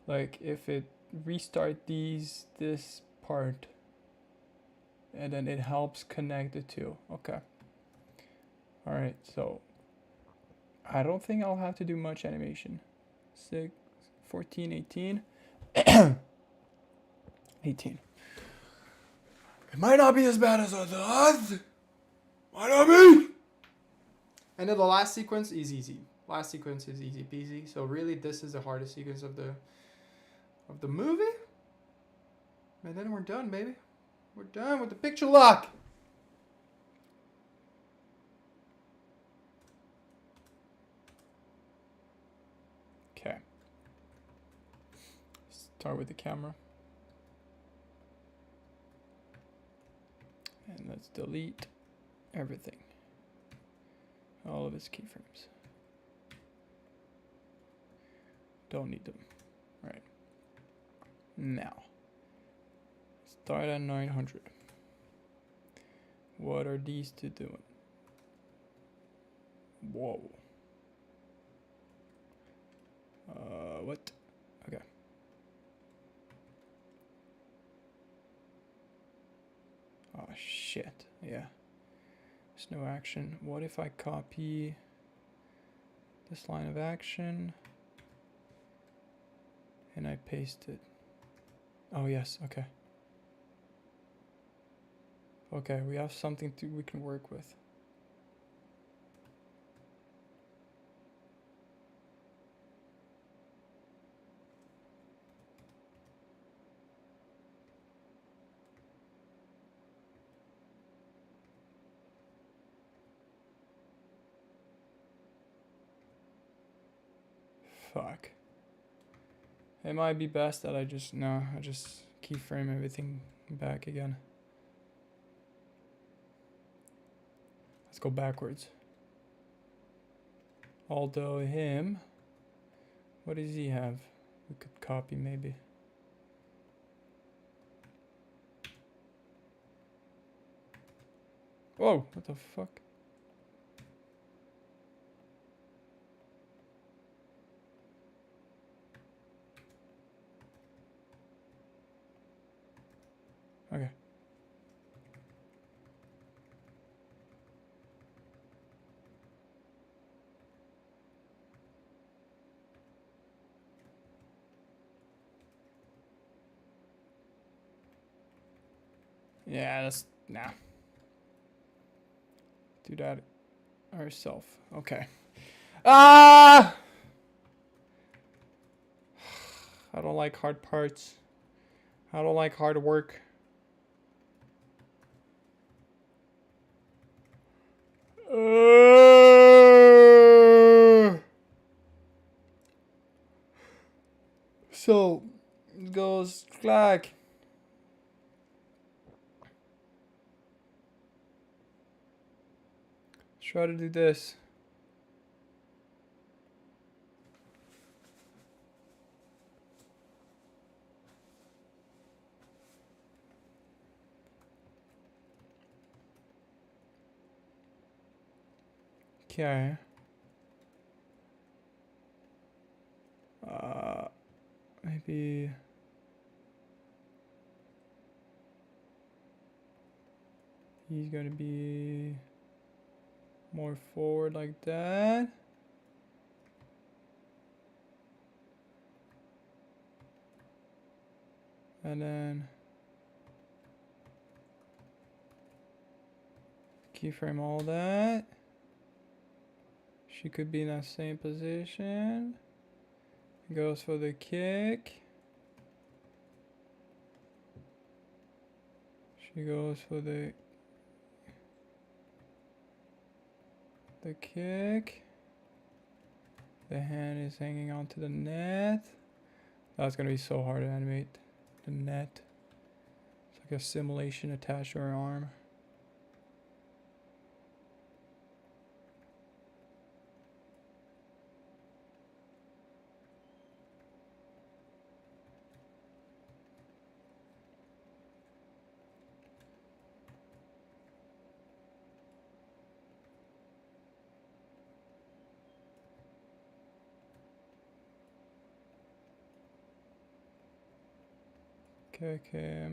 Like if it restart this part, and then it helps connect the two. Okay. All right. So I don't think I'll have to do much animation. 6, 14, 18. 18. It might not be as bad as I thought. Might not be. And then the last sequence is easy. Last sequence is easy peasy. So really, this is the hardest sequence of the movie. And then we're done, baby. We're done with the picture lock. Okay. Start with the camera. And let's delete everything. All of its keyframes. Don't need them. All right. Now, start at 900. What are these two doing? Whoa. What? Okay. Oh, shit. Yeah. There's no action. What if I copy this line of action and I paste it? Oh, yes. Okay. Okay, we have something we can work with. Fuck. It might be best that I just keyframe everything back again. Let's go backwards. Although him, what does he have? We could copy maybe. Whoa, what the fuck? Okay. Yeah, that's nah. Do that ourselves. Okay. Ah! I don't like hard parts. I don't like hard work. So it goes clack. Try to do this. Okay. Maybe he's gonna be more forward like that. And then keyframe all that. She could be in that same position. Goes for the kick. She goes for the kick. The hand is hanging onto the net. That's gonna be so hard to animate. The net. It's like a simulation attached to her arm. Okay.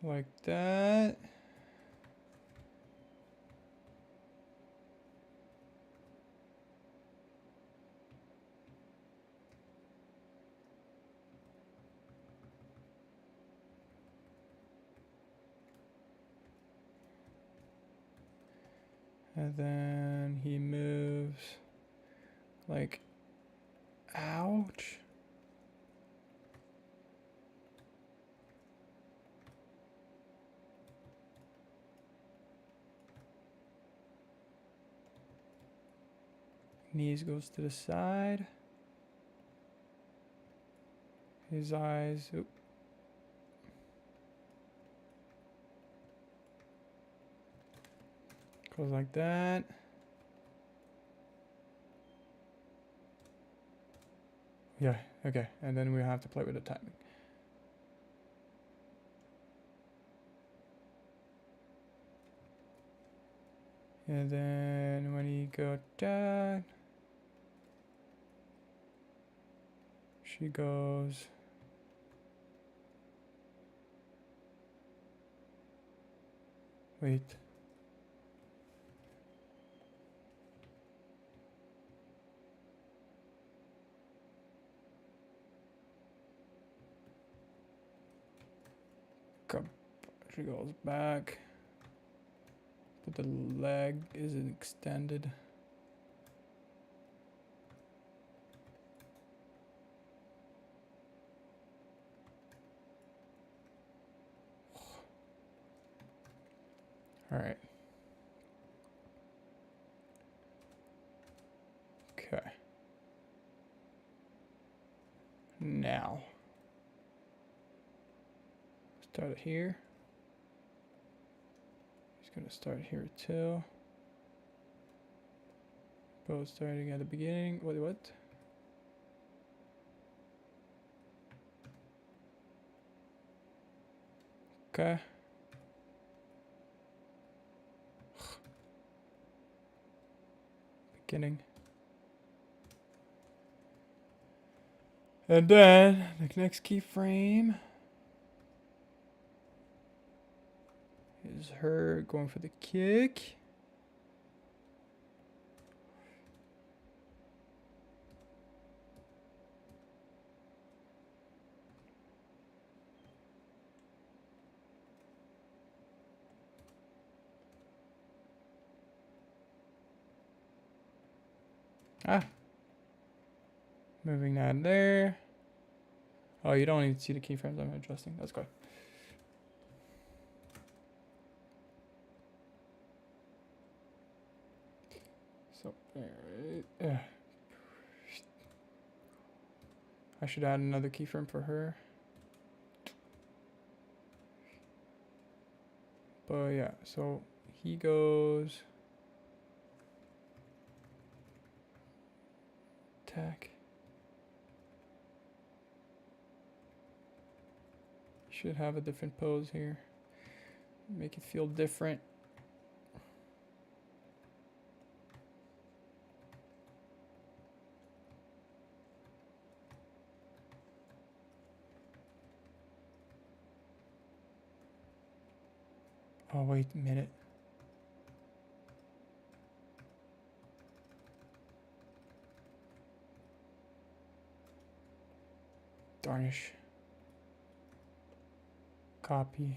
Like that. And then he moves like, ouch. Knees goes to the side. His eyes. Oop. Goes like that. Yeah, okay. And then we have to play with the timing. And then when he got that, she goes. Wait. She goes back, but the leg isn't extended. All right. Okay. Now, start it here. He's gonna start here too. Both starting at the beginning. What? Okay. Beginning. And then the next keyframe is her going for the kick. Moving that there. Oh, you don't need to see the keyframes I'm adjusting. That's good. So, yeah. I should add another keyframe for her. But yeah, so he goes. Attack. Should have a different pose here. Make it feel different. Oh, wait a minute. Darnish. Copy.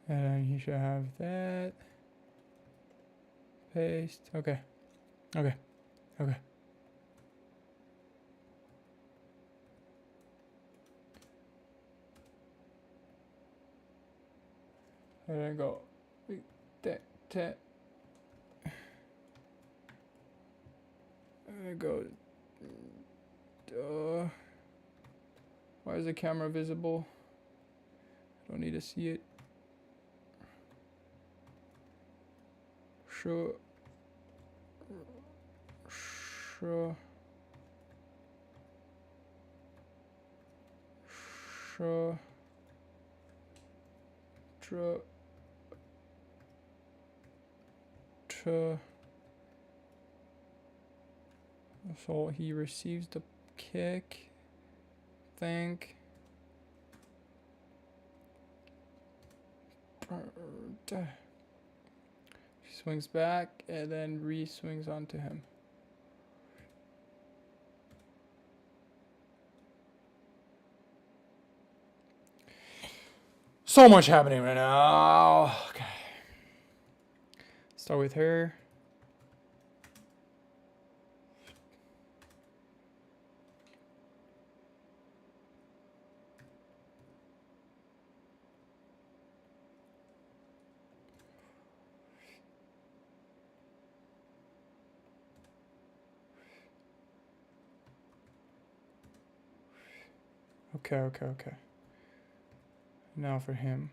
And then he should have that. Paste. Okay. Okay. Okay. And then go. That. And then go. Why is the camera visible? I don't need to see it. Sure. Sure. Sure. Sure. Sure. So he receives the kick. Think. She swings back and then re-swings onto him. So much happening right now. Okay. Start with her. Okay. Now for him.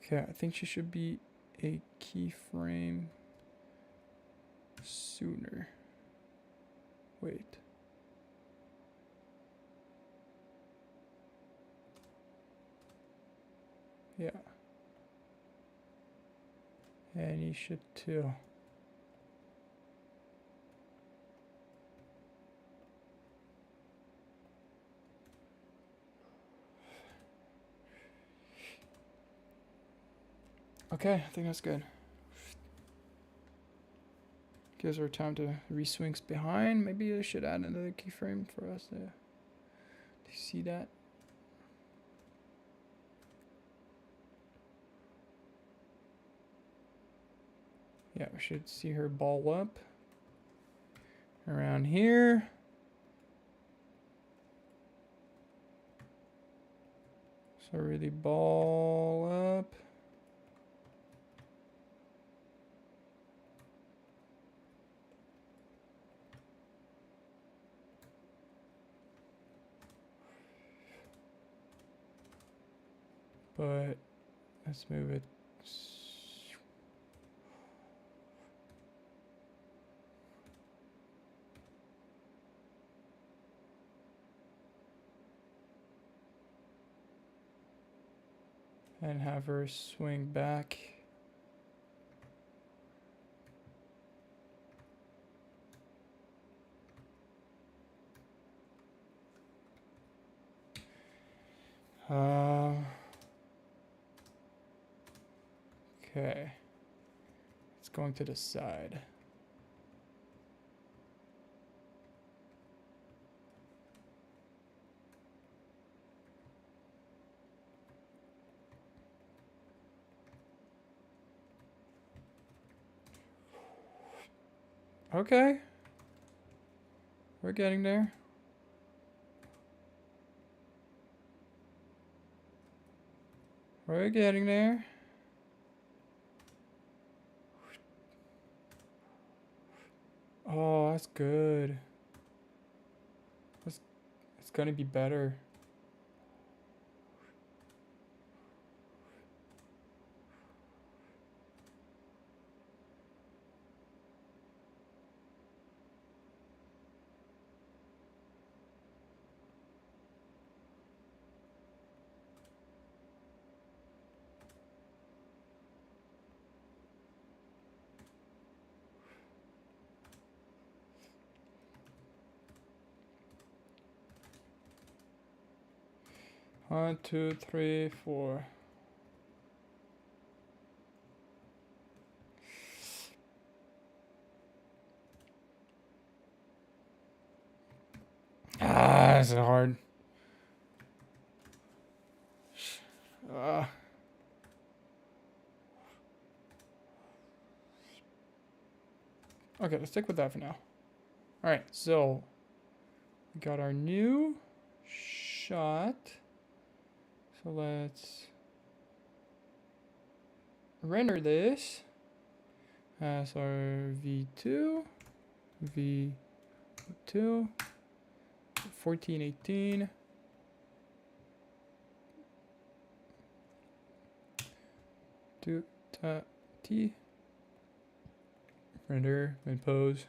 Okay, I think she should be a keyframe sooner. Wait. Yeah. And he should too. Okay, I think that's good. Gives her time to re-swings behind. Maybe I should add another keyframe for us to see that. Yeah, we should see her ball up around here. So really ball up. But let's move it. And have her swing back. Okay. It's going to the side. Okay. We're getting there. We're getting there. Oh, that's good. It's gonna be better. One, two, three, four. Ah, this is hard. Okay, let's stick with that for now. All right, so we got our new shot. So let's render this as our V2, V2, 1418. Do T render and pose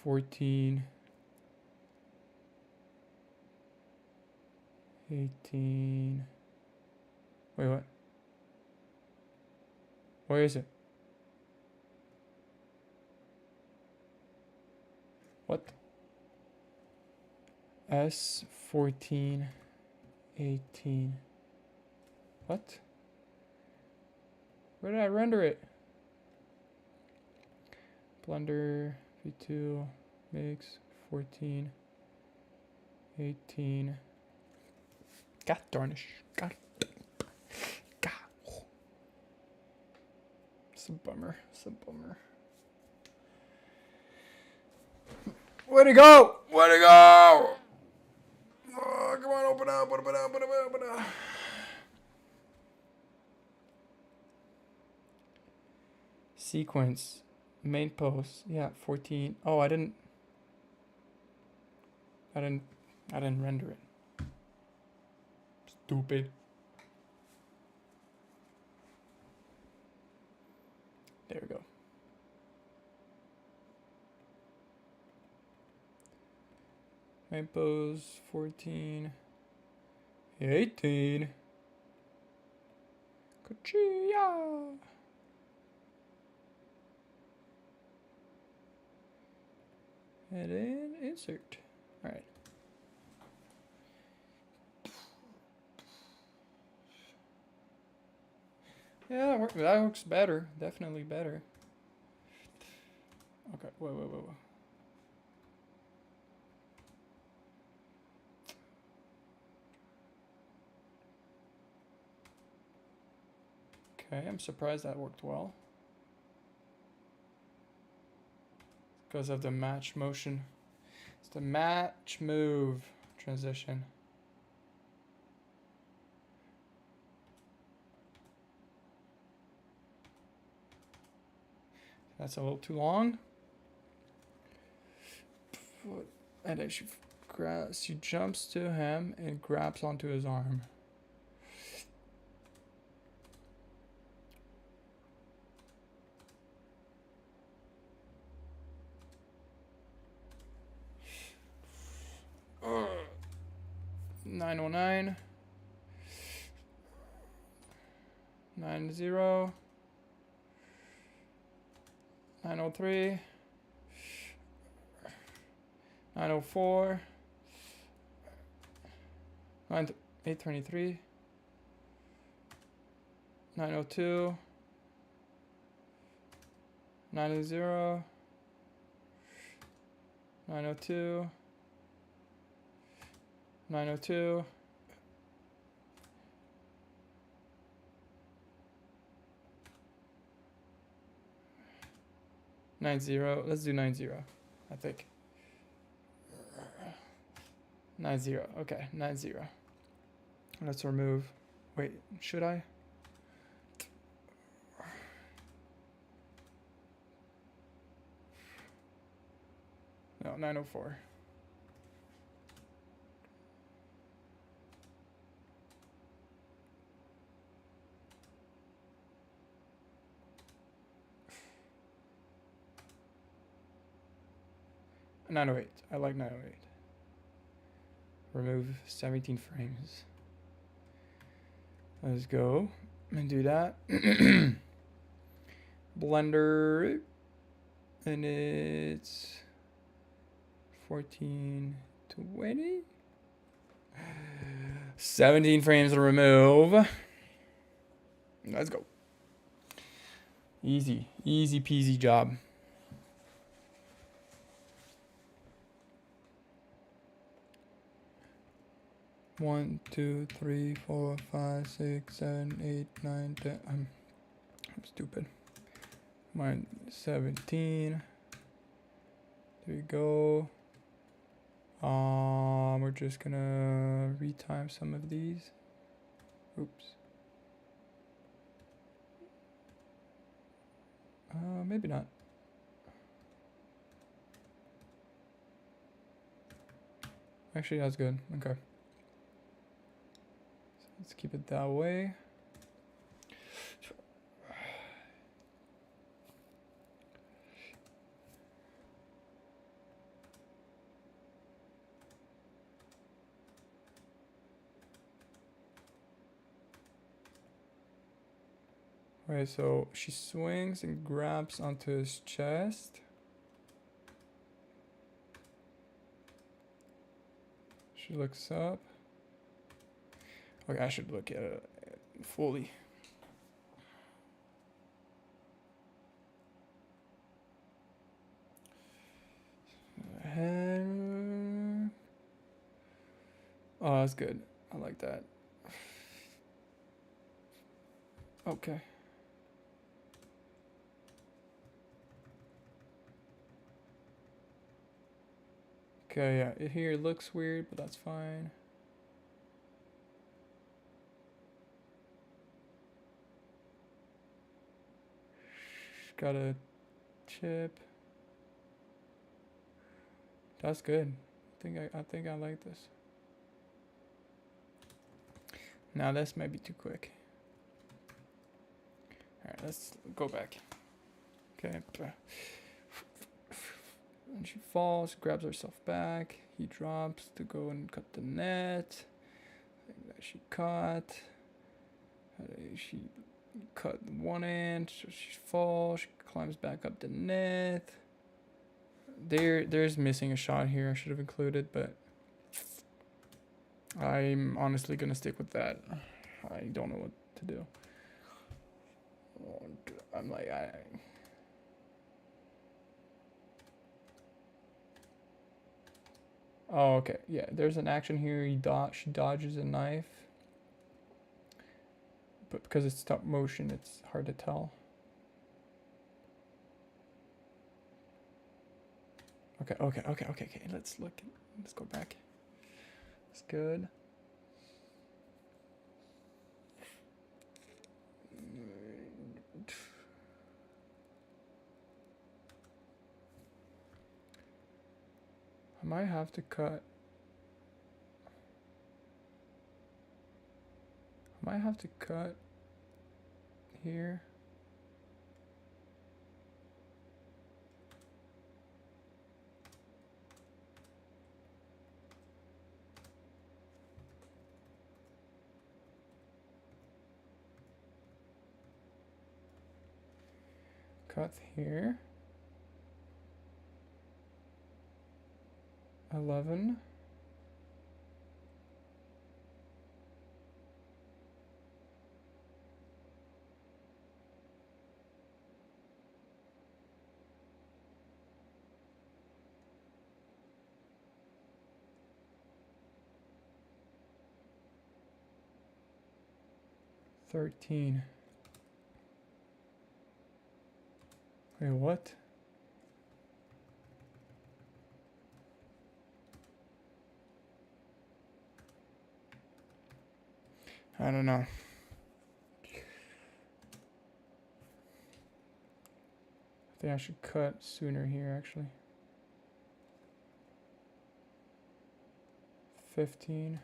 14 18. Wait, what? Where is it? What? S14 18. What? Where did I render it? Blender V2 mix 14 18. God darnish. God. It's a bummer. It's a bummer. Way to go! Way to go! Oh, come on, open up, open up, open up, open up. Sequence. Main post. Yeah, 14. Oh, I didn't render it. Stupid. There we go. Main post 14. 18. Kuchia. And then insert. All right. Yeah, that looks better. Definitely better. Okay, whoa. Okay, I'm surprised that worked well. Because of the match motion. It's the match move transition. That's a little too long. And then she jumps to him and grabs onto his arm. Uh, 909. 90. 903. 904. 823. 902. 90. 902. 902. 90. Let's do 90, I think. 90. Okay, 90. Let's remove. Wait, should I? No, 904. $908. I like 908. Remove 17 frames. Let's go and do that. Blender, and it's 1420. 17 frames to remove. Let's go. Easy peasy job. One, 2, 3, 4, 5, 6, 7, 8, 9, 10. I'm stupid. Mine 17. There we go. We're just gonna retime some of these. Oops. Maybe not. Actually, that's good. Okay. Let's keep it that way. Alright, so she swings and grabs onto his chest. She looks up. Okay, I should look at it fully. Oh, that's good. I like that. Okay. Okay, yeah. Here it looks weird, but that's fine. Got a chip. That's good. I think I like this. Now this might be too quick. Alright, let's go back. Okay. And she falls, grabs herself back. He drops to go and cut the net. That she caught. She cut one end, so she falls. She climbs back up the net. There's missing a shot here. I should have included, but I'm honestly gonna stick with that. I don't know what to do. I'm like, oh, okay. Yeah, there's an action here. She dodges a knife. But because it's stop motion, it's hard to tell. Okay. Let's look. Let's go back. It's good. I might have to cut. Here. Cut here. 11. $13. Wait, what? I don't know. I think I should cut sooner here, actually. 15.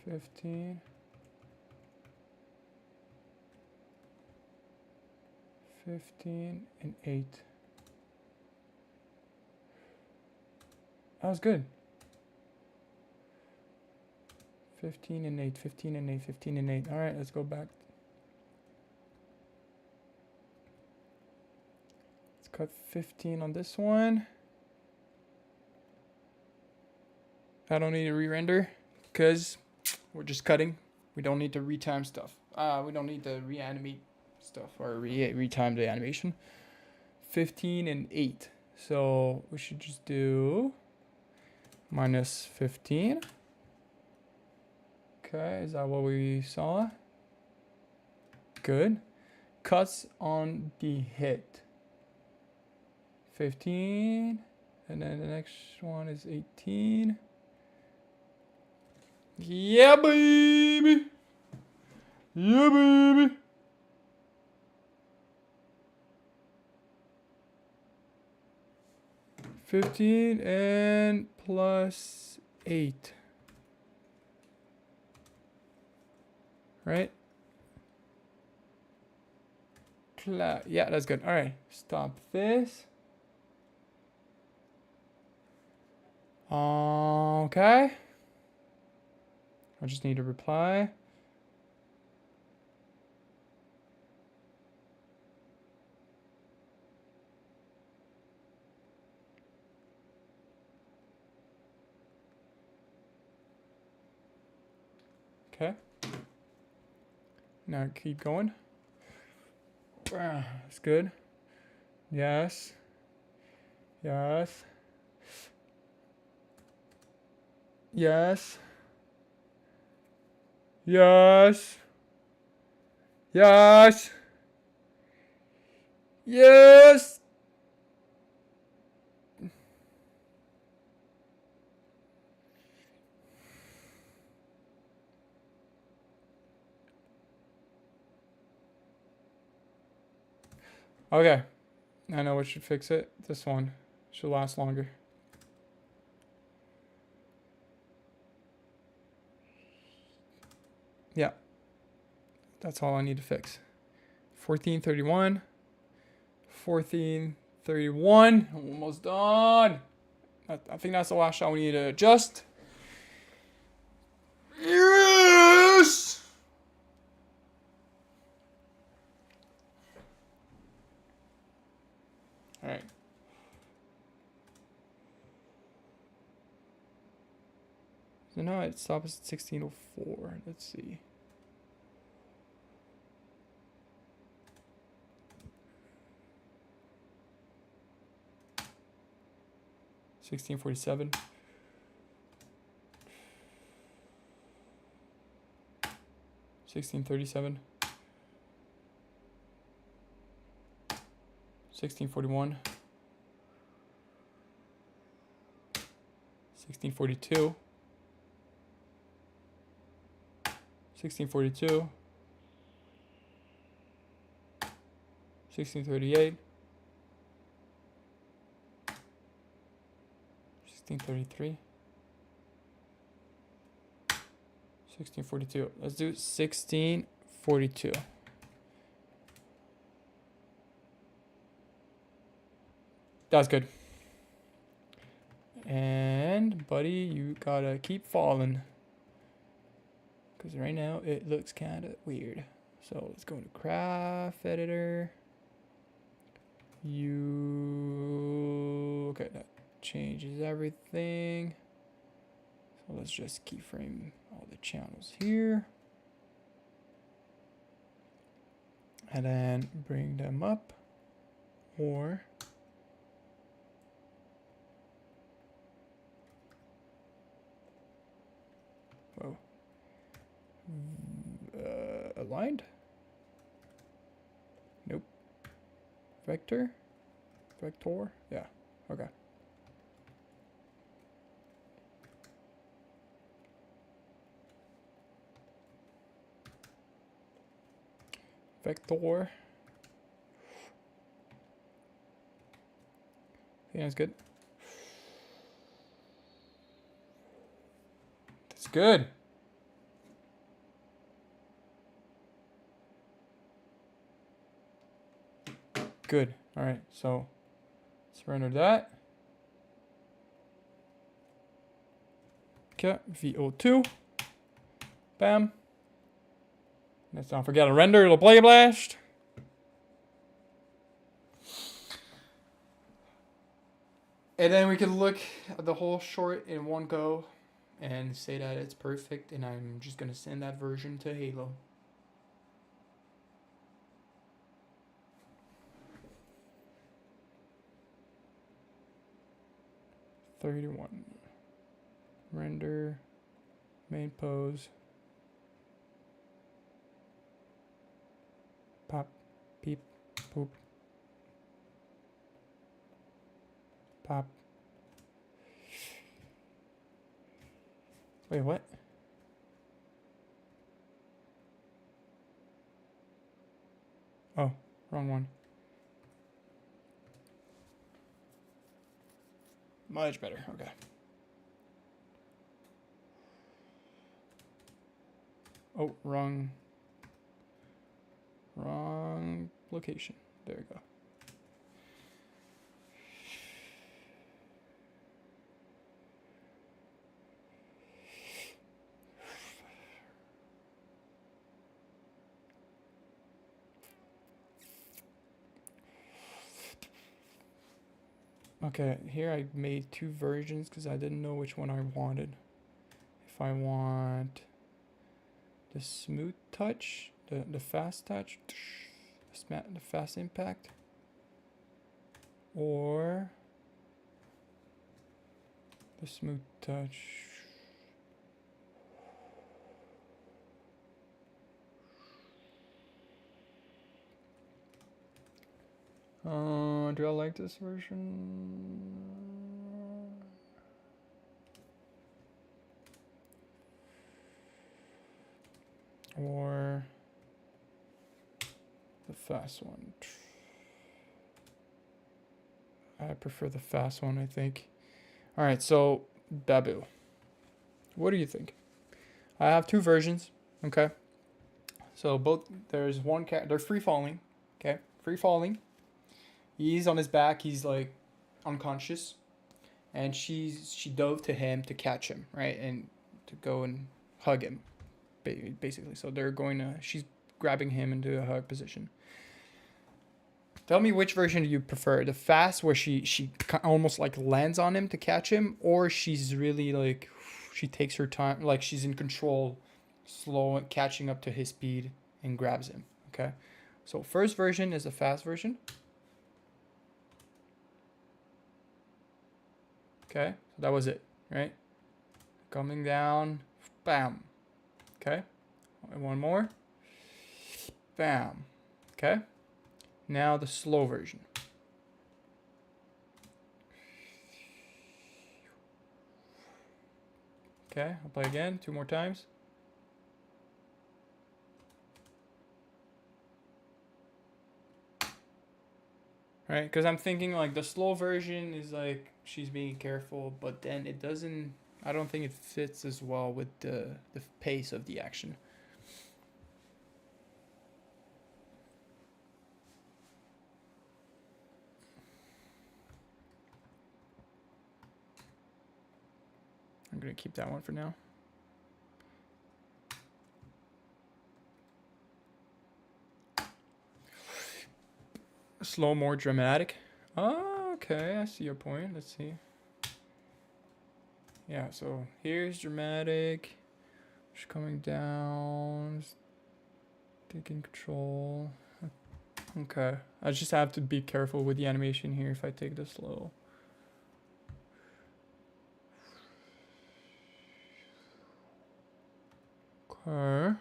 15. 15 and 8. That was good. 15 and 8, 15 and 8, 15 and 8. All right, let's go back. Let's cut 15 on this one. I don't need to re-render because we're just cutting. We don't need to retime stuff. We don't need to reanimate stuff or retime the animation. 15 and 8. So we should just do minus 15. Okay, is that what we saw? Good. Cuts on the hit. 15. And then the next one is 18. Yeah, baby. Yeah, baby. $15 and plus 8. Right? Yeah, that's good. All right, stop this. Okay. I just need a reply. Okay. Now keep going. That's good. Yes. Yes. Yes. Yes. Yes. Yes. Okay. I know what should fix it. This one should last longer. Yeah. That's all I need to fix. 1431. 1431. Almost done. I think that's the last shot we need to adjust. Yes! All right. So now it stops at 1604. Let's see. $16.47. $16.37. $16.41. $16.42. $16.42. $16.38. $16.33. $16.42. Let's do $16.42. That's good. And, buddy, you gotta keep falling. Because right now it looks kind of weird. So let's go into craft editor. Okay, that changes everything. So let's just keyframe all the channels here. And then bring them up. Or whoa. Aligned? Nope. Vector? Vector? Yeah. Okay. Vector. Yeah, that's good. That's good. Good. All right. So let's render that. Okay. VO2. Bam. Let's not forget to render. It'll play blast. And then we can look at the whole short in one go and say that it's perfect. And I'm just going to send that version to Halo. $31. Render. Main pose. Pop. Peep. Poop. Pop. Wait, what? Oh, wrong one. Much better. Okay. Oh, wrong location. There we go. Okay, here I made two versions because I didn't know which one I wanted. If I want the smooth touch, the fast touch, the fast impact, or the smooth touch. Do I like this version? Or the fast one? I prefer the fast one, I think. All right, so Babu. What do you think? I have two versions, okay? So both, there's one cat, they're free falling, okay? Free falling. He's on his back, he's like unconscious. And she dove to him to catch him, right? And to go and hug him, basically. So she's grabbing him into a hug position. Tell me, which version do you prefer? The fast, where she almost like lands on him to catch him, or she's really like, she takes her time, like she's in control, slow, catching up to his speed and grabs him. Okay, so first version is the fast version. Okay, so that was it, right? Coming down, bam. Okay, and one more, bam. Okay, now the slow version. Okay, I'll play again 2 more times. Right, because I'm thinking like the slow version is like she's being careful, but then it doesn't. I don't think it fits as well with the pace of the action. I'm gonna keep that one for now. Slow, more dramatic. Oh, okay, I see your point. Let's see. Yeah, so here's dramatic. She's coming down. Taking control. Okay. I just have to be careful with the animation here if I take this slow. Okay.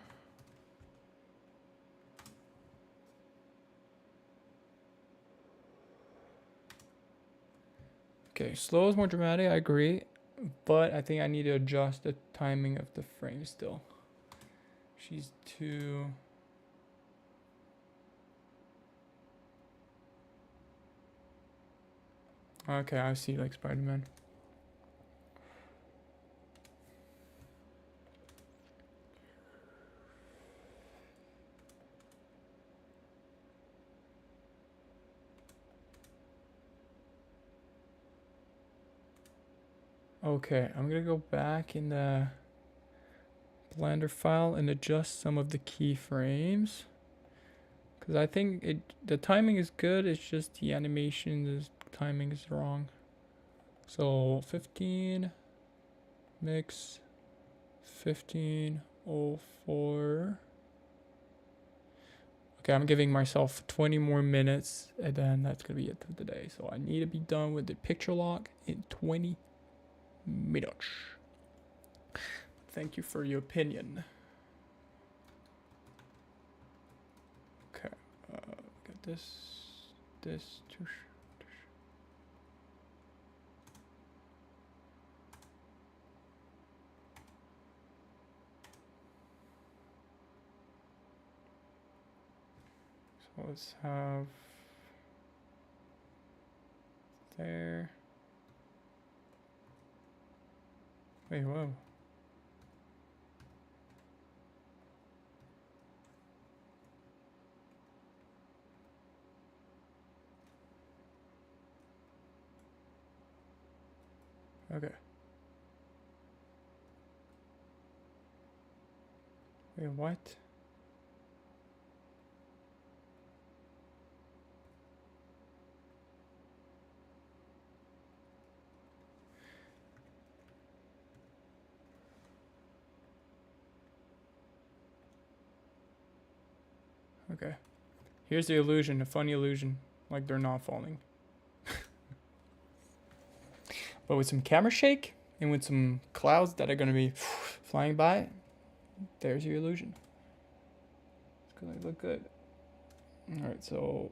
Okay, slow is more dramatic, I agree. But I think I need to adjust the timing of the frame still. She's too... Okay, I see, like Spider-Man. Okay, I'm gonna go back in the Blender file and adjust some of the keyframes. Because I think the timing is good, it's just the animation, the timing is wrong. So 15, mix, 15:04. Okay, I'm giving myself 20 more minutes, and then that's gonna be it for today. So I need to be done with the picture lock in 20 minutes. Thank you for your opinion. Okay, got this, too. So let's have there. Wait, whoa. Okay. Wait, what? Okay. Here's the illusion, a funny illusion, like they're not falling. But with some camera shake and with some clouds that are gonna be flying by, there's your illusion. It's gonna look good. Alright, so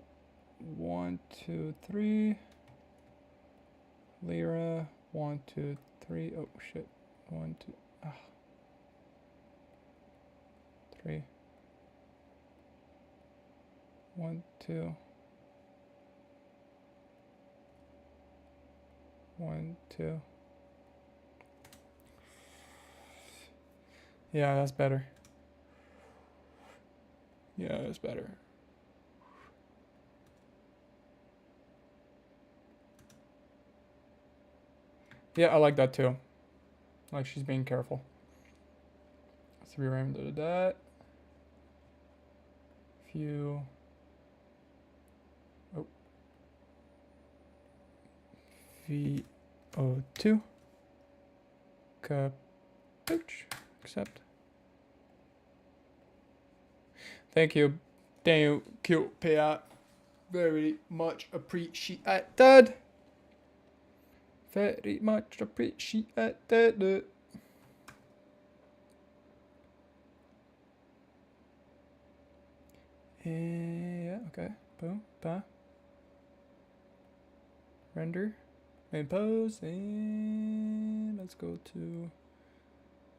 1, 2, 3. Lira. 1, 2, 3. Oh shit. 1, 2. 3. 1, 2. 1, 2. Yeah, that's better. Yeah, that's better. Yeah, I like that too. Like she's being careful. Let's rearrange that. View. Oh. VO2. Capuch. Accept. Thank you. Thank you, Pia. Very much appreciated. Very much appreciated. Yeah, okay. Boom. Bah. Render. Impose. And let's go to.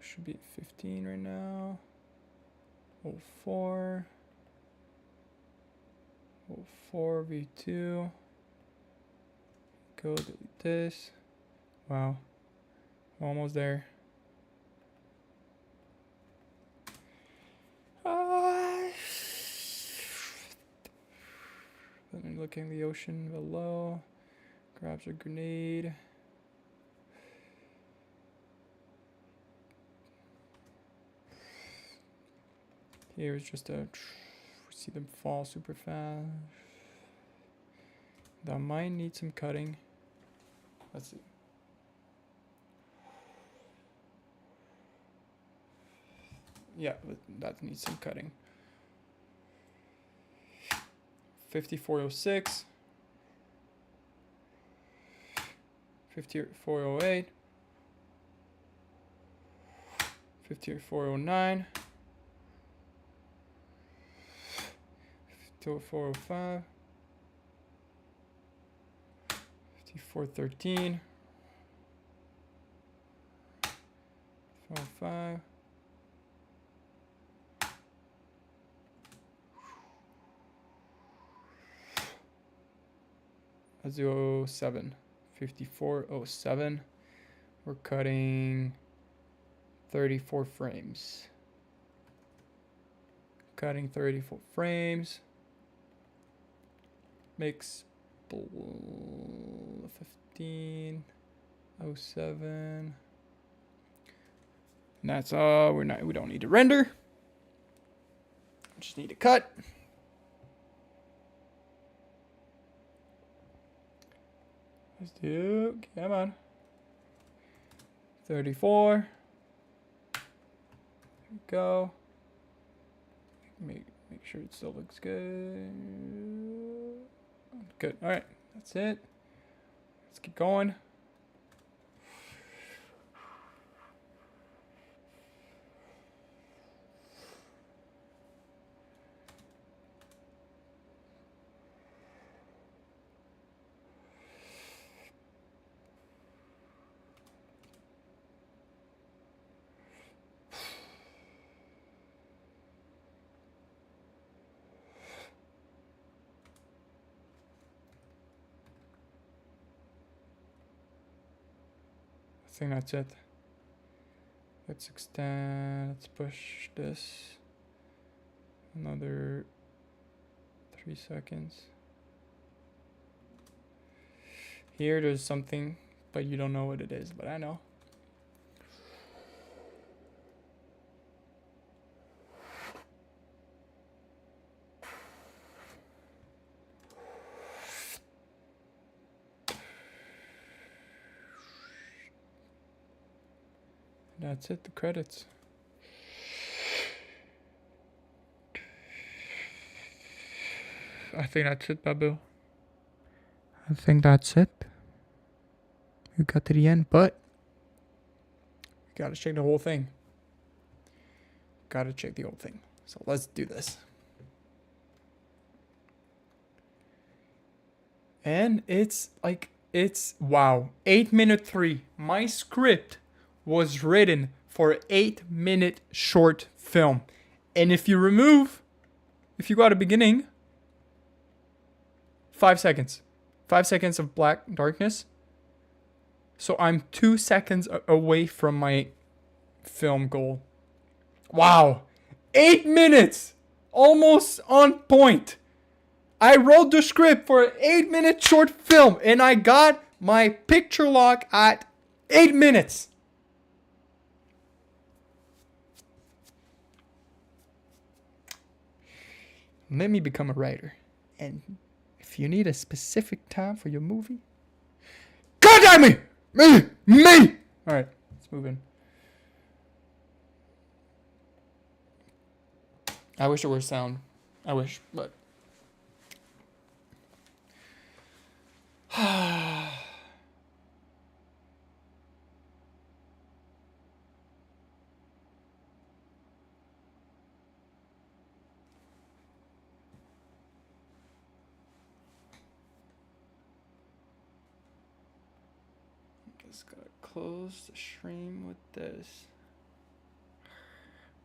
Should be 15 right now. 04. 04 V2. Go delete this. Wow. Almost there. Then looking the ocean below. Grabs a grenade. Here's just a see them fall super fast. That might need some cutting. Let's see. Yeah, that needs some cutting. 5406. 5408. 5409. 5405. 5413. 405. 07. 5407. We're cutting 34 frames. Cutting 34 frames. Makes 1507. And that's all. We don't need to render. Just need to cut. Let's do, come on. 34. There we go. Make sure it still looks good. Good. All right. That's it. Let's keep going. I think that's it. Let's extend, let's push this another 3 seconds. Here there's something, but you don't know what it is, but I know. That's it, the credits. I think that's it, Babu. I think that's it. We got to the end, but we gotta check the whole thing. Gotta check the whole thing. So let's do this. And it's like, it's wow. 8-minute 3. My script was written for an 8-minute short film. And if you got a beginning, 5 seconds. 5 seconds of black darkness. So I'm 2 seconds away from my film goal. Wow. 8 minutes! Almost on point. I wrote the script for an 8-minute short film and I got my picture lock at 8 minutes. Let me become a writer. And if you need a specific time for your movie, contact me! Me! Alright, let's move in. I wish there was sound. I wish, but. Just gotta close the stream with this.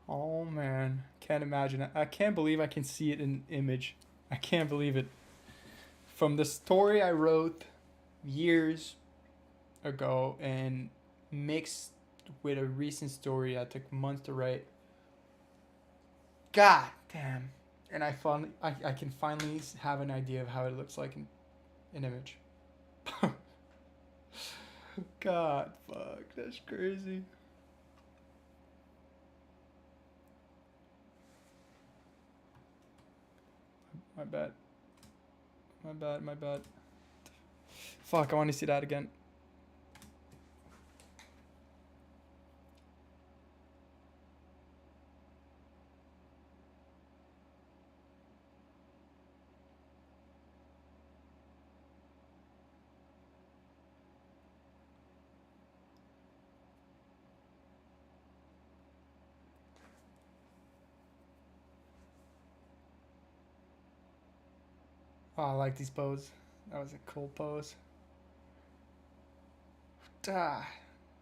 Oh man, can't imagine it. I can't believe I can see it in image. I can't believe it. From the story I wrote years ago and mixed with a recent story that took months to write. God damn. And I can finally have an idea of how it looks like in image. God, fuck, that's crazy. My bad. My bad. Fuck, I want to see that again. Oh, I like these pose. That was a cool pose.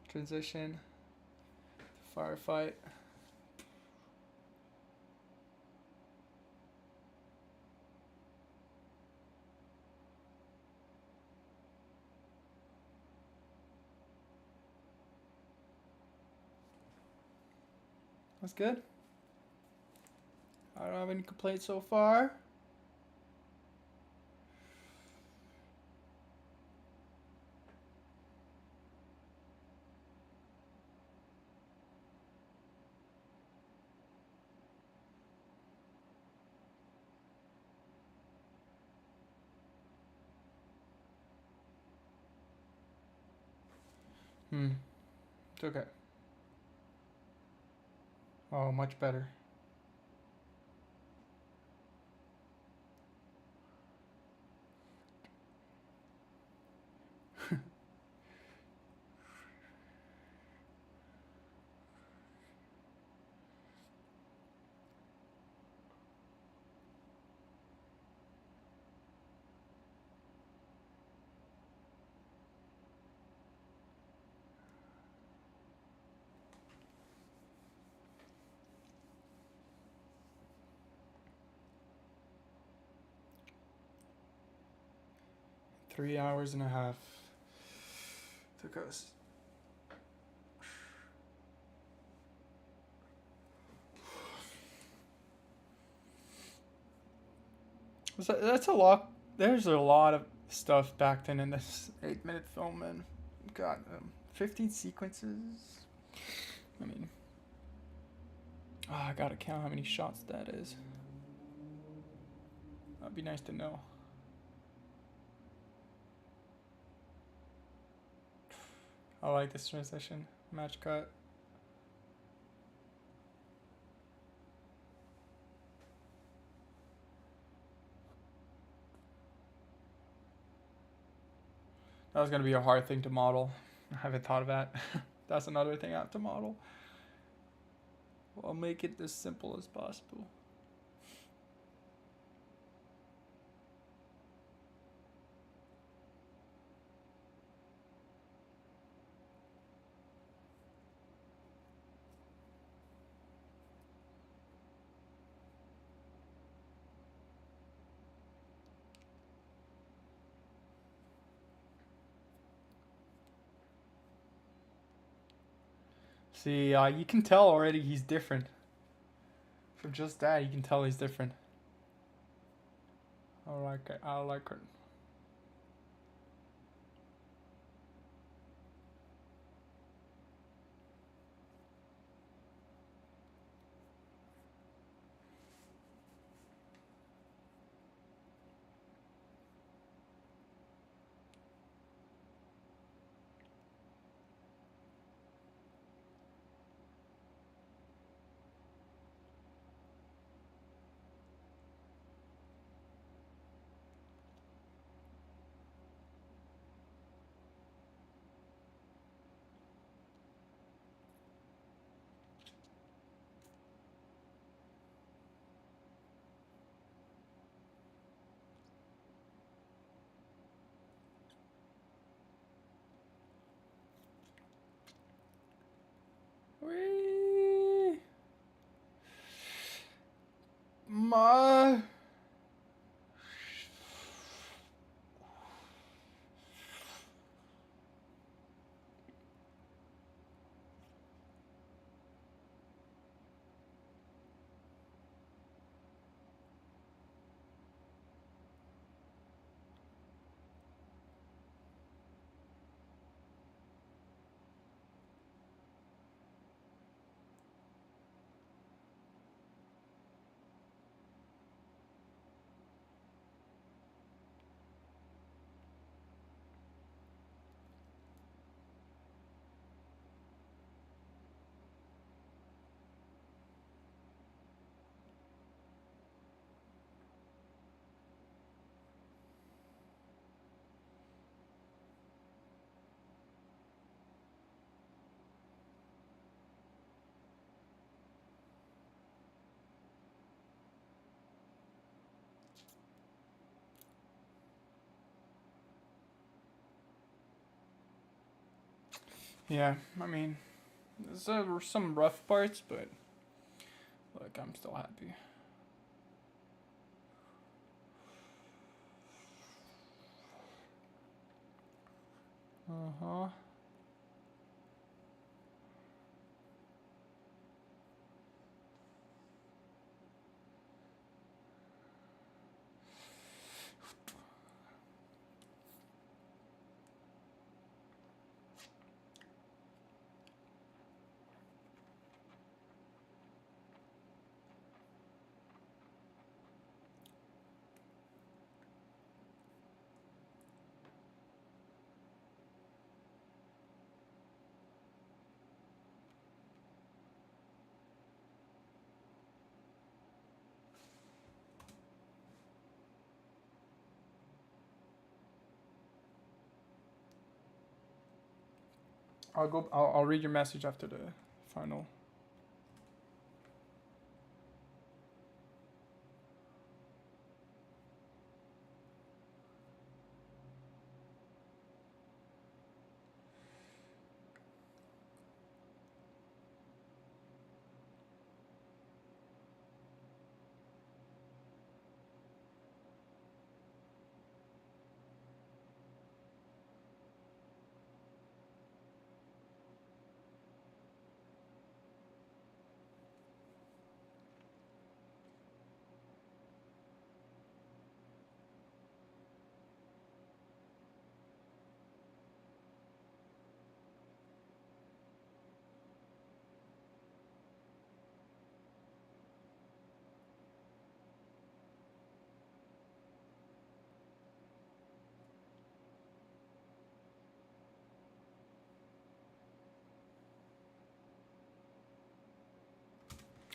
Transition. Firefight. That's good. I don't have any complaints so far. It's okay. Oh, much better. Three hours and a half took us. That's a lot. There's a lot of stuff backed in this 8-minute film, and got 15 sequences. I mean, I gotta count how many shots that is. That'd be nice to know. I like this transition. Match cut. That was gonna be a hard thing to model. I haven't thought of that. That's another thing I have to model. I'll make it as simple as possible. See, you can tell already he's different. From just that, you can tell he's different. I like it. I like it. Wee. Ma. Yeah, I mean, there were some rough parts, but look, I'm still happy. Uh huh. I'll go. I'll read your message after the final.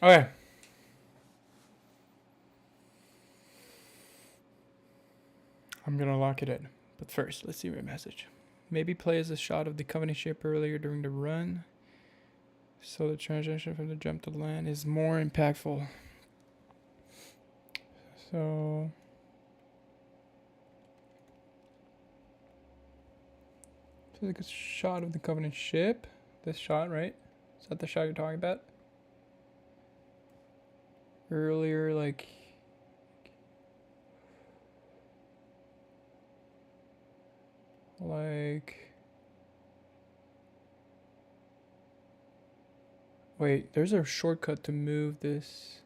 Okay. I'm gonna lock it in. But first, let's see your message. Maybe play as a shot of the Covenant ship earlier during the run, so the transition from the jump to land is more impactful. So, like a shot of the Covenant ship. This shot, right? Is that the shot you're talking about? Earlier, like Wait, there's a shortcut to move this.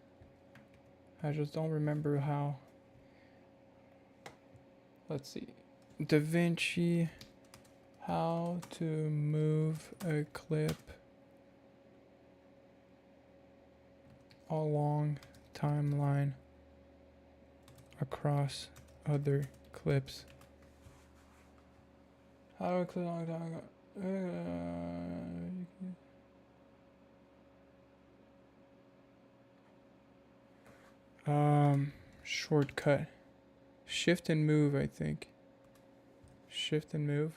I just don't remember how. Let's see. DaVinci, how to move a clip along timeline across other clips. How do I click on shortcut. Shift and move, I think. Shift and move.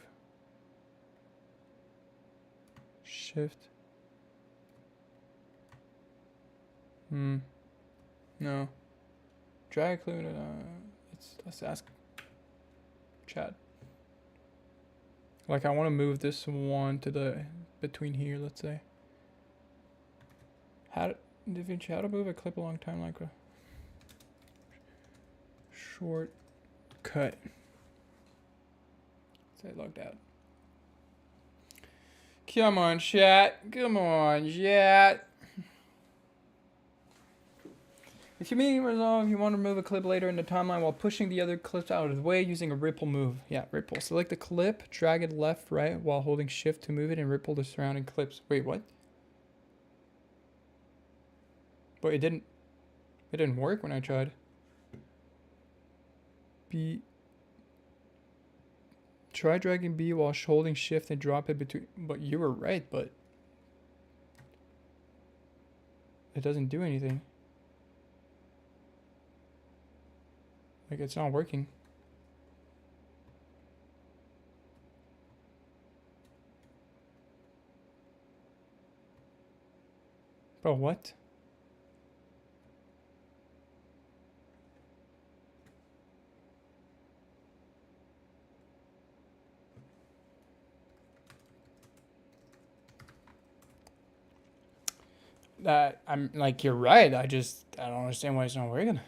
Shift. No. Drag clip. Let's ask chat. Like I want to move this one to the between here, let's say. DaVinci, how to move a clip along timeline? Shortcut. Say logged out. Come on, chat. Come on, chat. If your meeting resolved, you want to remove a clip later in the timeline while pushing the other clips out of the way using a ripple move. Yeah, ripple. Select the clip, drag it left, right while holding shift to move it and ripple the surrounding clips. Wait, what? But it didn't work when I tried. B. Try dragging B while holding shift and drop it between. But you were right, but it doesn't do anything. Like it's not working. Bro, what? I'm like, you're right. I don't understand why it's not working.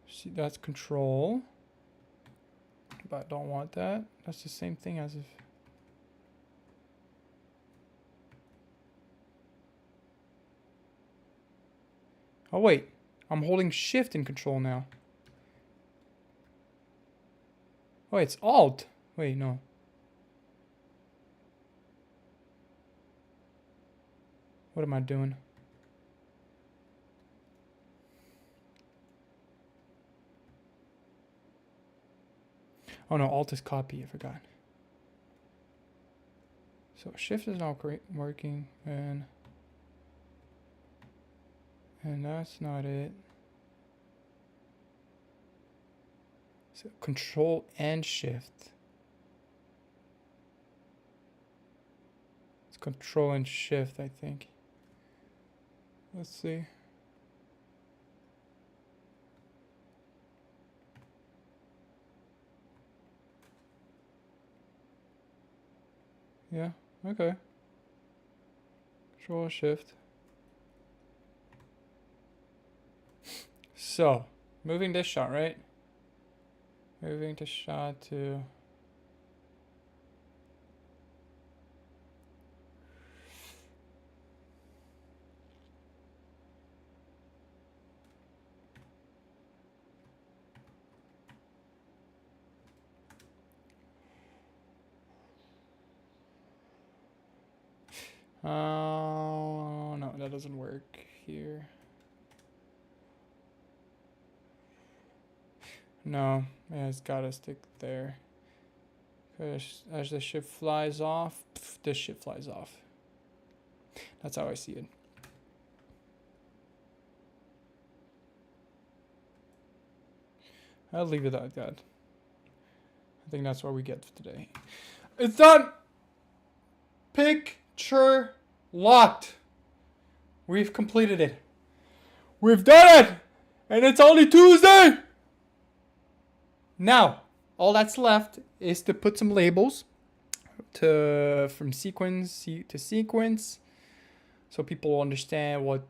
See, that's control. But I don't want that. That's the same thing as if. Oh wait, I'm holding shift in control now. Oh, it's alt. Wait, no. What am I doing? Oh no, alt is copy, I forgot. So shift is not working, and that's not it. So control and shift. It's control and shift, I think. Let's see. Yeah, okay. Control shift. So, moving this shot, right? Moving the shot to... Oh, no, that doesn't work here. No, yeah, it's gotta stick there. As the ship flies off, this ship flies off. That's how I see it. I'll leave it like that. I think that's what we get for today. It's done! Picture locked. We've completed it. We've done it! And it's only Tuesday! Now, all that's left is to put some labels from sequence to sequence, so people will understand what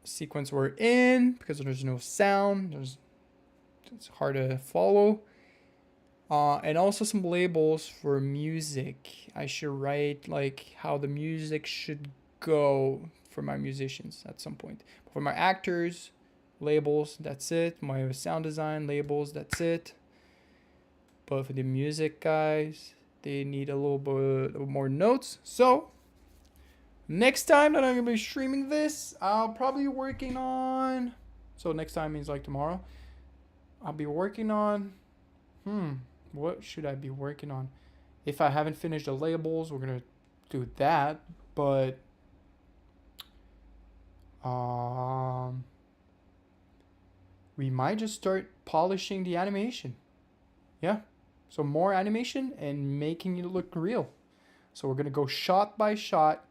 sequence we're in, because there's no sound. It's hard to follow. And also some labels for music. I should write like how the music should go for my musicians at some point. For my actors, labels, that's it. My sound design, labels, that's it. But for the music guys, they need a little bit more notes. So next time that I'm gonna be streaming this, I'll probably be working on. So next time means like tomorrow. I'll be working on. What should I be working on? If I haven't finished the labels, we're gonna do that. But we might just start polishing the animation. Yeah. So more animation and making it look real. So we're gonna go shot by shot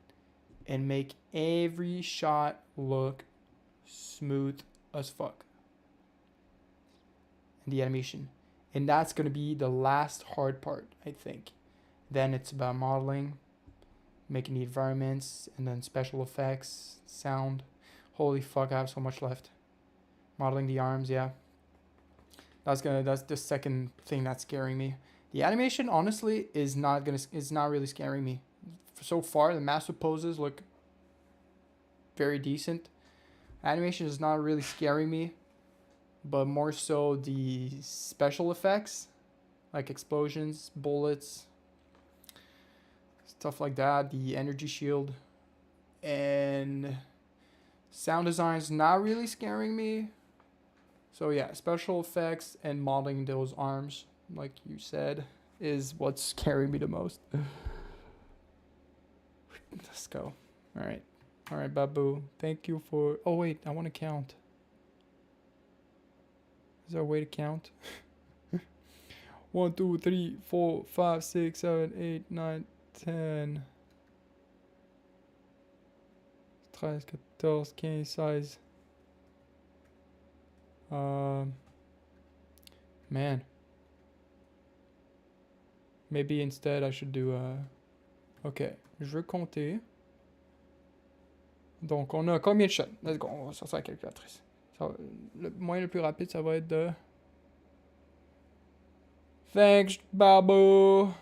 and make every shot look smooth as fuck. And the animation. And that's going to be the last hard part, I think. Then it's about modeling, making the environments, and then special effects, sound. Holy fuck, I have so much left. Modeling the arms, yeah. That's the second thing that's scaring me. The animation, honestly, is not really scaring me. So far, the master poses look very decent. Animation is not really scaring me, but more so the special effects, like explosions, bullets, stuff like that, the energy shield, and sound design is not really scaring me. So yeah, special effects and modeling those arms, like you said, is what's scaring me the most. Let's go. All right, Babu. Thank you for. Oh wait, I want to count. Is there a way to count? 1, 2, 3, 4, 5, 6, 7, 8, 9, 10. 13, 14, 15, 16. Man. Maybe instead I should do Ok, je veux compter. Donc on a combien de shots? Let's go, on va sortir la calculatrice. Le moyen le plus rapide, ça va être de... Thanks, Babu.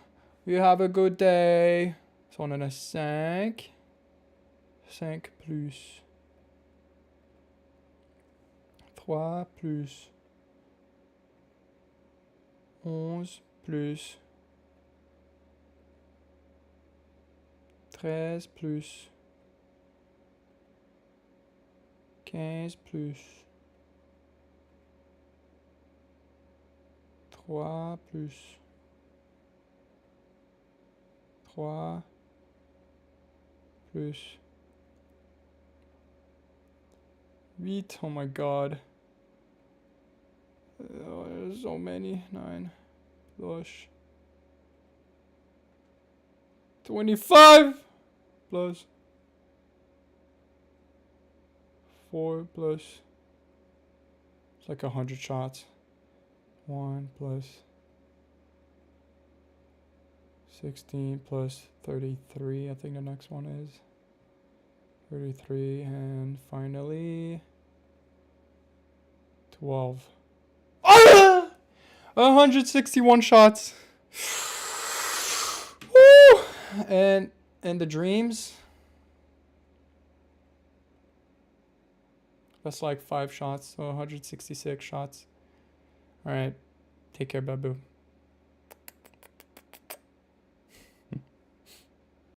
You have a good day. So on en a 5. 5 plus 3 plus 11 plus 13 plus 15 plus 3 plus 3 plus 8. Oh my god. There's so many. 9 plus 25 plus 4 plus. It's like 100 shots. 1 plus 16 plus 33. I think the next one is 33, and finally 12. 161 shots. Woo! And the dreams, that's like 5 shots, so 166 shots. All right, take care, Babu.